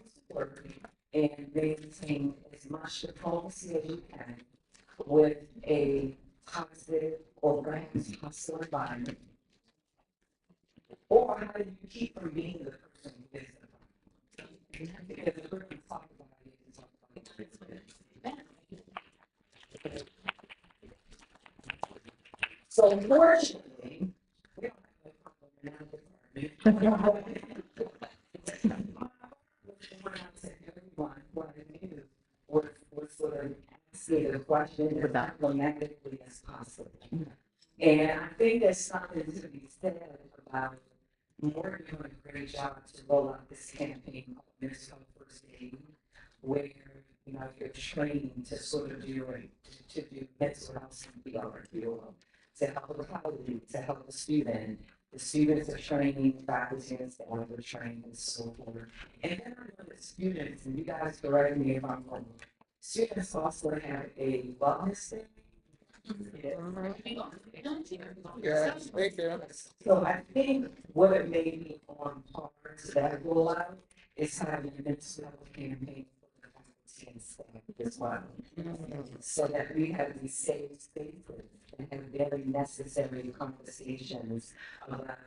you forward and maintain as much diplomacy as you can with a positive or perhaps hostile environment? Or how do you keep from being the person who is the problem? Because we're going to talk about it and talk about it. So unfortunately, we don't have a problem in everyone what I knew was sort of asking the question as diplomatically as possible. And I think there's something to be said about more doing a great job to roll out this campaign called Minnesota First Aid, where you're trained to sort of do mental health and PR, if you will, to help the colleague, to help the student. The students are trained, faculty and staff are trained, and so forth. And then I know the students, and you guys correct me if I'm wrong, students also have a wellness day. Yes, thank you. So I think what it made me on par to that rollout is having a mental health campaign for the faculty and staff as well. So that we have these safe spaces and have very necessary conversations about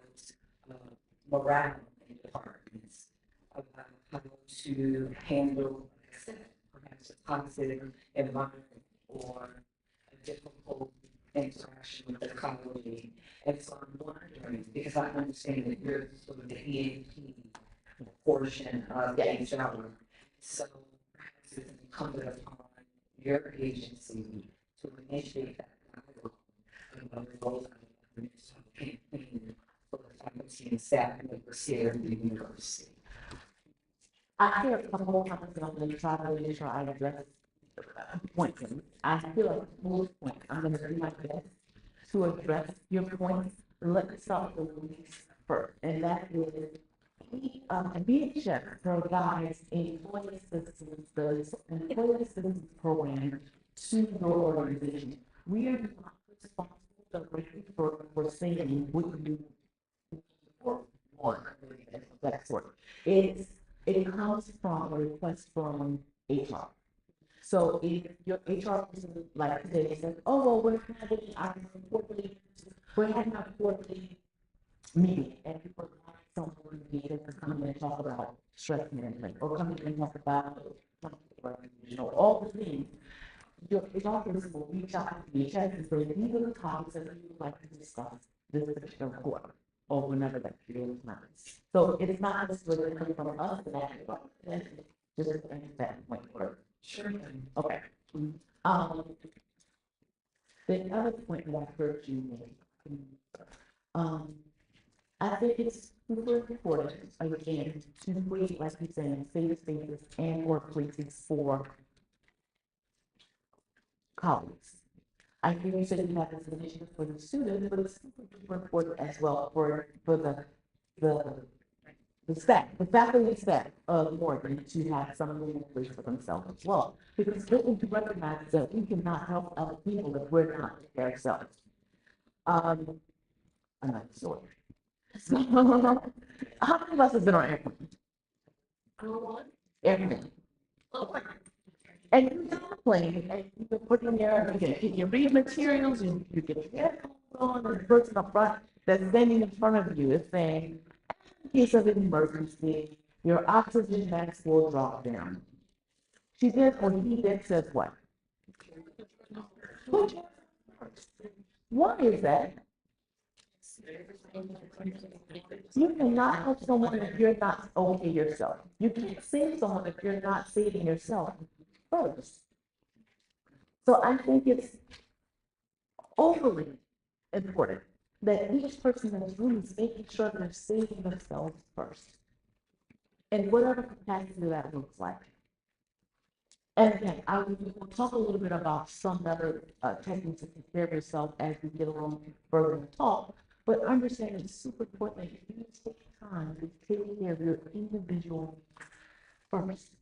morale in departments, about how to handle, perhaps a positive environment or a difficult interaction with the colleague. And so I'm wondering, because I understand that you're sort of the EAP portion of the HR, so perhaps it's incumbent upon your agency to initiate that dialogue about the rollout of the mental health campaign for the faculty and staff that were here at the university. I hear a couple of times I'm going to try to address points. I feel like most points, I'm going to do my best to address your points. Let's start with the least first, and that is BHS provides employee assistance, the employee assistance program to your organization. We are not responsible for saying what you want. That's what it comes from a request from HR. So if your HR person, like today, says, oh, well, we're having a quarterly meeting, and we would like someone to be able to come in and talk about stress management, or come in and talk about, all the things. Your HR person will reach out to the HR and say, these are the topics that we would like to discuss this particular quarter, or whenever that period of time. So it is not necessarily coming from us, but just that point. Sure. Okay. The other point that I heard you make, I think it's super important, again, to create, like you're saying, safe spaces and workplaces for colleagues. I hear you say you have this initiative for the students, but it's super important as well for the staff, the faculty and staff of Morgan to have something in place for themselves as well. Because they need to recognize that we cannot help other people if we're not with ourselves. Another story. So, how many of us have been on airplane? Airplane. And you're on a plane, and you put in there, you read materials, you get your headphones on, and the person up front that's standing in front of you is saying, in case of an emergency, your oxygen mask will drop down. She did, or he did, says what? Why is that? You cannot help someone if you're not okay yourself. You can't save someone if you're not saving yourself first. So I think it's overly important that each person in this room is making sure they're saving themselves first. In whatever capacity that looks like. And again, I will talk a little bit about some other techniques to take care of yourself as we get along further in the talk, but understand it's super important that you take time to take care of your individual first.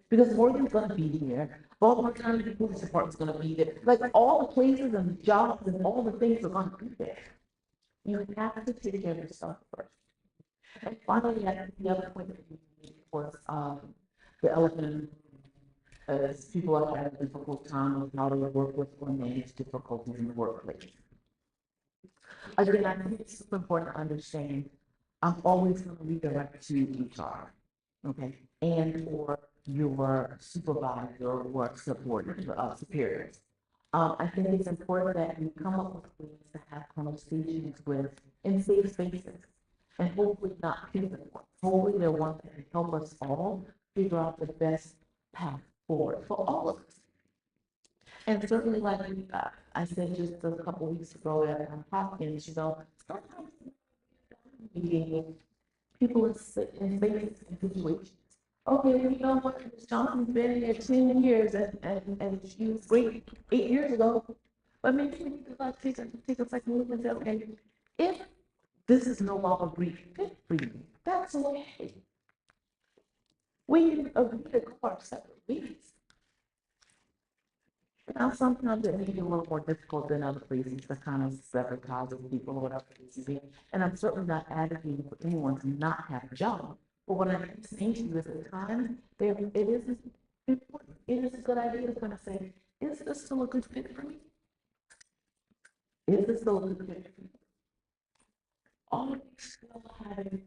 Because Morgan's gonna be here, Baltimore County Police Department's gonna be there, like all the places and jobs and all the things are gonna be there. You have to take care of yourself first. And finally, I think the other point that you made was the elephant in the room, as people are having a difficult time with how to work with or manage difficulties in the workplace. Again, I think it's super important to understand, I'm always going to redirect to HR, okay? And for your supervisor or work support, superiors. I think it's important that you come up with ways to have conversations with in safe spaces. And hopefully not punitive ones. Hopefully they're ones that can help us all figure out the best path forward for all of us. And certainly, like I said just a couple weeks ago at Hopkins, you know, sometimes meeting people in spaces and situations. Okay, well, you know what, Ms. Johnson's been here 10 years and she was great 8 years ago. But maybe we need to like take a second look and say, okay, if this is no longer brief fit for you, that's okay. We can agree to go our separate ways. Now, sometimes it may be a little more difficult than other places to kind of sabotage with people or whatever it is. And I'm certainly not advocating for anyone to not have a job. But what I'm saying to you is at times, it is important. It is a good idea to kind of say, is this still a good fit for me? Is this still a good fit for me? Always still having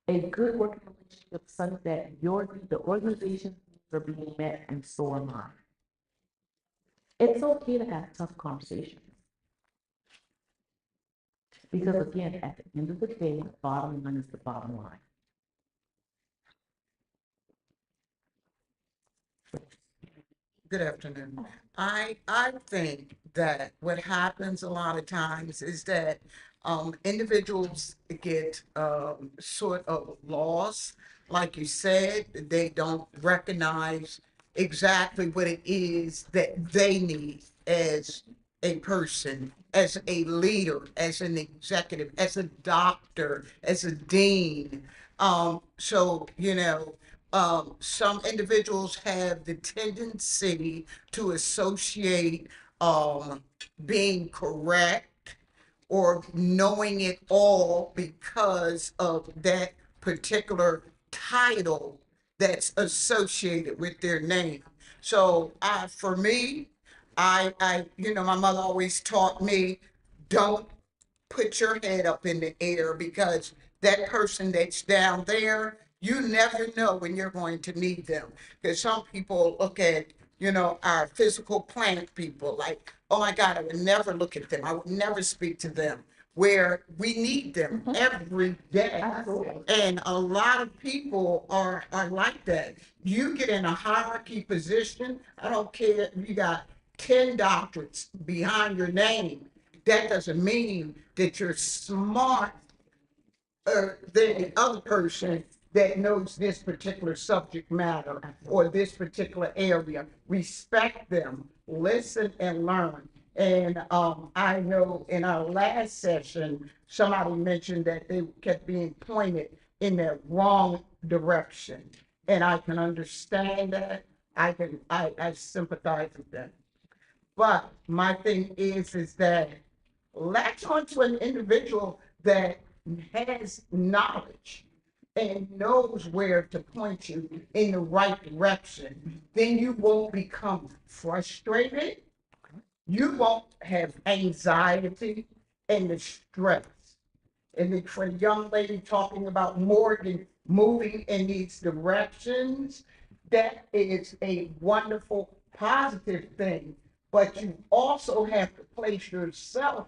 a good working relationship such that the organization's needs are being met and so am I. It's okay to have tough conversations. Because again, at the end of the day, the bottom line is the bottom line. Good afternoon. I think that what happens a lot of times is that individuals get sort of lost. Like you said, they don't recognize exactly what it is that they need as a person, as a leader, as an executive, as a doctor, as a dean. So, you know, some individuals have the tendency to associate being correct or knowing it all because of that particular title that's associated with their name. So for me, you know, my mother always taught me, don't put your head up in the air because that person that's down there, you never know when you're going to need them. Because some people look at, you know, our physical plant people like, oh my God, I would never look at them. I would never speak to them, where we need them every day. And a lot of people are like that. You get in a hierarchy position, I don't care if you got 10 doctorates behind your name, that doesn't mean that you're smart than the other person that knows this particular subject matter or this particular area. Respect them, listen and learn. And I know in our last session, somebody mentioned that they kept being pointed in the wrong direction. And I can understand that. I sympathize with that. But my thing is that latch onto an individual that has knowledge and knows where to point you in the right direction. Then you won't become frustrated. You won't have anxiety and the stress. And for the young lady talking about Morgan moving in these directions, that is a wonderful, positive thing. But you also have to place yourself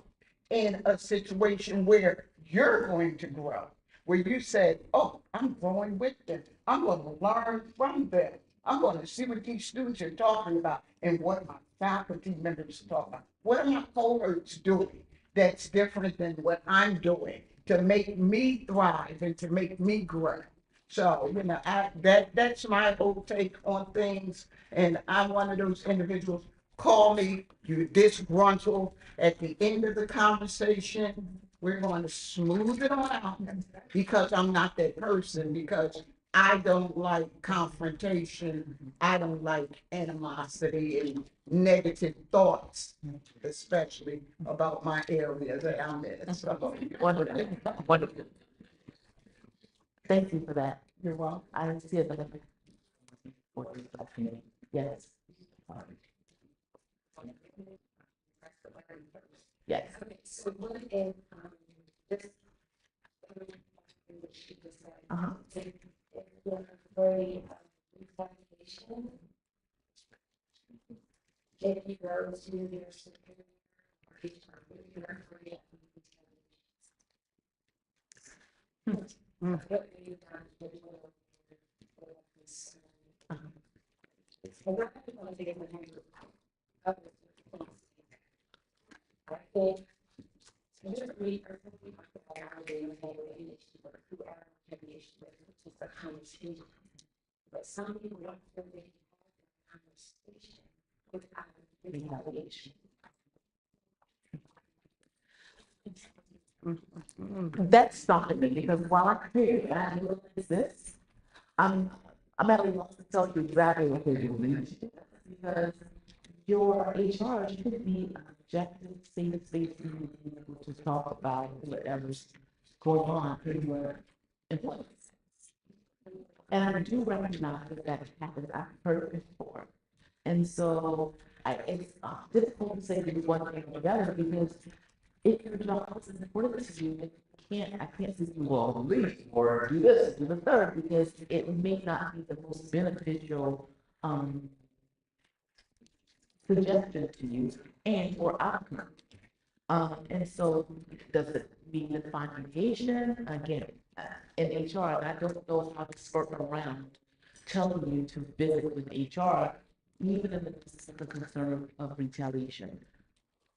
in a situation where you're going to grow, where you said, oh, I'm growing with them. I'm going to learn from them. I'm going to see what these students are talking about and what my faculty members are talking about. What are my cohorts doing that's different than what I'm doing to make me thrive and to make me grow? So, you know, that's my whole take on things. And I'm one of those individuals. Call me, you're disgruntled. At the end of the conversation, we're going to smooth it on out because I'm not that person, because I don't like confrontation. I don't like animosity and negative thoughts, especially about my area that I'm in. So, Wonderful, wonderful. Thank you for that. You're welcome. I see it. Yes. Yes. Okay, so what if, this. Uh-huh. If you're very, evaluation, if you go to your superior, or your career. What have you done with this? I want to get my hand up. I think. We are thinking about how they evaluate who are evaluation, which is a conversation. But some people don't really have a conversation without evaluation. That's stopping me because while I'm here, I realize this. I'm at a loss to tell you exactly what they do. Because your HR should be an objective, safe space to talk about whatever's going on in your employment. And I do recognize that happens. I've heard it before. And so it's difficult to say to do one thing or the other because if your job is important to you, I can't say you will leave or do this, do the third, because it may not be the most beneficial suggestion to you and or outcome. And so does it mean define engagement? Again, in HR, and I don't know how to skirt around telling you to visit with HR, even in the concern of retaliation.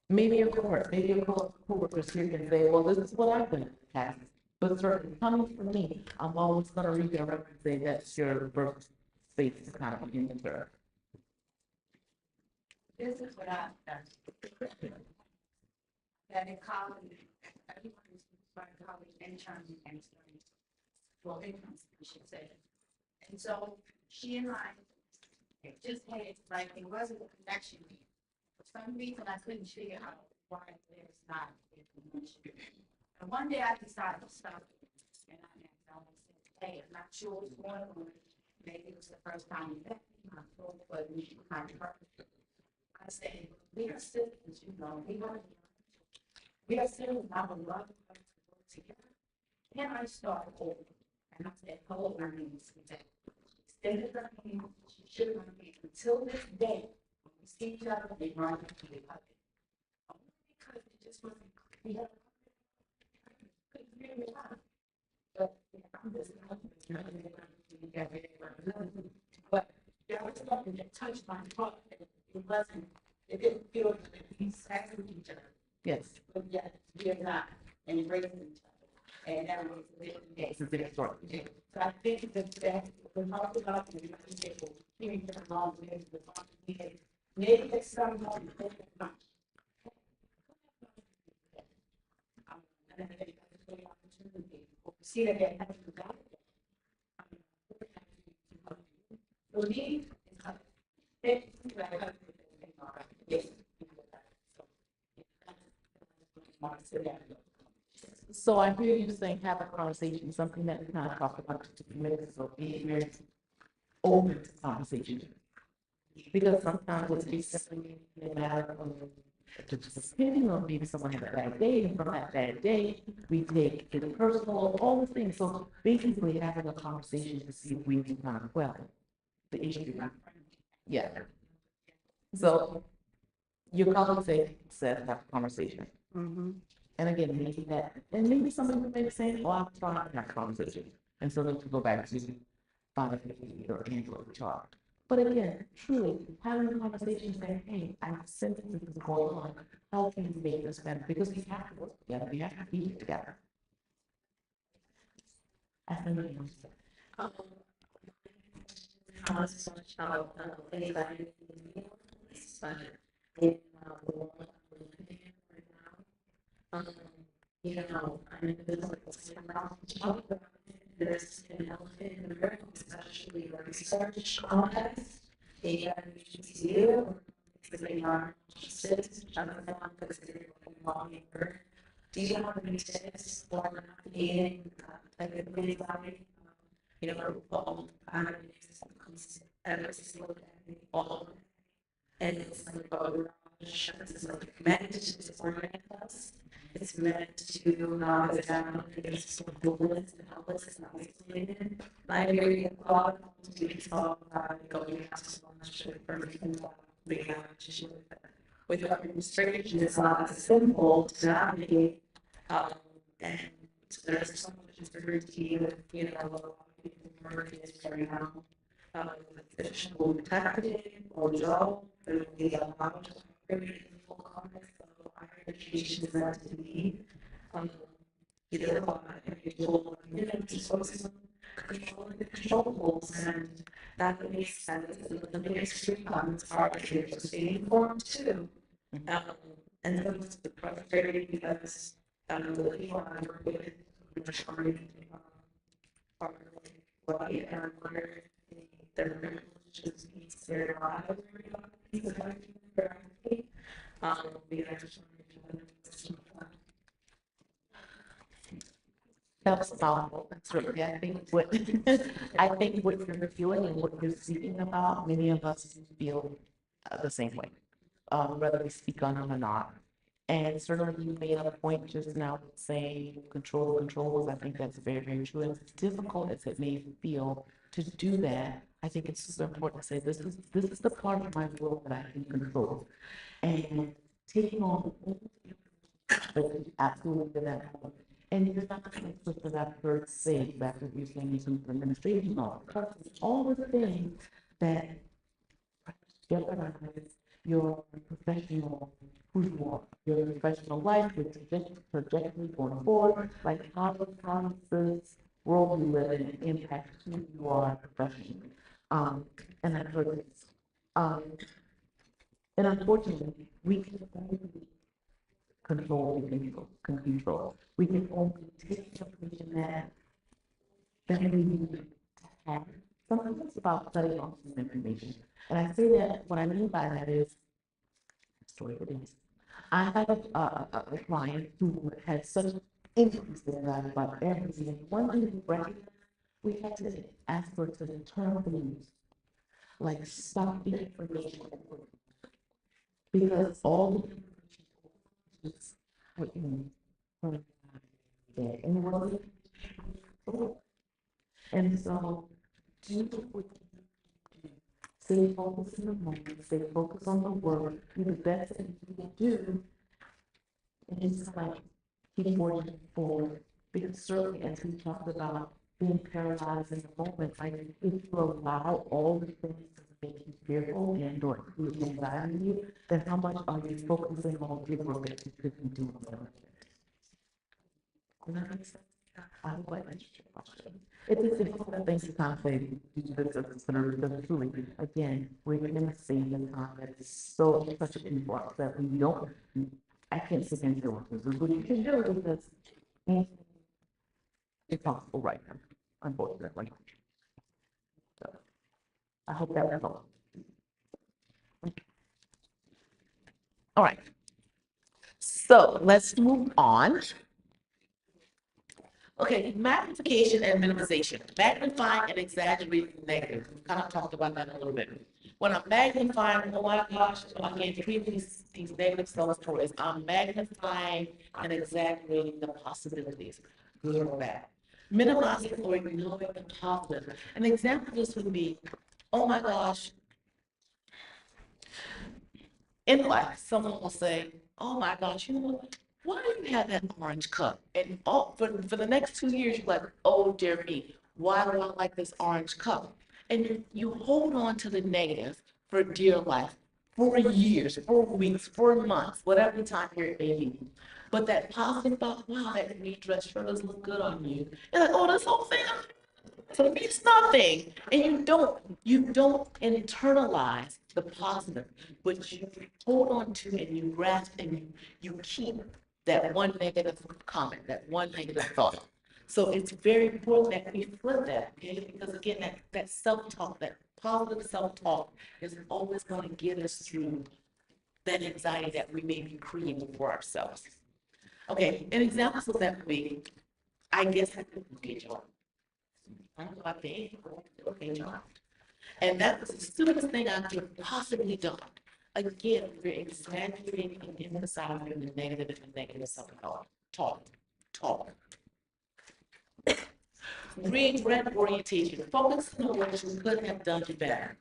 Maybe a court, maybe a co-workers here can say, well, this is what I've been asked. But certainly coming from me, I'm always gonna redirect and say that's your workspace kind of answer. This is what I've done. That in college, everyone is by college intern and studying. Well, interns, I should say. And so she and I just had, like, it wasn't a connection. For some reason, I couldn't figure out why there's not a connection. And one day I decided to stop. And I said, hey, I'm not sure what's going on. Maybe it was the first time you met me. I told you, but we kind of I said, we are citizens, you know, we are citizens, I would love to work together. Then I started over, and I said, hello, my name is Suzanne. Extended her hand, she shook my hand. Until this day, when we see each other, they run into the other. Only because it just wasn't clear. Couldn't figure it out. But I'm just but there was something that touched my heart. It didn't feel like we sat with each other. Yes. But yet we are not embracing each other. And that was It's a different story. so I think that when I was about to people hearing from along with the farm, maybe it's some more than not. And I think that's a great opportunity. See that they have to go. For me, So I hear you saying have a conversation, something that we kind of talked about just a few minutes ago, being very open to conversation. Because sometimes it's be simply a matter of just opinion, or maybe someone had a bad day, and from that bad day, we take it personal, all the things. So basically having a conversation to see if we can kind of quell the issue. Yeah. So your colleague said have a conversation. And again, maybe that, and maybe somebody would maybe say, oh, I'm trying to have a conversation. And so then to go back to find or Angela to talk. But again, truly having a conversation saying, hey, I sense this is going on. How can we make this better? Because we have to work together. We have to be together. I think you know, I mean, there's an elephant in the room, especially a research contest. HBCU, because they are citizens, because they're belonging. Do you have any tips for navigating like a really you know, ever slow down, and it's like, oh, it's like meant to orient us. It's meant to knock us down, it's fullness and helpless, it's not isolated. I agree with a lot of we talk about going out so much for everything we have to share with our restrictions. It's not simple to navigate, and there's so much uncertainty with, you know, a lot of people working right now. Fish will be protected or job, there will be a lot of very full context of higher education is meant to be. Either by individual communities focusing on controlling the controllables, and that makes sense. And the mainstream comments are here to stay informed too. And so it's frustrating because the people I work with, majority are white and where their privileges meets their lives. That's powerful. That's really, I think what, I think what you're feeling and what you're speaking about, many of us feel the same way, whether we speak on them or not. And certainly you made a point just now saying controls. I think that's very, very true. And as difficult as it may feel to do that, I think it's super important to say this is the part of my world that I can control. And taking on absolutely that. And you're not going to put that first say that you're saying some administration law. All the things that jeopardize your professional, who you are, your professional life, your trajectory going forward, like how the promises, world you live in impact who you are professionally. And that hurts. And unfortunately, we can only control, we can control. We can only take information that we need to have. Sometimes it's about studying on some information. And I say that, what I mean by that is, story of it is, I had a client who had such increase in that about everything. And one thing we recognized, we had to ask her to turn things, like stop the information. Because all the what you mean, and it wasn't. And so, do what you do. Stay focused in the moment, stay focused on the work, do the best that you can do. And it's just like, keep forging forward. Because certainly, as we talked about being paralyzed in the moment, like if you allow all the things to make you fearful and or create anxiety in you, then how much are you focusing on the work that you could be doing? Does that make sense? I hope I answered your question. It's difficult things to kind of say, because truly, again, we're in a scene in time that is so such a influx that we don't, I can't sit and do it. What you can do is it's impossible right now, unfortunately. So, I hope that will help. All right. So let's move on. Okay, magnification and minimization. Magnifying and exaggerating the negative. We kind of talked about that a little bit. When I'm magnifying, oh my gosh, I'm getting these negative self-stories. I'm magnifying and exaggerating the possibilities, good or bad. Minimizing or ignoring the positive. An example of this would be, oh my gosh, in life, someone will say, oh my gosh, you know what? Why do you have that orange cup? And for the next 2 years, you're like, oh dear me, why do I like this orange cup? And you hold on to the negative for dear life, for years, for weeks, for months, whatever time period may be. But that positive thought, wow, that new dress sure does look good on you. You're like, oh, this whole thing, so it means nothing. And you don't internalize the positive, but you hold on to and you grasp and you keep that one negative comment, that one negative thought. So it's very important that we flip that, okay? Because again, that self-talk, that positive self-talk is always going to get us through that anxiety that we may be creating for ourselves. Okay, an example of that would be, I guess I could get you. about the age, okay, John. And that was the stupidest thing I could have possibly done. Again, we're exaggerating and emphasizing the negative and the negative self-talk. Talk. Regret orientation. Focus on what you could have done better.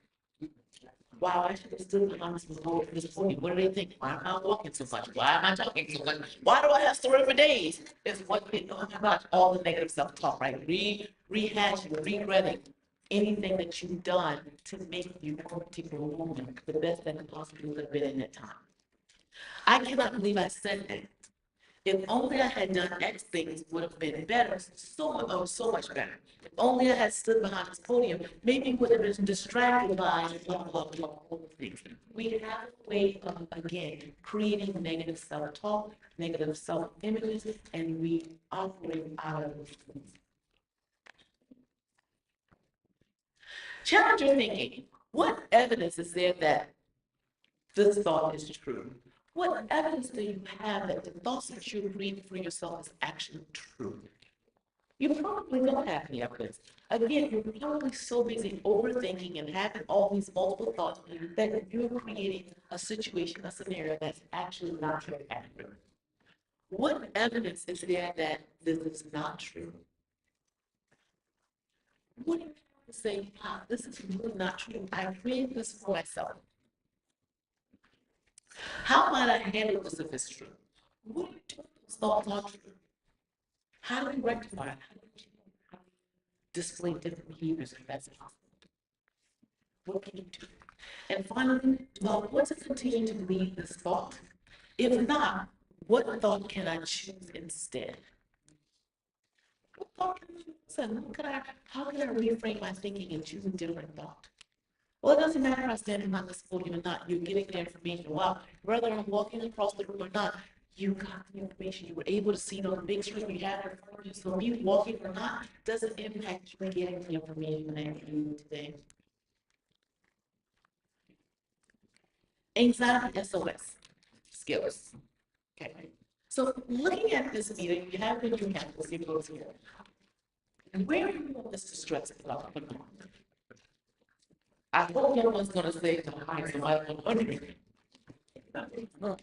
Wow, I should have stood behind this podium. What do they think? Why am I walking so much? Why am I talking so much? Why do I have story for days? It's what oh my gosh, all the negative self-talk, right? Rehashing, regretting anything that you've done to make you a particular moment the best that it possibly could have been in that time. I cannot believe I said that. If only I had done X things would have been better, so much better. If only I had stood behind this podium, maybe would have been distracted by blah things. We have a way of, again, creating negative self-talk, negative self-images, and we operate out of those things. Challenge your thinking. What evidence is there that this thought is true? What evidence do you have that the thoughts that you're reading for yourself is actually true? You probably don't have any evidence. Again, you're probably so busy overthinking and having all these multiple thoughts that you're creating a situation, a scenario that's actually not true accurate. What evidence is there that this is not true? What do you say, wow, this is really not true? I created this for myself. How might I handle this if it's true? What do you do if those thoughts are true? How do you rectify it? How do you display different behaviors if that's possible? What can you do? And finally, what to continue to believe this thought? If not, what thought can I choose instead? What thought can I choose? How can I reframe my thinking and choose a different thought? Well, it doesn't matter if I stand behind this podium or not. You're getting the information. Wow, whether I'm walking across the room or not, you got the information. You were able to see it on the big screen. You have it in front of you. So me walking or not doesn't impact you getting the information that you need today. Anxiety SOS skills. Okay. So looking at this meeting, you have been doing campus, you go here. And where do you want this to stress about? I hope no one's gonna say the heights of my 100.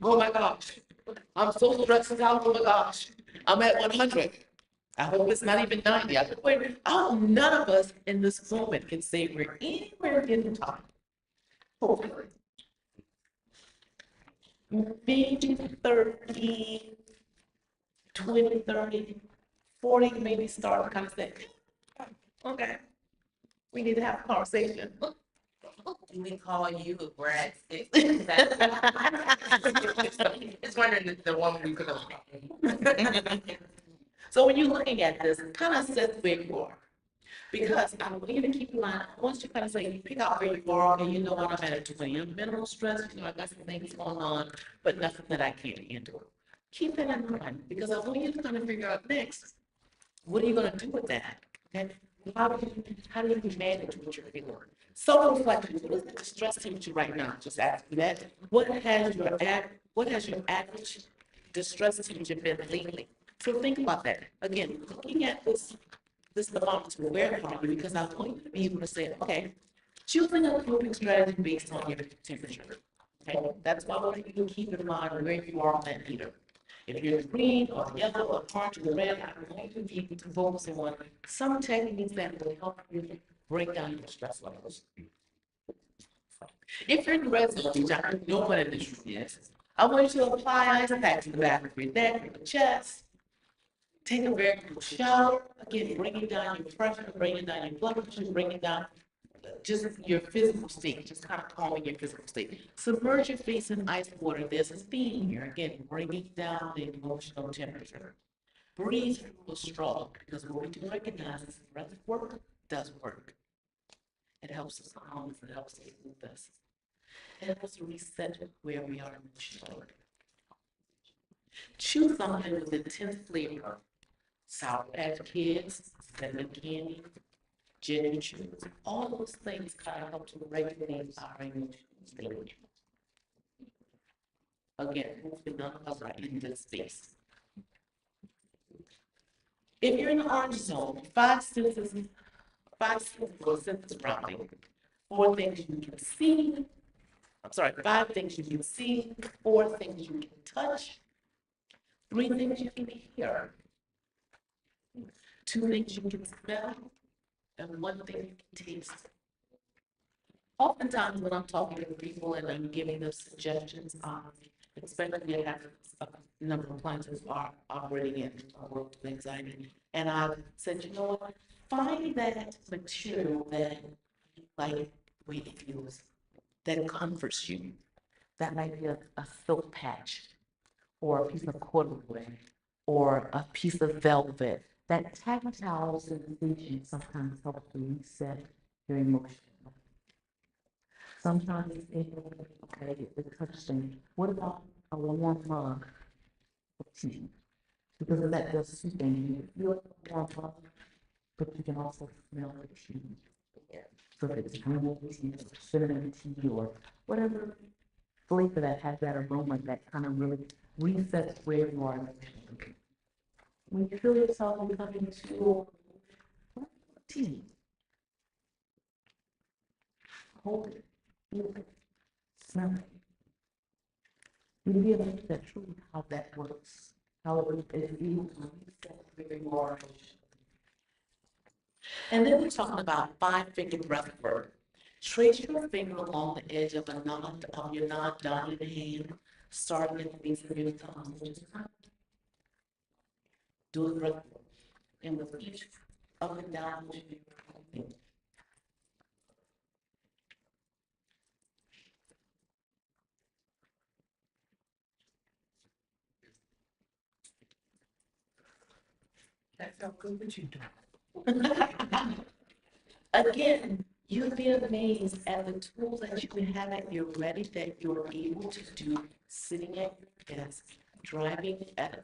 Oh my gosh, I'm so stressed out. Oh my gosh, I'm at 100. I hope it's not even 90. I hope none of us in this moment can say we're anywhere near the top. Hopefully. Maybe 30, 20, 30, 40, maybe start kind of saying, okay, we need to have a conversation. Do we call you a grad six? It's wondering the one we could have. So when you're looking at this, it kind of sets where you are. Because I want you to keep in mind, once you kind of say, you pick out where you are, and you know what, I'm at a 20. I'm minimal stress, you know, I got some things going on, but nothing that I can't handle. Keep that in mind, because I want you to kind of figure out next, what are you going to do with that? Okay? How do you manage what you're feeling? Self-reflection. What is the stress temperature right now? Just ask you that. What has your average distress temperature been lately? So think about that. Again, looking at this thermometer, where are you? Because I want you to be able to say, okay, choosing a coping strategy based on your temperature. Okay, that's why I want you to keep in mind where you are on that meter. If you're green or yellow or orange or red, I want you to be able to focus on some techniques that will help you break down your stress levels. If you're in the red zone, which I know what it is, I want you to apply ice packs to the back of your neck, your chest. Take a very cool shower. Again, bringing down your pressure, bringing down your blood pressure, bringing down just your physical state, just kind of calming your physical state. Submerge your face in ice water. There's a theme here. Again, bringing down the emotional temperature. Breathe through a straw, because what we do recognize is breath work does work. It helps us calm us, it helps us with us. It helps us reset where we are emotionally. Choose something with intense flavor. Sour Patch Kids, cinnamon candy, ginger chews, all those things kind of help to regulate our emotional state. Again, hopefully none of us are in this space. If you're in the orange zone, 5 senses five senses around me. Four things you can see. I'm sorry, five things you can see, four things you can touch, three things you can hear, two things you can smell, and one thing you can taste. Oftentimes when I'm talking to people and I'm giving them suggestions, especially I have a number of clients who are operating in a world of anxiety, and I've said, you know what, find that material that you like the way it feels, that comforts you. That might be a silk patch, or a piece of corduroy, or a piece of velvet. That tactile sensation sometimes helps to reset your emotions. Sometimes it's okay, the touch thing. What about a warm mug of tea? Because that does two things. You feel a warm mug, but you can also smell the tea. So if it's green tea, or cinnamon tea, or whatever flavor that has that aroma that kind of really resets where you are emotionally. When you feel yourself becoming too tea, hold it, feel it, smell it. You realize that truly how that works, how it is able to reset where you are emotionally. And then we're talking about five-finger breath work. Trace your finger along the edge of your non-dominant hand, starting at the base of your thumb. Do the breath work. And with each up and down motion, That felt good, what you doing? again, you'd be amazed at the tools that you can have at your ready that you're able to do sitting at your desk,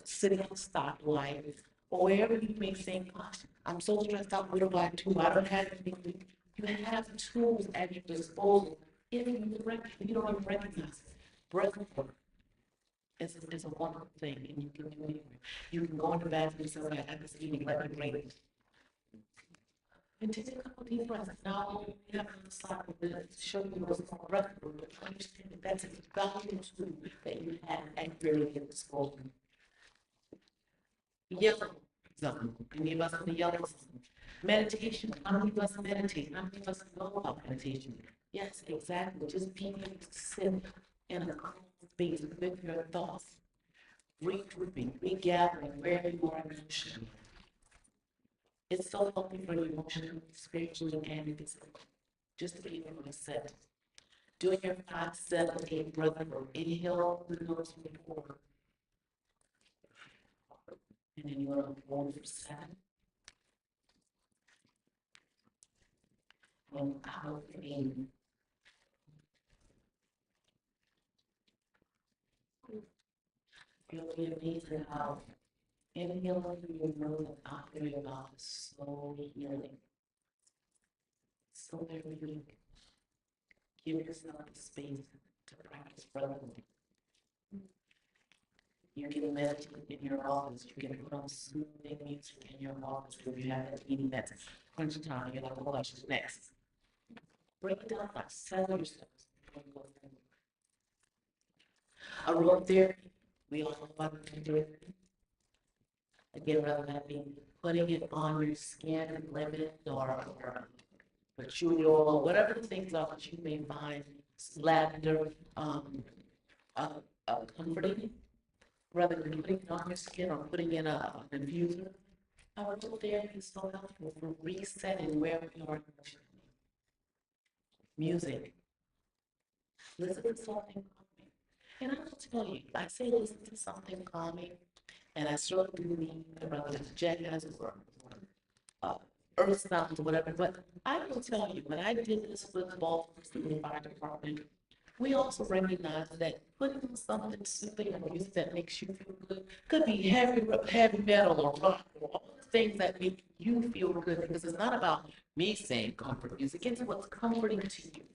sitting at a stoplight, or wherever you may think, "Gosh, I'm so stressed out, what do I do? I don't have anything." You have tools at your disposal. If you don't even recognize it. Breath work is a wonderful thing, and you can do it anywhere. You can go in the bathroom and say, "Okay, I have this evening, let me break it." And take a couple deep breaths. Now we have to start with the show you what's called breath work, but understand that that's a valuable tool that you have at your disposal. Yellow zone. Many of us in the yellow zone. Meditation. How many of us meditate? How many of us know about meditation? Yes, exactly. Just being able to sit in a calm space with your thoughts, regrouping, regathering where you are emotionally. It's so healthy for you emotionally, spiritually, and physically. Just to be able to sit. Doing your 5, 7, 8 breath work. Inhale the nose from the forward. And then you're going to hold for 7. And out for 8. You'll be amazed at how inhaling through your nose and out through your mouth is so healing. So very unique. Give yourself the space to practice breath work. You can meditate in your office. You can put on soothing music in your office when you have that meeting that's crunch time. You're like, oh, gosh, what's next? Break it down, like settle yourself. Aromatherapy. We all know about aromatherapy. Again, rather than putting it on your skin, lemon or patchouli oil, whatever the things are that you may find lavender comforting. Rather than putting it on your skin or putting in an infuser, aromatherapy is so helpful for resetting where we are emotionally. Music. Listen to something calming. And I will tell you, I say listen to something calming, and I certainly do mean rather than jazz or earth sounds or whatever, but I will tell you, when I did this with the Baltimore City Fire Department, we also recognize that putting something soothing on music that makes you feel good could be heavy metal or rock or all the things that make you feel good, because it's not about me saying comfort music, it's what's comforting to you.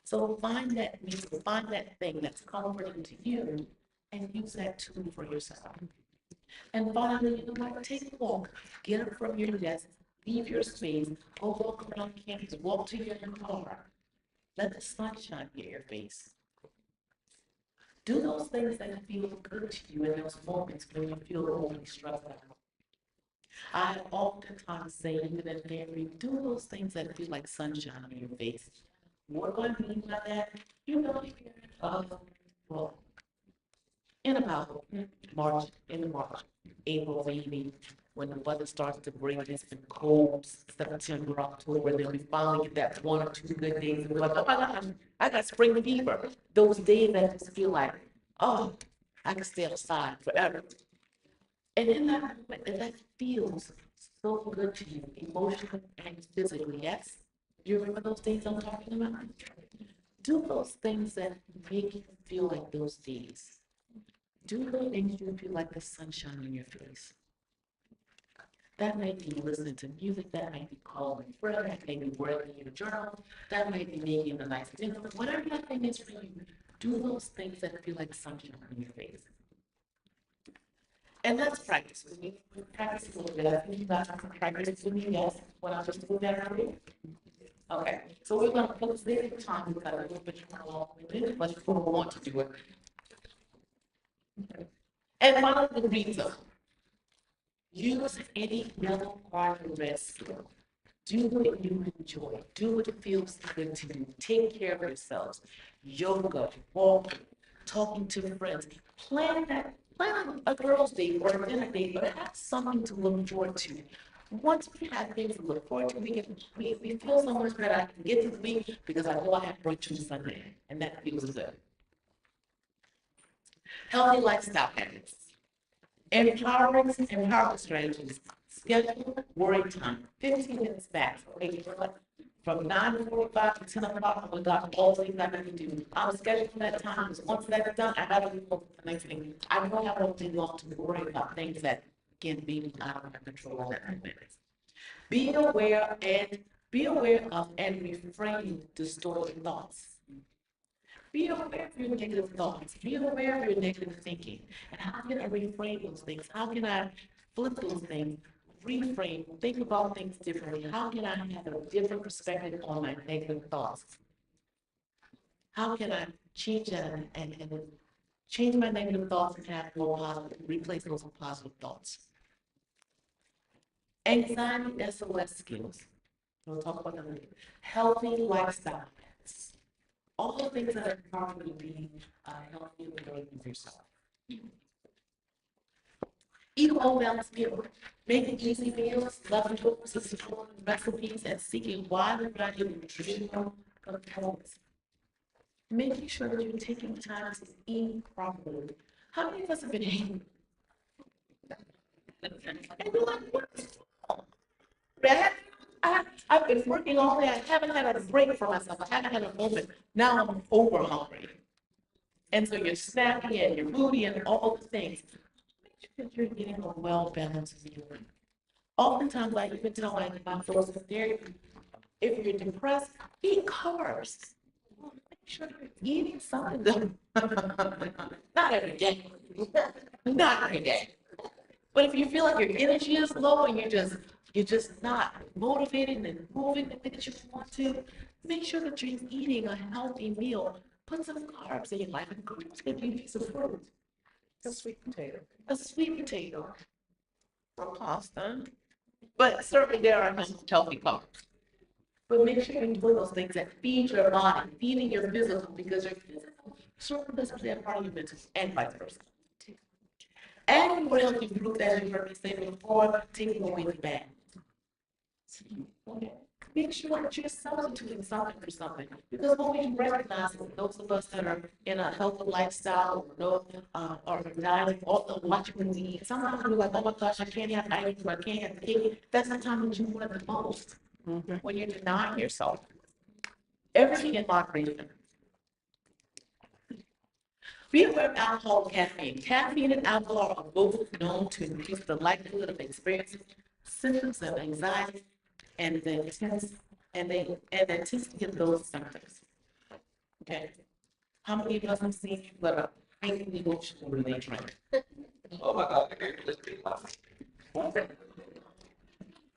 So find that music, find that thing that's comforting to you and use that tool for yourself. And finally, you know what, take a walk, get up from your desk, leave your space, go walk around campus, walk to your car. Let the sunshine hit your face. Do those things that feel good to you in those moments when you feel overly stressed out. I oftentimes say, even in therapy, do those things that feel like sunshine on your face. What do I mean by that? You know, well, in about March, April, maybe, when the weather starts to break, it's been cold, September, October, then we finally get that 1 or 2 good days, and we're like, oh my God, I got spring fever. Those days that just feel like, oh, I can stay outside forever. And in that moment, that feels so good to you, emotionally and physically, yes? Do you remember those days I'm talking about? Do those things that make you feel like those days. Do those things you feel like the sunshine on your face. That might be listening to music, that might be calling a friend, that may be writing in your journal, that might be making a nice dinner, whatever that thing is for you, do those things that feel like sunshine on your face. And that's practice. We practice a little bit. I think you guys have practice with me, yes, when I was doing that earlier. Okay, so we're gonna put this time, we've got a little bit more long, but we want to do it. And finally, the reason. Use any mental quiet skill. Do what you enjoy. Do what feels good to you. Take care of yourselves. Yoga, walking, talking to friends. Plan a girls' date or a dinner date, but have something to look forward to. Once we have things to look forward to, we feel so much better. I can get to the week because I know I have brunch on Sunday, and that feels good. Healthy lifestyle habits. Empowering strategies. Schedule worry time, 15 minutes max. From 9:45 to 10 o'clock, we got all the things I need to do. I'm scheduled for that time, because once that's done, I gotta move on to the next thing. I don't have all day long to worry about things that can be out of my control at that moment. Be aware of and refrain distorted thoughts. Be aware of your negative thoughts. Be aware of your negative thinking. And how can I reframe those things? How can I flip those things? Reframe, think about things differently. How can I have a different perspective on my negative thoughts? How can I change that and change my negative thoughts and have more positive, replace those with positive thoughts? Anxiety SOS skills. We'll talk about that later. Healthy lifestyle habits. All the things that are probably be healthy and good for yourself. Eat a well-balanced meal. Making easy meals, leftovers, exploring recipes, and seeking wide variety of nutritional components. Making sure that you're taking time to eat properly. How many of us have been eating? And you're like, what's wrong? I've been working all day. I haven't had a break for myself. I haven't had a moment. Now I'm over hungry. And so you're snappy and you're moody and all the things. Make sure that you're getting a well-balanced meal. Oftentimes, I even tell my folks in therapy, if you're depressed, eat carbs. Make sure you're eating something. Not every day. Not every day. But if you feel like your energy is low and you're just not motivated and moving the way that you want to, make sure that you're eating a healthy meal. Put some carbs in your life, and carbs can be a piece of fruit. A sweet potato. A sweet potato. Or pasta. But certainly there are healthy carbs. But make sure you're doing those things that feed your body, feeding your physical, because your physical certainly doesn't play a part of your mental, and vice versa. And what else you group that you heard me say before, taking away the bad. Make sure that you're substituting something for something. Because what we recognize is those of us that are in a healthy lifestyle, or diet, or watching what we eat, sometimes we're like, oh my gosh, I can't have ice cream, I can't have cake. That's the time that you want it the most. When you're denying yourself. Everything in moderation. Be aware of alcohol and caffeine. Caffeine and alcohol are both known to increase the likelihood of experiencing symptoms of anxiety and then tends to get those symptoms. Okay. How many of us have seen people that are highly emotional when they drink? Oh my God, I can't just be laughing.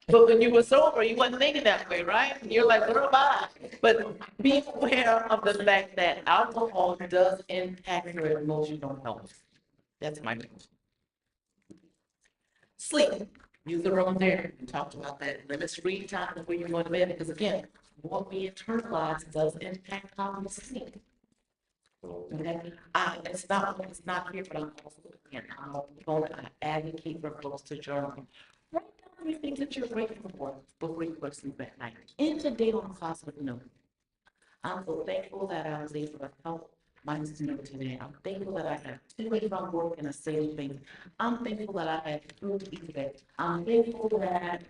But when you were sober, you wasn't thinking that way, right? You're like, what am I? But be aware of the fact that alcohol does impact your emotional health. That's my news. Sleep. Use the room there. We talked about that. Limit screen time before you go to bed because again, what we internalize does impact how we sleep. Okay, it's not here, but I'm also, again, I'm going to advocate for folks to journal. Write down 3 things that you're grateful for before you go to sleep at night. End the day on a positive note. I'm so thankful that I was able to help my student today. I'm thankful that I have 2 days on work and a savings. I'm thankful that I had food to eat today. I'm thankful that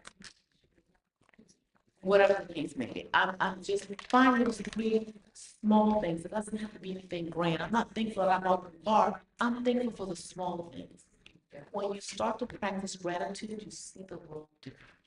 whatever the case may be. I'm just finding those 3 small things. It doesn't have to be anything grand. I'm not thankful that I'm out the bar. I'm thankful for the small things. When you start to practice gratitude, you see the world differently.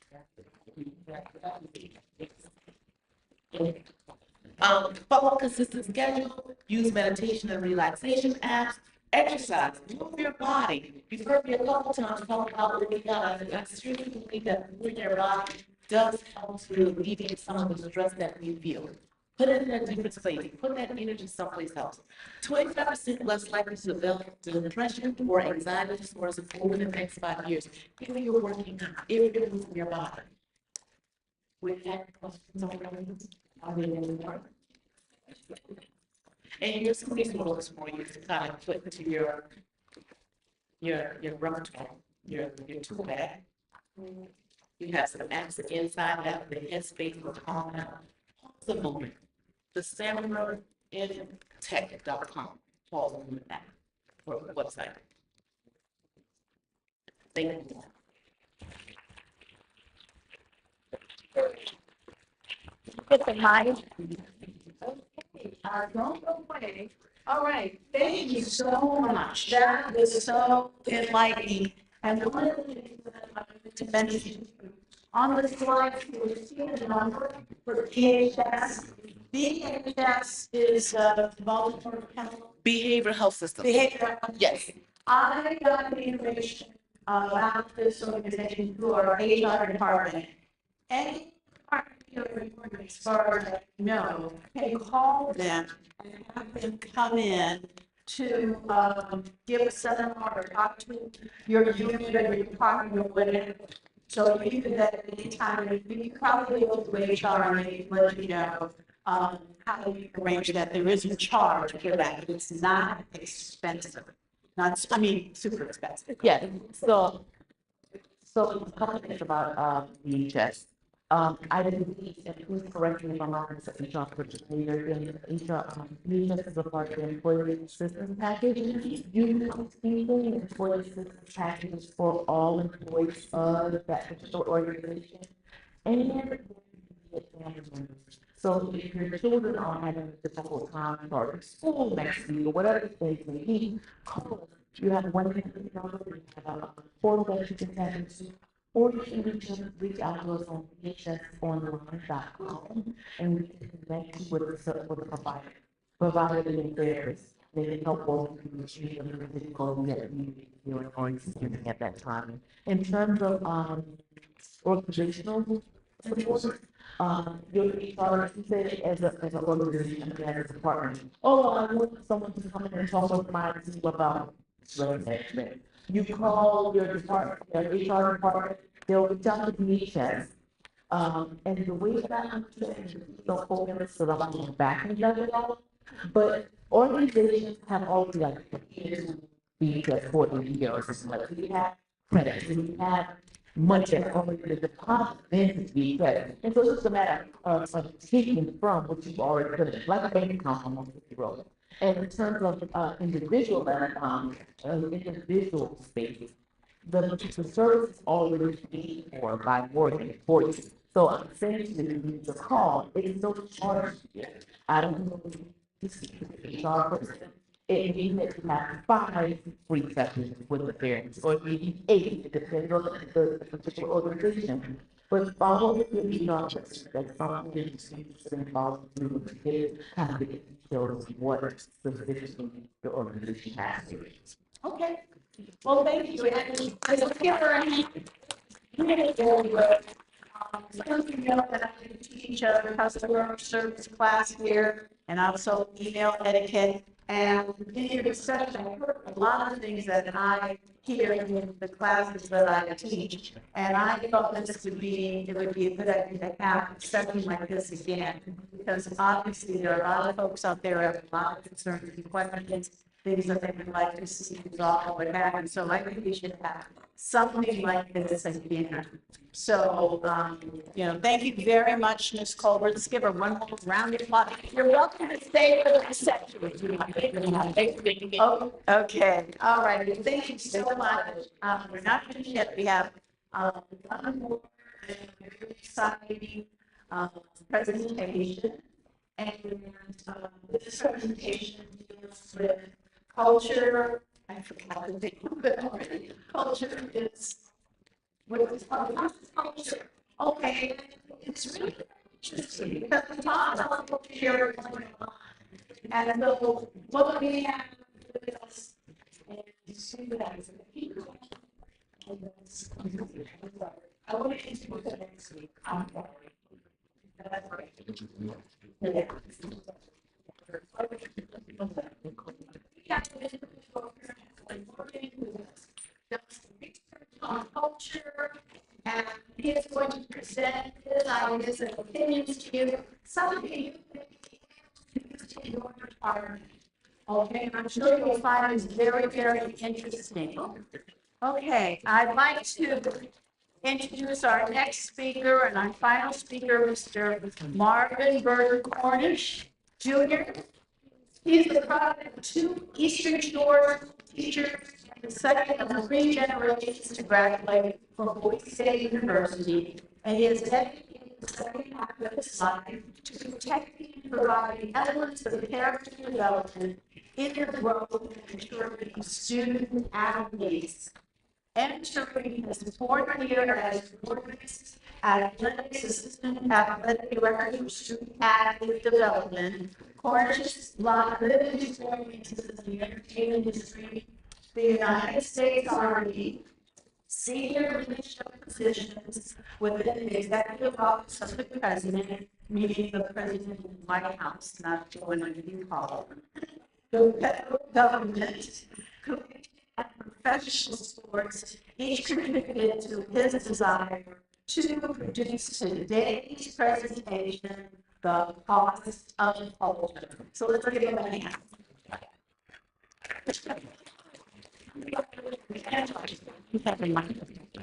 Follow a consistent schedule, use meditation and relaxation apps, exercise, move your body. You've heard me a couple times talk about working out. I seriously believe that moving your body does help to alleviate some of the stress that we feel. Put it in a different space. Put that energy someplace else. 25% less likely to develop depression or anxiety disorders over the next 5 years if you're working out, if you're moving your body. With that, questions are there any more? And here's some resources for you to kind of put into your repertoire, your tool bag. You have some apps inside that, the Headspace will calm out. Pause a moment. The SamarInTech.com. Pause a moment that for the website. Thank you. Get the mic. Don't go away. All right, thank you so much. That was so enlightening. And one of the things that I wanted to mention on the slide, you see the number for PHS. PHS is Baltimore County Behavioral health system. Behavioral. Yes. I got the information about this organization through our HR department. Any as far as I know, can call them and have them come in to give a seminar or talk to your unit or your department or whatever. So you can at any time, you probably go to HR and they let you know how you arrange that. There is a charge for that. It's not expensive. Not, I mean, super expensive. Yeah. So a couple of things about BHS. I believe, and please correct me if I'm wrong, HR purchase leader, BHS is a part of the employee assistance package. You can employee assistance package for all employees of that particular organization. And so if your children are having a difficult time starting school next week or whatever the case may be, call. You have one number, you have a portal that you can tap into, or you can reach out to us on phsonline.com and we can connect you with a provider and therapist. They can help both of you achieve the difficulty that you are experiencing at that time. In terms of organizational support, your HR, you said as an organization, as a partner. Oh, I want someone to come in and talk with my team about stress management. You call your department, your HR department, they'll reach out to DHS. And the way that I understand, don't hold them so that I'm going back and judge it all. But organizations have always like DHS for the years. Like we have credits, we have money that's already the deposit into DHS. And so it's just a matter of taking from what you've already put in, like a bank account almost if you roll it. And in terms of individual space, the service is already paid for by Morgan for you. So essentially, you need to call. It is no charge. I don't know if this is a charge person. It means that you have 5 free sessions with the parents, or maybe 8. It depends on the particular organization. But follow with your email that's something that you involved with the kind of details of what specifically the organization has to do. Okay. Well, thank you. Let's give her a hand. Some of you know that I teach a customer service class here and also email etiquette. And in your discussion, I heard a lot of things that I hear in the classes that I teach. And I thought it would be a good idea to have something like this again. Because obviously there are a lot of folks out there who have a lot of concerns and questions, things that they would like to see resolved or happen. So I think we should have something like this again. So, thank you very much, Ms. Colbert. Let's give her one more round of applause. You're welcome to stay for the reception. Oh, okay, all right. Thank you so much. We're not finished yet. We have one more very exciting presentation. And this presentation deals with culture. I forgot the name of it already. Culture is, what is it called? Culture. Okay, it's really interesting because the lot of culture is going on. And so what we have with us and students and people. I want to introduce the next week. That's great. On culture, and he is going to present his ideas and opinions to you. Some of you in your department. Okay, I'm sure you'll find this very, very interesting. Okay, I'd like to introduce our next speaker and our final speaker, Mr. Marvin Burton Cornish, Jr. He's the product of 2 Eastern Shore teachers, the second of 3 generations to graduate from Boise State University, and he has dedicated the second half of his life to protecting and providing elements of character development in the growth and maturity of student athletes. Entering his 4th year as Board's athletics assistant athletic director for student athlete development, Cornish's lived experiences in the entertainment industry, the United States Army, senior leadership positions within the executive office of the president, meaning the president of the White House, not the one you call the federal government, and professional sports, each contributed to his desire to produce today's presentation, The Cost of Culture. So let's give him a hand.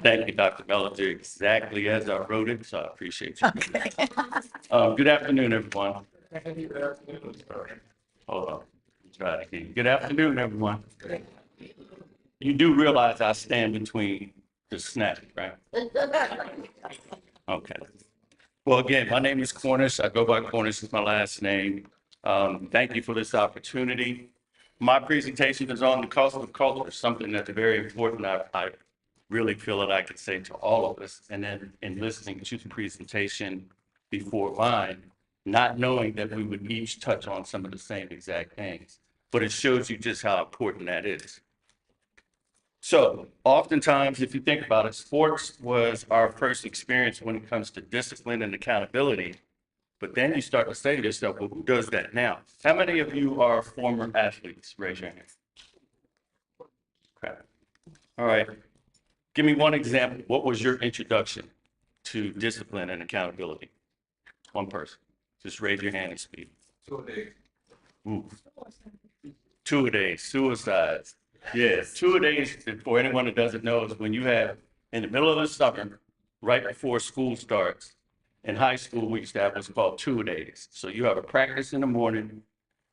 Thank you, Dr. Mellinger, exactly as I wrote it, so I appreciate you. Okay. Good afternoon, everyone. Hold on, try it again. Good afternoon, everyone. You do realize I stand between the snack, right? Okay. Well, again, my name is Cornish. I go by Cornish is my last name. Thank you for this opportunity. My presentation is on the cost of culture, something that's very important. I really feel that I could say to all of us. And then in listening to the presentation before mine, not knowing that we would each touch on some of the same exact things, but it shows you just how important that is. So oftentimes, if you think about it, sports was our first experience when it comes to discipline and accountability. But then you start to say to yourself, well, who does that now? How many of you are former athletes? Raise your hand. Okay. All right. Give me one example. What was your introduction to discipline and accountability? One person. Just raise your hand and speak. 2-a-days. Ooh. 2-a-days, suicides. Yes, 2-a-days, for anyone that doesn't know, is when you have, in the middle of the summer, right before school starts, in high school, we used to have what's called 2-a-days. So you have a practice in the morning,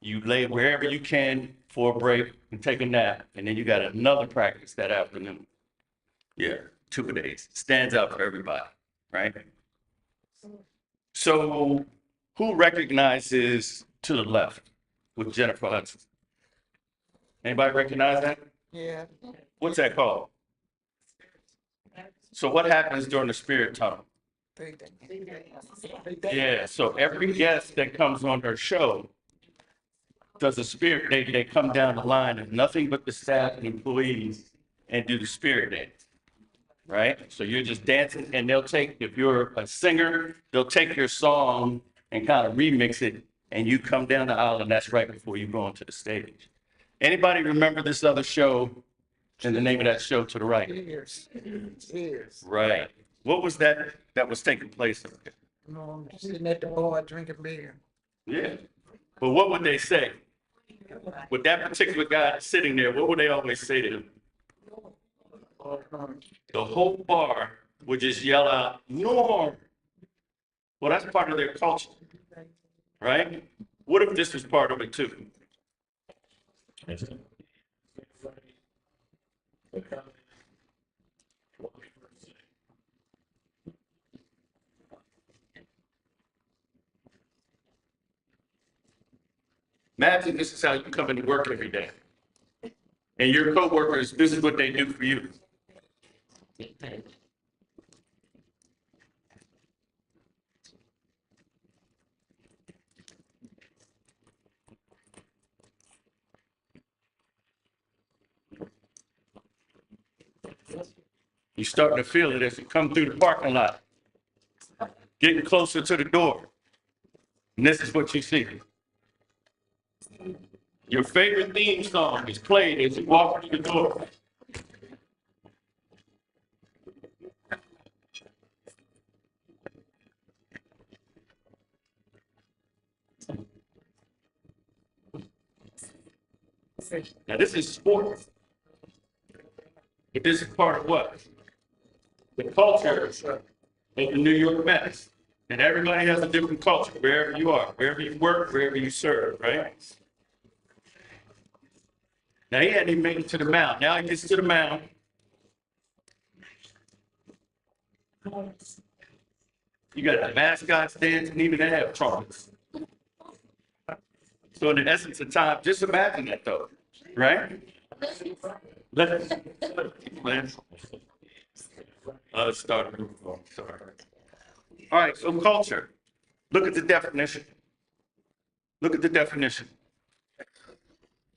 you lay wherever you can for a break and take a nap, and then you got another practice that afternoon. Yeah, 2-a-days. Stands out for everybody, right? So who recognizes to the left with Jennifer Hudson? Anybody recognize that? Yeah. What's that called? So what happens during the spirit tunnel? Yeah, so every guest that comes on her show does a spirit, they come down the line of nothing but the staff and employees and do the spirit dance. right? So you're just dancing and they'll take, if you're a singer, they'll take your song and kind of remix it and you come down the aisle and that's right before you go onto the stage. Anybody remember this other show and the name of that show to the right? Cheers. Right. What was that was taking place up there? No, I'm sitting at the bar drinking beer. Yeah. But what would they say? With that particular guy sitting there, what would they always say to him? The whole bar would just yell out, "Norm!" Well, that's part of their culture, right? What if this was part of it too? Imagine this is how you come into work every day. And your coworkers, this is what they do for you. You're starting to feel it as you come through the parking lot, getting closer to the door. And this is what you see. Your favorite theme song is played as you walk through the door. Now this is sports. But this is part of what? The culture of the New York Mets. And everybody has a different culture wherever you are, wherever you work, wherever you serve, right? Now he hadn't even made it to the mound. Now he gets to the mound. You got the mascots dancing, even they have trumpets. So in the essence of time, just imagine that though, right? Let's start. Sorry. All right, so culture. Look at the definition. Look at the definition.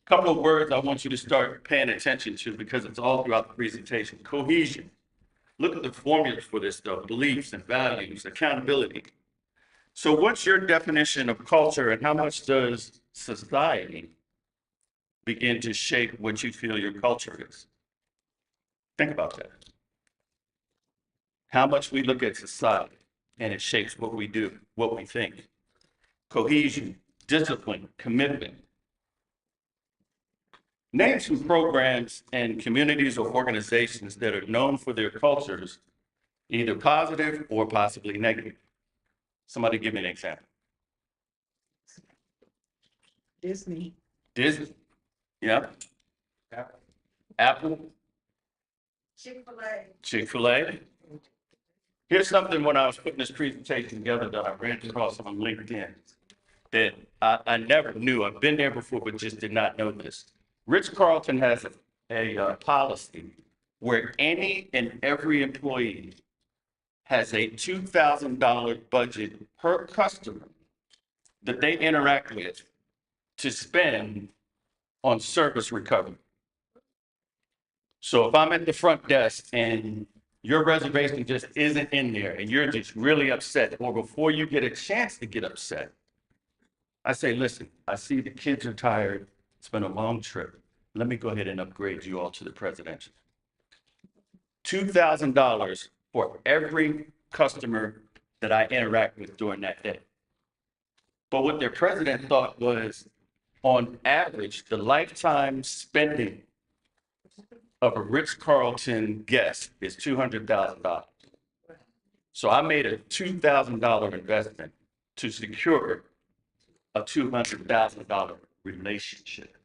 Couple of words I want you to start paying attention to because it's all throughout the presentation. Cohesion. Look at the formulas for this stuff, beliefs and values, accountability. So what's your definition of culture and how much does society begin to shape what you feel your culture is? Think about that. How much we look at society and it shapes what we do, what we think. Cohesion, discipline, commitment. Name some programs and communities or organizations that are known for their cultures, either positive or possibly negative. Somebody give me an example. Disney. Disney. Yeah. Apple. Chick-fil-A. Chick-fil-A. Here's something when I was putting this presentation together that I ran across on LinkedIn that I never knew. I've been there before, but just did not know this. Ritz-Carlton has a policy where any and every employee has a $2,000 budget per customer that they interact with to spend on service recovery. So if I'm at the front desk and your reservation just isn't in there and you're just really upset, or before you get a chance to get upset, I say, listen, I see the kids are tired. It's been a long trip. Let me go ahead and upgrade you all to the presidential. $2,000 for every customer that I interact with during that day. But what their president thought was, on average, the lifetime spending of a Ritz-Carlton guest is $200,000. So I made a $2,000 investment to secure a $200,000 relationship.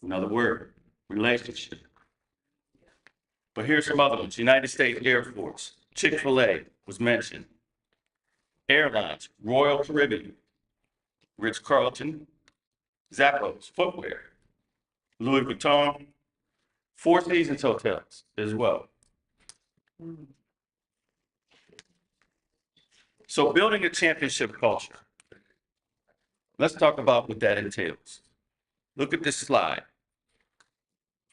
Another word, relationship. But here's some other ones. United States Air Force, Chick-fil-A was mentioned. Airlines, Royal Caribbean, Ritz-Carlton, Zappos, footwear, Louis Vuitton, Four Seasons hotels as well. So building a championship culture. Let's talk about what that entails. Look at this slide.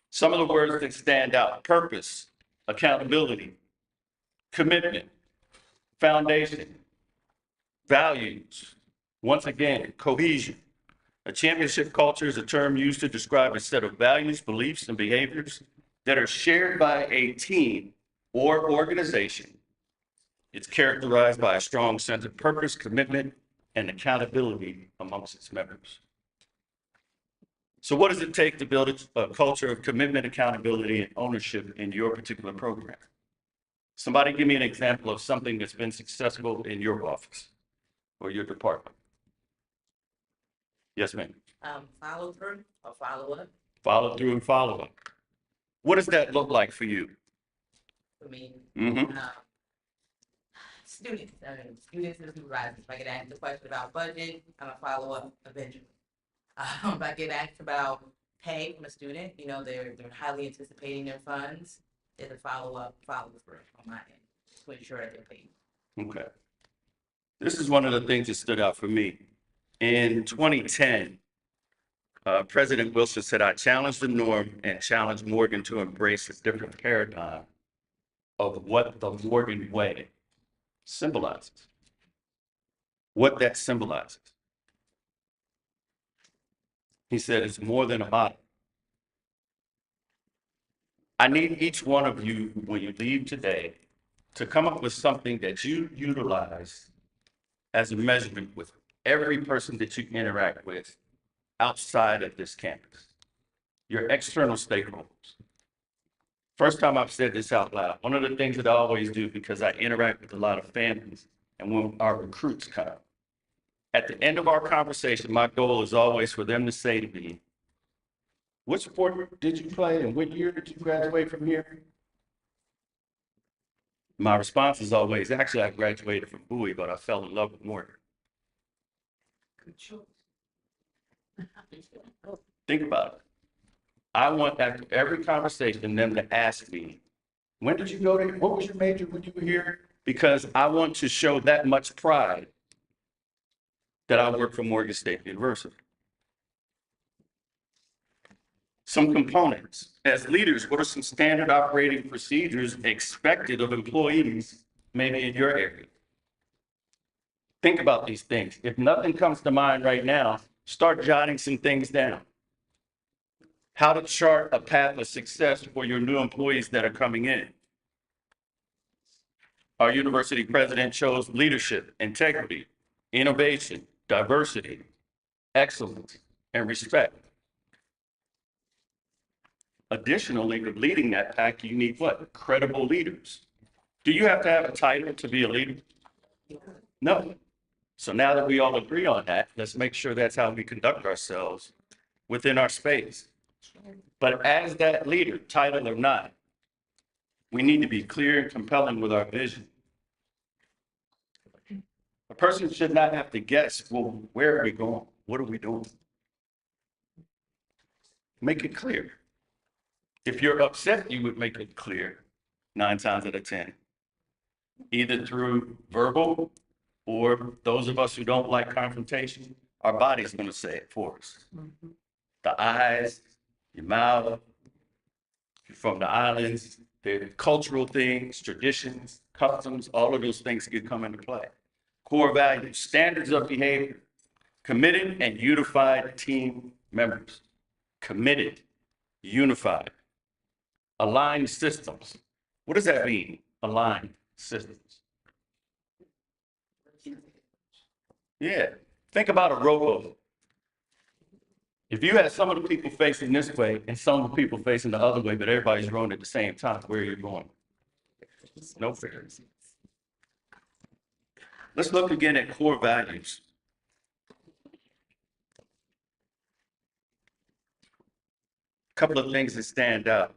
Some of the words that stand out: purpose, accountability, commitment, foundation, values, once again, cohesion. A championship culture is a term used to describe a set of values, beliefs, and behaviors that are shared by a team or organization. It's characterized by a strong sense of purpose, commitment, and accountability amongst its members. So what does it take to build a culture of commitment, accountability, and ownership in your particular program? Somebody give me an example of something that's been successful in your office or your department. Yes, ma'am. Follow through or follow up Follow through and follow up. What does that look like for you? for me. Mm-hmm. Students and supervisors. If I get asked a question about budget, I'm gonna follow up eventually. If I get asked about pay from a student, you know, they're highly anticipating their funds, there's a follow through on my end to ensure that they're paid. Okay. This is one of the things that stood out for me. In 2010, President Wilson said, I challenged the norm and challenged Morgan to embrace a different paradigm of what the Morgan way symbolizes, what that symbolizes. He said, it's more than a model. I need each one of you, when you leave today, to come up with something that you utilize as a measurement with every person that you interact with outside of this campus, your external stakeholders. First time I've said this out loud, one of the things that I always do, because I interact with a lot of families and when our recruits come, at the end of our conversation, my goal is always for them to say to me, what sport did you play and what year did you graduate from here? My response is always, actually, I graduated from Bowie, but I fell in love with Morgan. Good choice. Think about it. I want, after every conversation, them to ask me, when did you go there? What was your major when you were here? Because I want to show that much pride that I work for Morgan State University. Some components. As leaders, what are some standard operating procedures expected of employees, maybe in your area? Think about these things. If nothing comes to mind right now, start jotting some things down. How to chart a path of success for your new employees that are coming in. Our university president chose leadership, integrity, innovation, diversity, excellence, and respect. Additionally, with leading that pack, you need what? Credible leaders. Do you have to have a title to be a leader? No. So now that we all agree on that, let's make sure that's how we conduct ourselves within our space. But as that leader, title or not, we need to be clear and compelling with our vision. A person should not have to guess, well, where are we going? What are we doing? Make it clear. If you're upset, you would make it clear 9 times out of 10, either through verbal or those of us who don't like confrontation, our body's going to say it for us. The eyes, your mouth, if you're from the islands, the cultural things, traditions, customs, all of those things can come into play. Core values, standards of behavior, committed and unified team members. Committed, unified. Aligned systems. What does that mean? Aligned systems. Yeah, think about a rowboat. If you had some of the people facing this way and some of the people facing the other way, but everybody's rowing at the same time, where are you going? No fair. Let's look again at core values. A couple of things that stand out.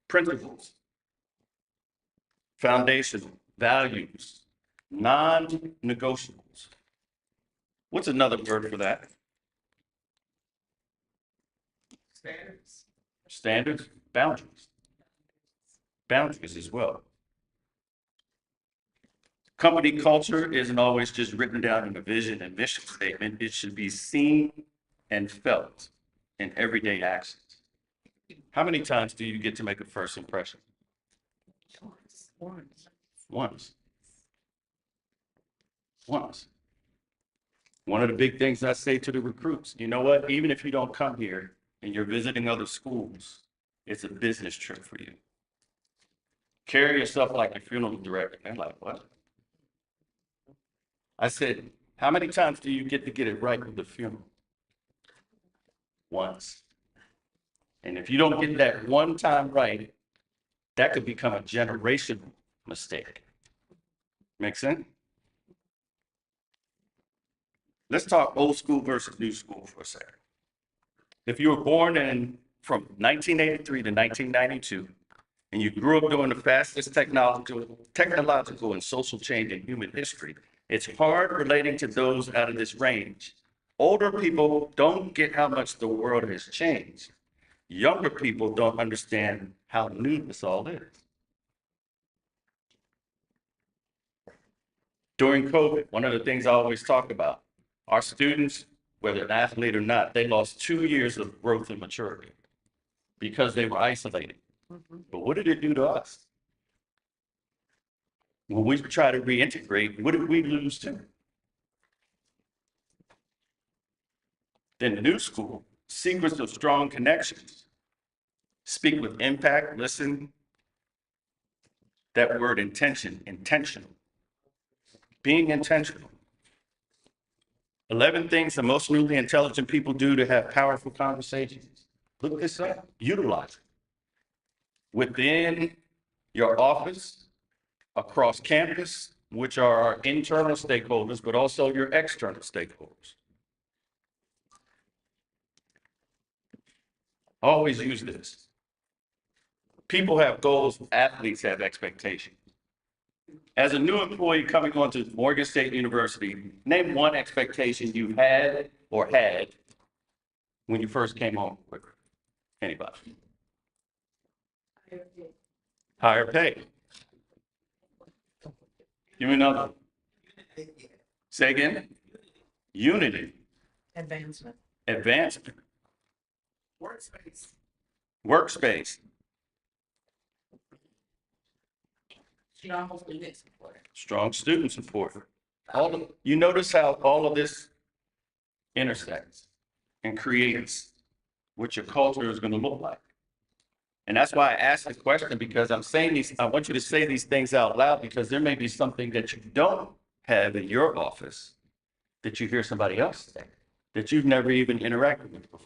Principles, foundational, values, non-negotiables. What's another word for that? Standards. Standards, boundaries. Boundaries as well. Company culture isn't always just written down in a vision and mission statement. It should be seen and felt in everyday actions. How many times do you get to make a first impression? Once. Once. One of the big things I say to the recruits, you know what? Even if you don't come here and you're visiting other schools, it's a business trip for you. Carry yourself like a funeral director. They're like, what? I said, how many times do you get to get it right with the funeral? Once. And if you don't get that one time right, that could become a generational mistake. Make sense? Let's talk old school versus new school for a second. If you were born from 1983 to 1992, and you grew up during the fastest technological and social change in human history, it's hard relating to those out of this range. Older people don't get how much the world has changed. Younger people don't understand how new this all is. During COVID, one of the things I always talk about, our students, whether an athlete or not, they lost 2 years of growth and maturity because they were isolated. But what did it do to us? When we try to reintegrate, what did we lose to? Then new school, secrets of strong connections. Speak with impact, listen. That word intention, intentional. Being intentional. 11 things emotionally intelligent people do to have powerful conversations. Look this up, utilize it. Within your office, across campus, which are our internal stakeholders, but also your external stakeholders. Always use this. People have goals, athletes have expectations. As a new employee coming onto Morgan State University, name one expectation you had or had when you first came on. Anybody? Higher pay. Give me another. Say again. Unity. Advancement. Advancement. Workspace. Workspace. Strong student support. Strong student support. You notice how all of this intersects and creates what your culture is going to look like. And that's why I asked the question, because I'm saying these, I want you to say these things out loud, because there may be something that you don't have in your office that you hear somebody else say, that you've never even interacted with before.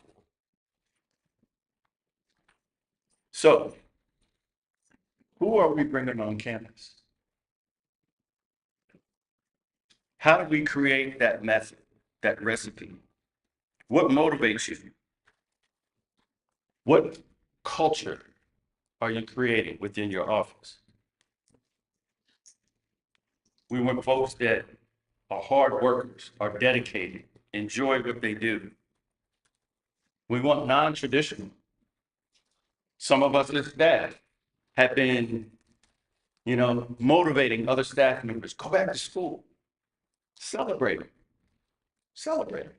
So, who are we bringing on campus? How do we create that method, that recipe? What motivates you? What culture are you creating within your office? We want folks that are hard workers, are dedicated, enjoy what they do. We want non-traditional. Some of us as staff have been, motivating other staff members, go back to school, celebrate it, celebrate it.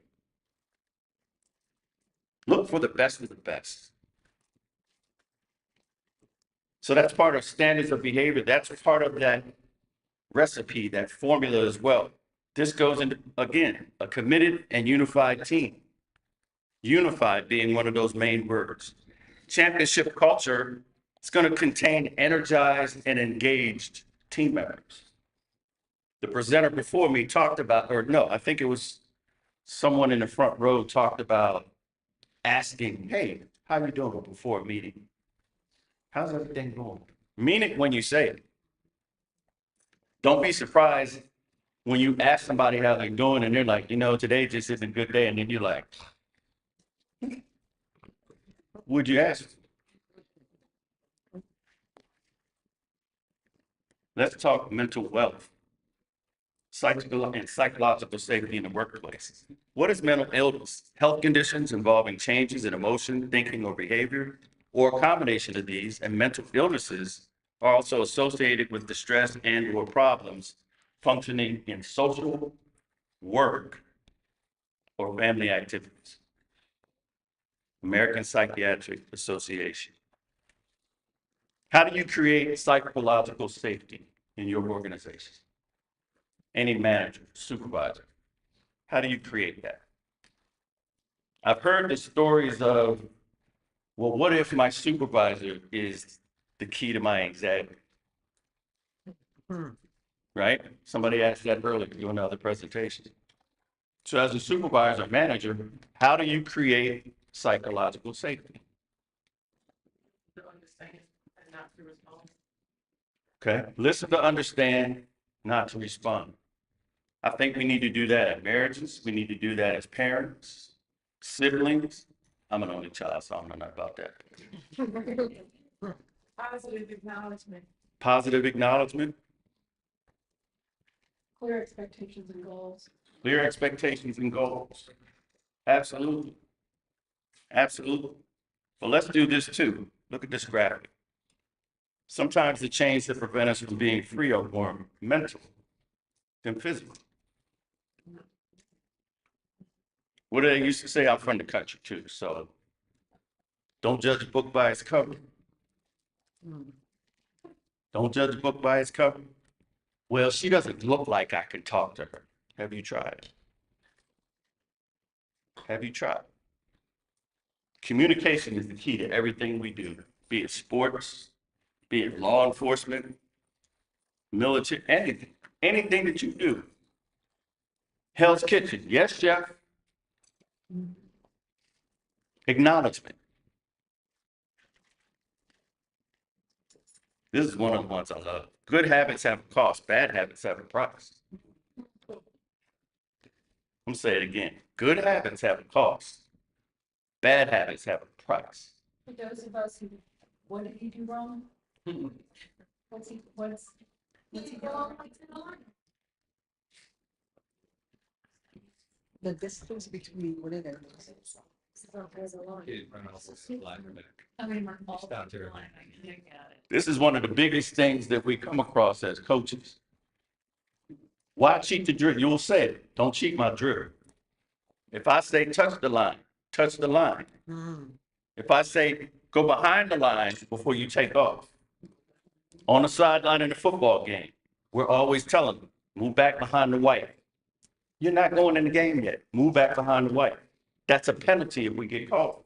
Look for the best of the best. So that's part of standards of behavior. That's part of that recipe, that formula as well. This goes into, again, a committed and unified team. Unified being one of those main words. Championship culture is going to contain energized and engaged team members. The presenter before me talked about, or no, I think it was someone in the front row talked about asking, hey, how are you doing before a meeting? How's everything going? Mean it when you say it. Don't be surprised when you ask somebody how they're doing and they're like, today just isn't a good day. And then you're like, would you ask? Let's talk mental wealth, psychological safety in the workplace. What is mental illness? Health conditions involving changes in emotion, thinking, or behavior, or a combination of these, and mental illnesses are also associated with distress and/or problems functioning in social, work, or family activities. American Psychiatric Association. How do you create psychological safety in your organization? Any manager, supervisor, how do you create that? I've heard the stories of, well, what if my supervisor is the key to my anxiety? Right? Somebody asked that earlier during the other presentation. So as a supervisor, manager, how do you create psychological safety? To understand and not to respond. Okay, listen to understand, not to respond. I think we need to do that at marriages. We need to do that as parents, siblings. I'm an only child, so I don't know nothing about that. Positive acknowledgement, Positive acknowledgement, clear expectations and goals. clear expectations and goals. Absolutely. Absolutely. Well, let's do this too. Look at this graphic. Sometimes the chains that prevent us from being free are more mental than physical. What do they used to say? I'm from the country too, so don't judge a book by its cover. Don't judge a book by its cover. Well, she doesn't look like I can talk to her. Have you tried? Have you tried? Communication is the key to everything we do, be it sports, be it law enforcement, military, anything that you do. Hell's Kitchen, yes, Jeff? Acknowledgement. This is one of the ones I love. Good habits have a cost, bad habits have a price. I'm gonna say it again. Good habits have a cost. Bad habits have a price. For those of us who, what did he do wrong? What's he doing? The distance between one and another. I mean, we're all. Stop there. This is one of the biggest things that we come across as coaches. Why cheat the drill? You'll say it. Don't cheat my drill. If I say touch the line, touch the line. If I say go behind the line before you take off. On the sideline in a football game, we're always telling them, move back behind the white. You're not going in the game yet. Move back behind the white. That's a penalty if we get caught.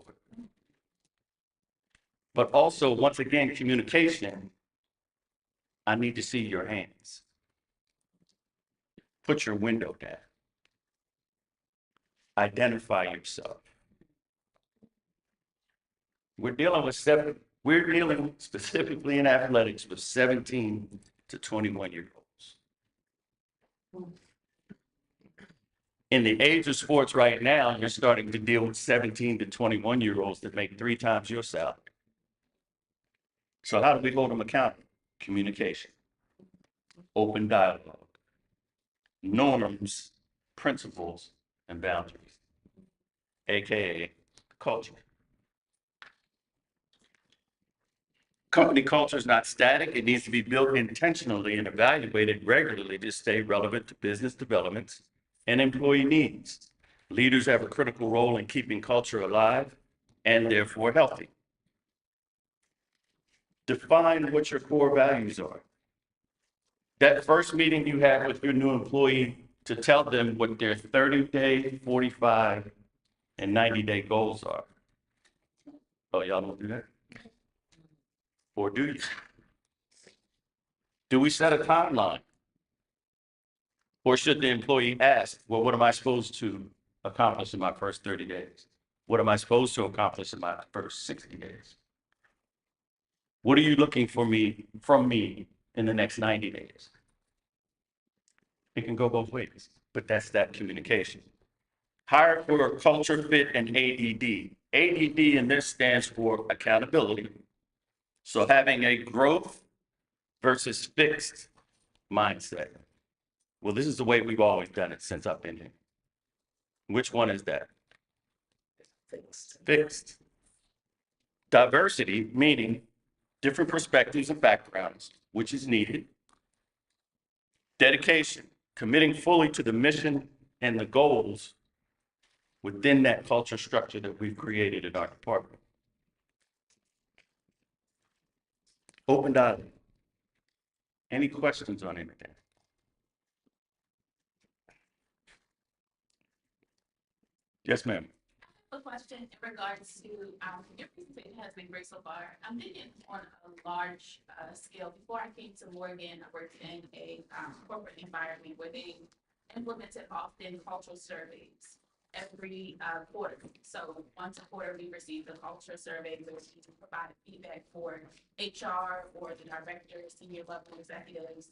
But also, once again, communication, I need to see your hands. Put your window down. Identify yourself. We're dealing specifically in athletics with 17 to 21-year-olds. In the age of sports right now, you're starting to deal with 17 to 21-year-olds that make 3 times your salary. So how do we hold them accountable? Communication, open dialogue, norms, principles, and boundaries, AKA culture. Company culture is not static. It needs to be built intentionally and evaluated regularly to stay relevant to business developments and employee needs. Leaders have a critical role in keeping culture alive and therefore healthy. Define what your core values are. That first meeting you have with your new employee to tell them what their 30-day, 45, and 90-day goals are. Oh, y'all don't do that? Or do you? Do we set a timeline? Or should the employee ask, well, what am I supposed to accomplish in my first 30 days? What am I supposed to accomplish in my first 60 days? What are you looking for from me in the next 90 days? It can go both ways, but that's that communication. Hire for culture fit and ADD. ADD in this stands for accountability. So having a growth versus fixed mindset. Well, this is the way we've always done it since I've been here. Which one is that? Fixed. Diversity, meaning different perspectives and backgrounds, which is needed. Dedication, committing fully to the mission and the goals within that culture structure that we've created in our department. Open dialogue. Any questions on anything? Yes, ma'am. A question in regards to, your presentation has been great so far. I'm thinking on a large, scale. Before I came to Morgan, I worked in a, corporate environment where they implemented often cultural surveys every, quarter. So once a quarter, we received a culture survey, which provided feedback for HR or the director, senior level executives,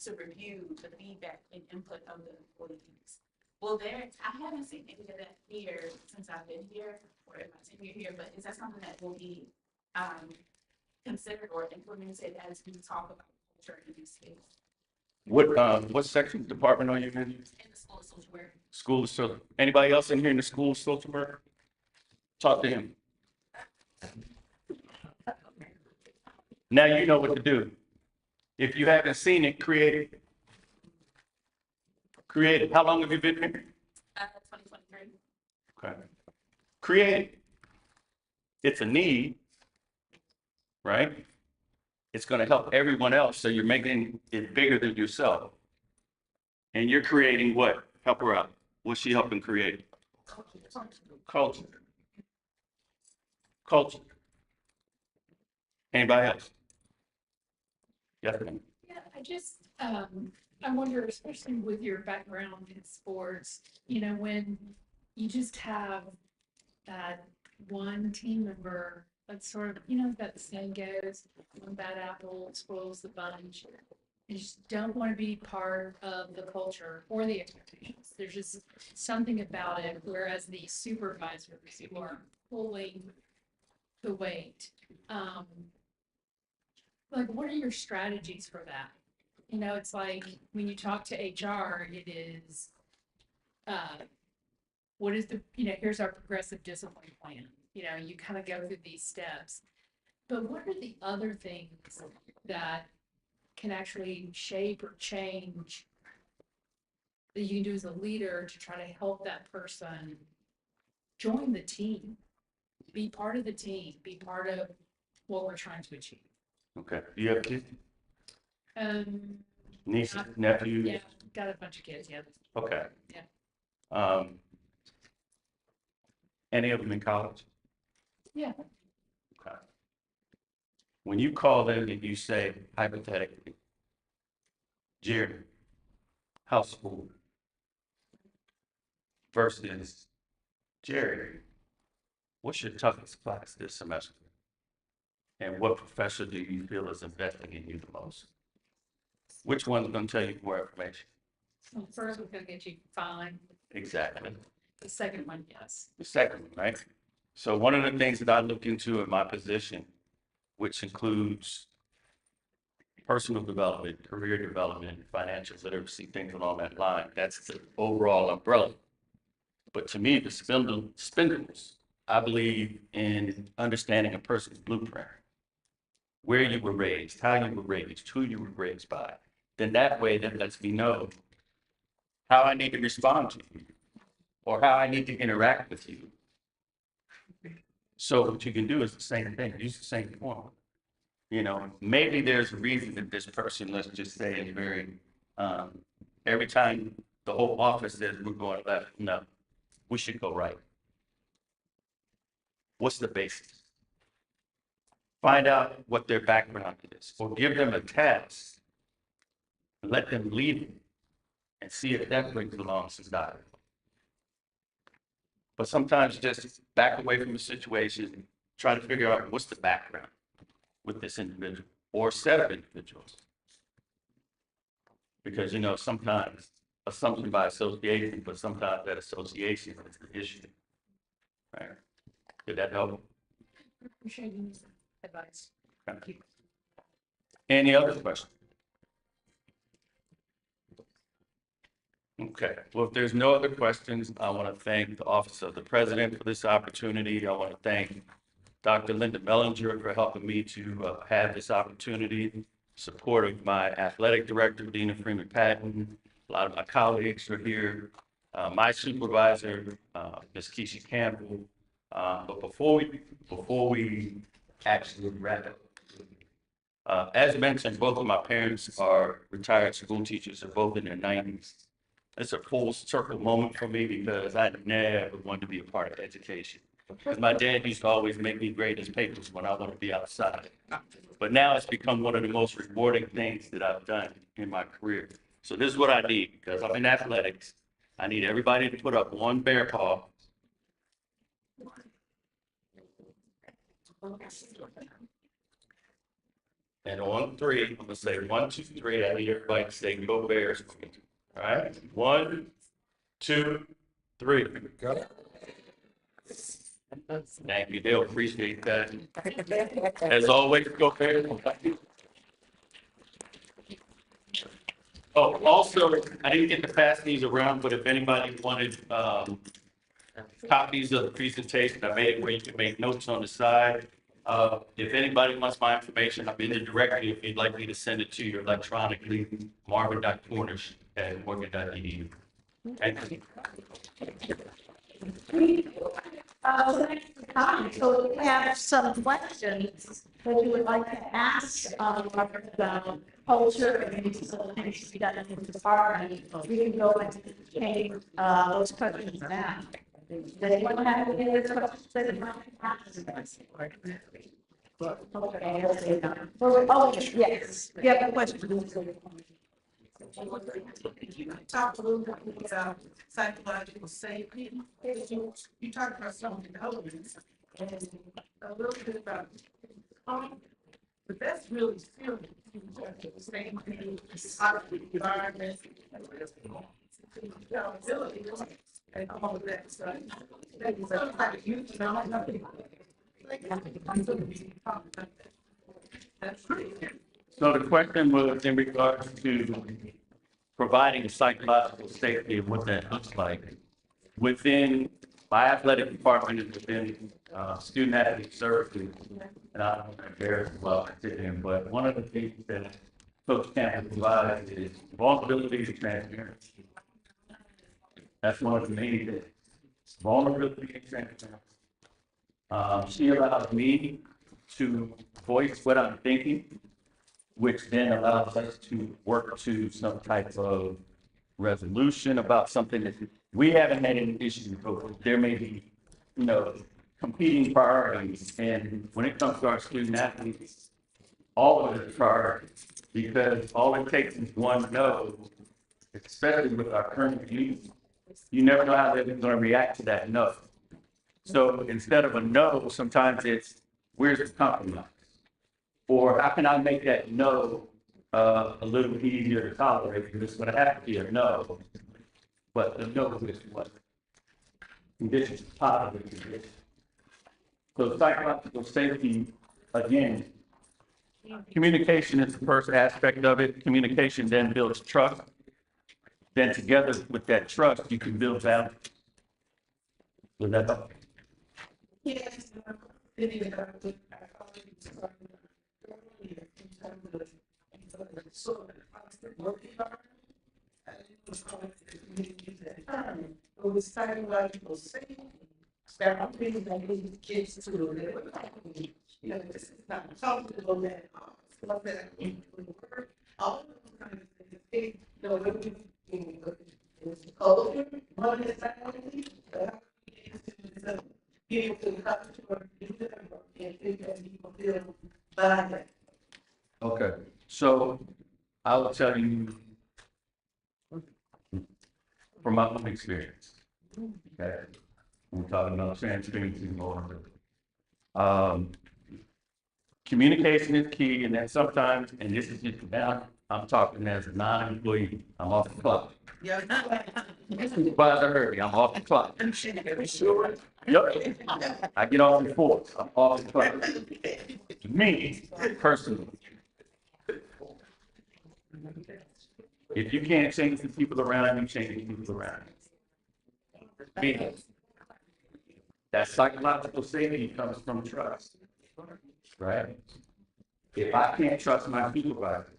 to review the feedback and input of the employees. Well, I haven't seen any of that here since I've been here, or in my tenure here, but is that something that will be, considered or implemented as we talk about culture in these spaces? What section, department are you in? In the school of social work. School of social, anybody else in here in the school of social work? Talk to him. Now you know what to do. If you haven't seen it, create it. Create it. How long have you been here? 2023. Okay. Create it. It's a need, right? It's going to help everyone else. So you're making it bigger than yourself. And you're creating what? Help her out. What's she helping create? Culture. Culture. Anybody else? Yes, ma'am. Yeah, I wonder, especially with your background in sports, you know, when you just have that one team member that's sort of, you know, that saying goes, one bad apple spoils the bunch. You just don't want to be part of the culture or the expectations. There's just something about it, whereas the supervisors who are pulling the weight, like, what are your strategies for that? You know, it's like when you talk to HR, it is, what is the, you know, here's our progressive discipline plan. You know, you kind of go through these steps. But what are the other things that can actually shape or change that you can do as a leader to try to help that person join the team, be part of the team, be part of what we're trying to achieve? Okay. Do you have kids? Nieces, Yeah, nephews? yeah, got a bunch of kids, yeah. Okay. Yeah. Any of them in college? Yeah. Okay. When you call them and you say hypothetically, Jerry, how's school? Versus Jerry, what's your toughest class this semester? And what professor do you feel is investing in you the most? Which one's going to tell you more information? Well, first one's gonna get you fine. Exactly. The second one, yes. The second one, right? So one of the things that I look into in my position, which includes personal development, career development, financial literacy, things along that line, that's the overall umbrella. But to me, the spindles, I believe in understanding a person's blueprint, where you were raised, how you were raised, who you were raised by. Then that way, that lets me know how I need to respond to you or how I need to interact with you. So what you can do is the same thing, use the same form. You know, maybe there's a reason that this person, let's just say, is very, every time the whole office says we're going left, no, we should go right. What's the basis? Find out what their background is, or give them a task, and let them lead it, and see if that brings along some dialogue. But sometimes just back away from the situation, try to figure out what's the background with this individual or set of individuals. Because, you know, sometimes assumption by association, but sometimes that association is the issue. Right? Did that help? Appreciate your advice. Thank you. Any other questions? Okay, well, if there's no other questions, I want to thank the Office of the President for this opportunity. I want to thank Dr. Linda Mellinger for helping me to have this opportunity, support of my athletic director, Dina Freeman Patton. A lot of my colleagues are here, my supervisor, Ms. Keisha Campbell. But before we actually wrap up, As mentioned, both of my parents are retired school teachers. They're both in their 90s. It's a full circle moment for me because I never wanted to be a part of education. Because my dad used to always make me grade his papers when I want to be outside. But now it's become one of the most rewarding things that I've done in my career. So this is what I need, because I'm in athletics. I need everybody to put up one bear paw. And on three, I'm gonna say 1, 2, 3. I need everybody to say go Bears. All right, 1, 2, 3. Thank you, Dale. Appreciate that. As always, go Bears. Oh, also, I didn't get to pass these around, but if anybody wanted copies of the presentation, I made it where you can make notes on the side. If anybody wants my information, I'm in the directory. If you'd like me to send it to you electronically, marvin.cornish@morgan.edu. Thank you. So we have some questions that you would like to ask about culture and some of the things we done in the department. We can go and take those questions now. Does anyone have any other questions that they want to ask? Okay, I'll say no. Oh, yes, you have a question. Talk a little bit about psychological safety. You talked about some elements and a little bit about, but that's really still safety, environment, accountability, and all of that stuff. That is some type of youth, So the question was in regards to providing psychological safety and what that looks like. Within my athletic department is within student athlete services. And I don't know if there's well sit in, but one of the things that Coach Campbell provides is vulnerability and transparency. That's one of the main things. Vulnerability and transparency. She allows me to voice what I'm thinking, which then allows us to work to some type of resolution about something that we haven't had any issues with. There may be, competing priorities. And when it comes to our student athletes, all of it is priorities, because all it takes is one no, especially with our current youth. You never know how they're going to react to that no. So instead of a no, sometimes it's, where's the compromise? Or how can I make that no a little easier to tolerate? Because it's going to have to be a no. But the no is what? Conditions, positive conditions. So psychological safety, again, communication is the first aspect of it. Communication then builds trust. Then together with that trust, you can build value. Does that help? Yes. So, working hard, it was psychological safety. That things that lead kids to live with. This is not comfortable that stuff that I can do in work. All of those kind of things. It's culture, one is family, people to come to or do that work and think that people feel violent. Okay, so I will tell you from my own experience. Okay, we're talking about transparency more. Communication is key, and then sometimes, and this is just now, I'm talking as a non-employee, I'm off the clock. Yeah. Supervisor Herbie, I'm off the clock. Yep. I get off at 4, I'm off the clock. Me, personally. If you can't change the people around you, change the people around you. Me. That psychological safety comes from trust, right? If I can't trust my supervisor,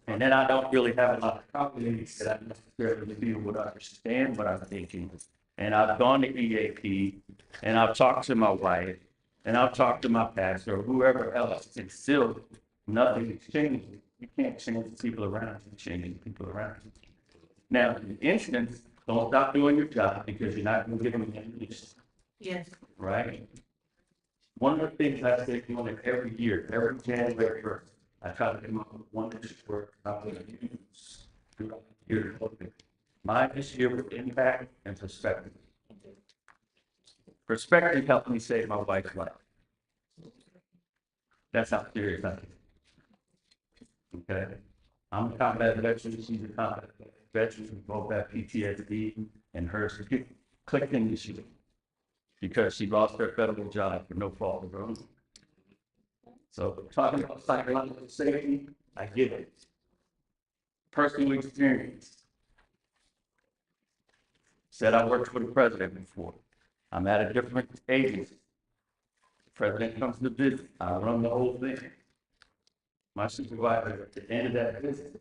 and then I don't really have a lot of confidence that I necessarily feel would understand what I'm thinking. And I've gone to EAP and I've talked to my wife and I'll talk to my pastor or whoever else, and still nothing is changing. You can't change the people around you, changing the people around you. Now, in instance, don't stop doing your job because you're not gonna give them any, Yes. right? One of the things I say doing it every year, every January 1st, I try to come up with one initiative work I'm gonna use throughout the year. My initiative with impact and perspective. Perspective helped me save my wife's life. That's how serious I am. Okay? I'm a combat veteran, she's a combat veteran, we both have PTSD, and hers clicked in this year because she lost her federal job for no fault of her own. So talking about psychological safety, I get it. Personal experience. Said I worked for the president before. I'm at a different agency. The president comes to visit, I run the whole thing. My supervisor at the end of that visit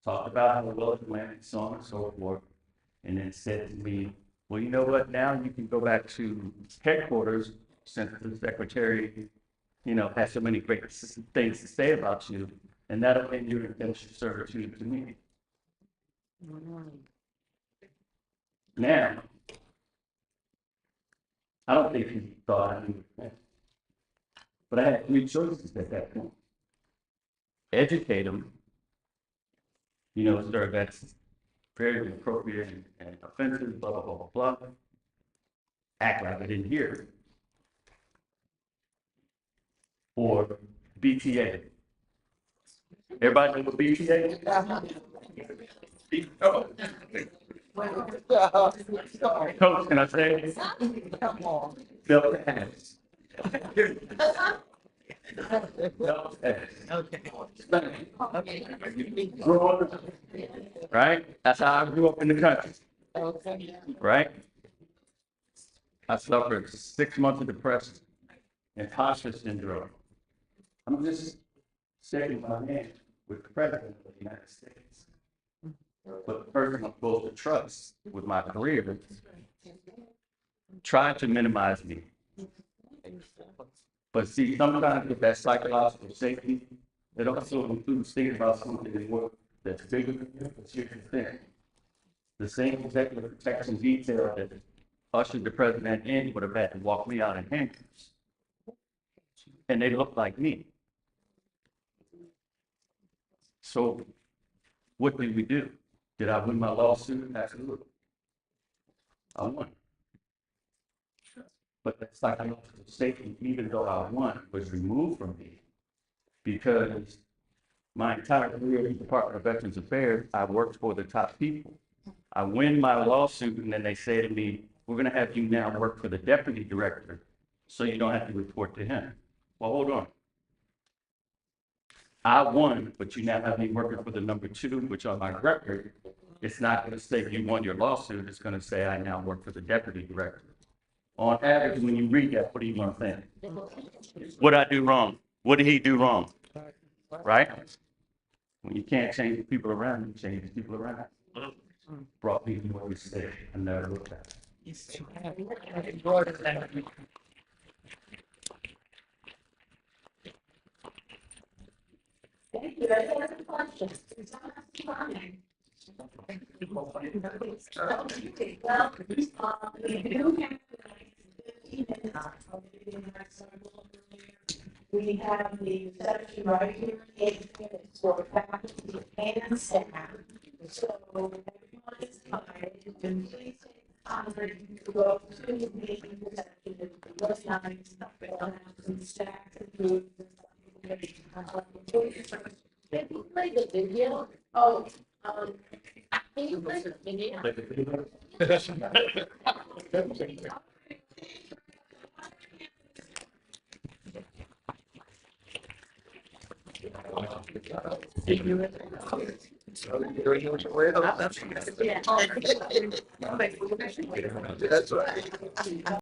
talked about how well it went, so on and so forth, and then said to me, well, you know what, now you can go back to headquarters since the secretary, you know, has so many great things to say about you, and that'll end your indentured servitude to me. Now, I don't think he thought I knew it, but I had three choices at that point. Educate him, you know, sir, that's very inappropriate and offensive, blah, blah, blah, blah, blah. Act like I didn't hear it. Or BTA. Everybody know what BTA is? Oh. Coach, can I say it? Bill Pass. Right? That's how I grew up in the country. Right? I suffered 6 months of depression and imposter syndrome. I'm just shaking my hand with the president of the United States. But the person I'm supposed to trust with my career tried to minimize me. But see, sometimes with that psychological safety, it also includes thinking about something that's bigger than you, but here's the thing. The same executive protection detail that ushered the president in would have had to walk me out in handcuffs. And they look like me. So what did we do? Did I win my lawsuit? Absolutely. I won. But that psychological safety, even though I won, was removed from me because my entire career in the Department of Veterans Affairs, I worked for the top people. I win my lawsuit, and then they say to me, we're going to have you now work for the deputy director so you don't have to report to him. Well, hold on. I won, but you now have me working for the number 2, which on my record, it's not going to say you won your lawsuit. It's going to say I now work for the deputy director. On average, when you read that, what do you want to think? What did I do wrong? What did he do wrong? Right? When you can't change the people around you, change the people around you. Brought me to what we said. I never looked at it. Thank you. Any other questions? Well, we do have we have the section right here, 8 minutes for faculty and staff. So everyone is invited, and please take time to go to the meeting section, what's nice, stuff, and some stacks and food. Can you play the video? Oh, can you play the video? That's right.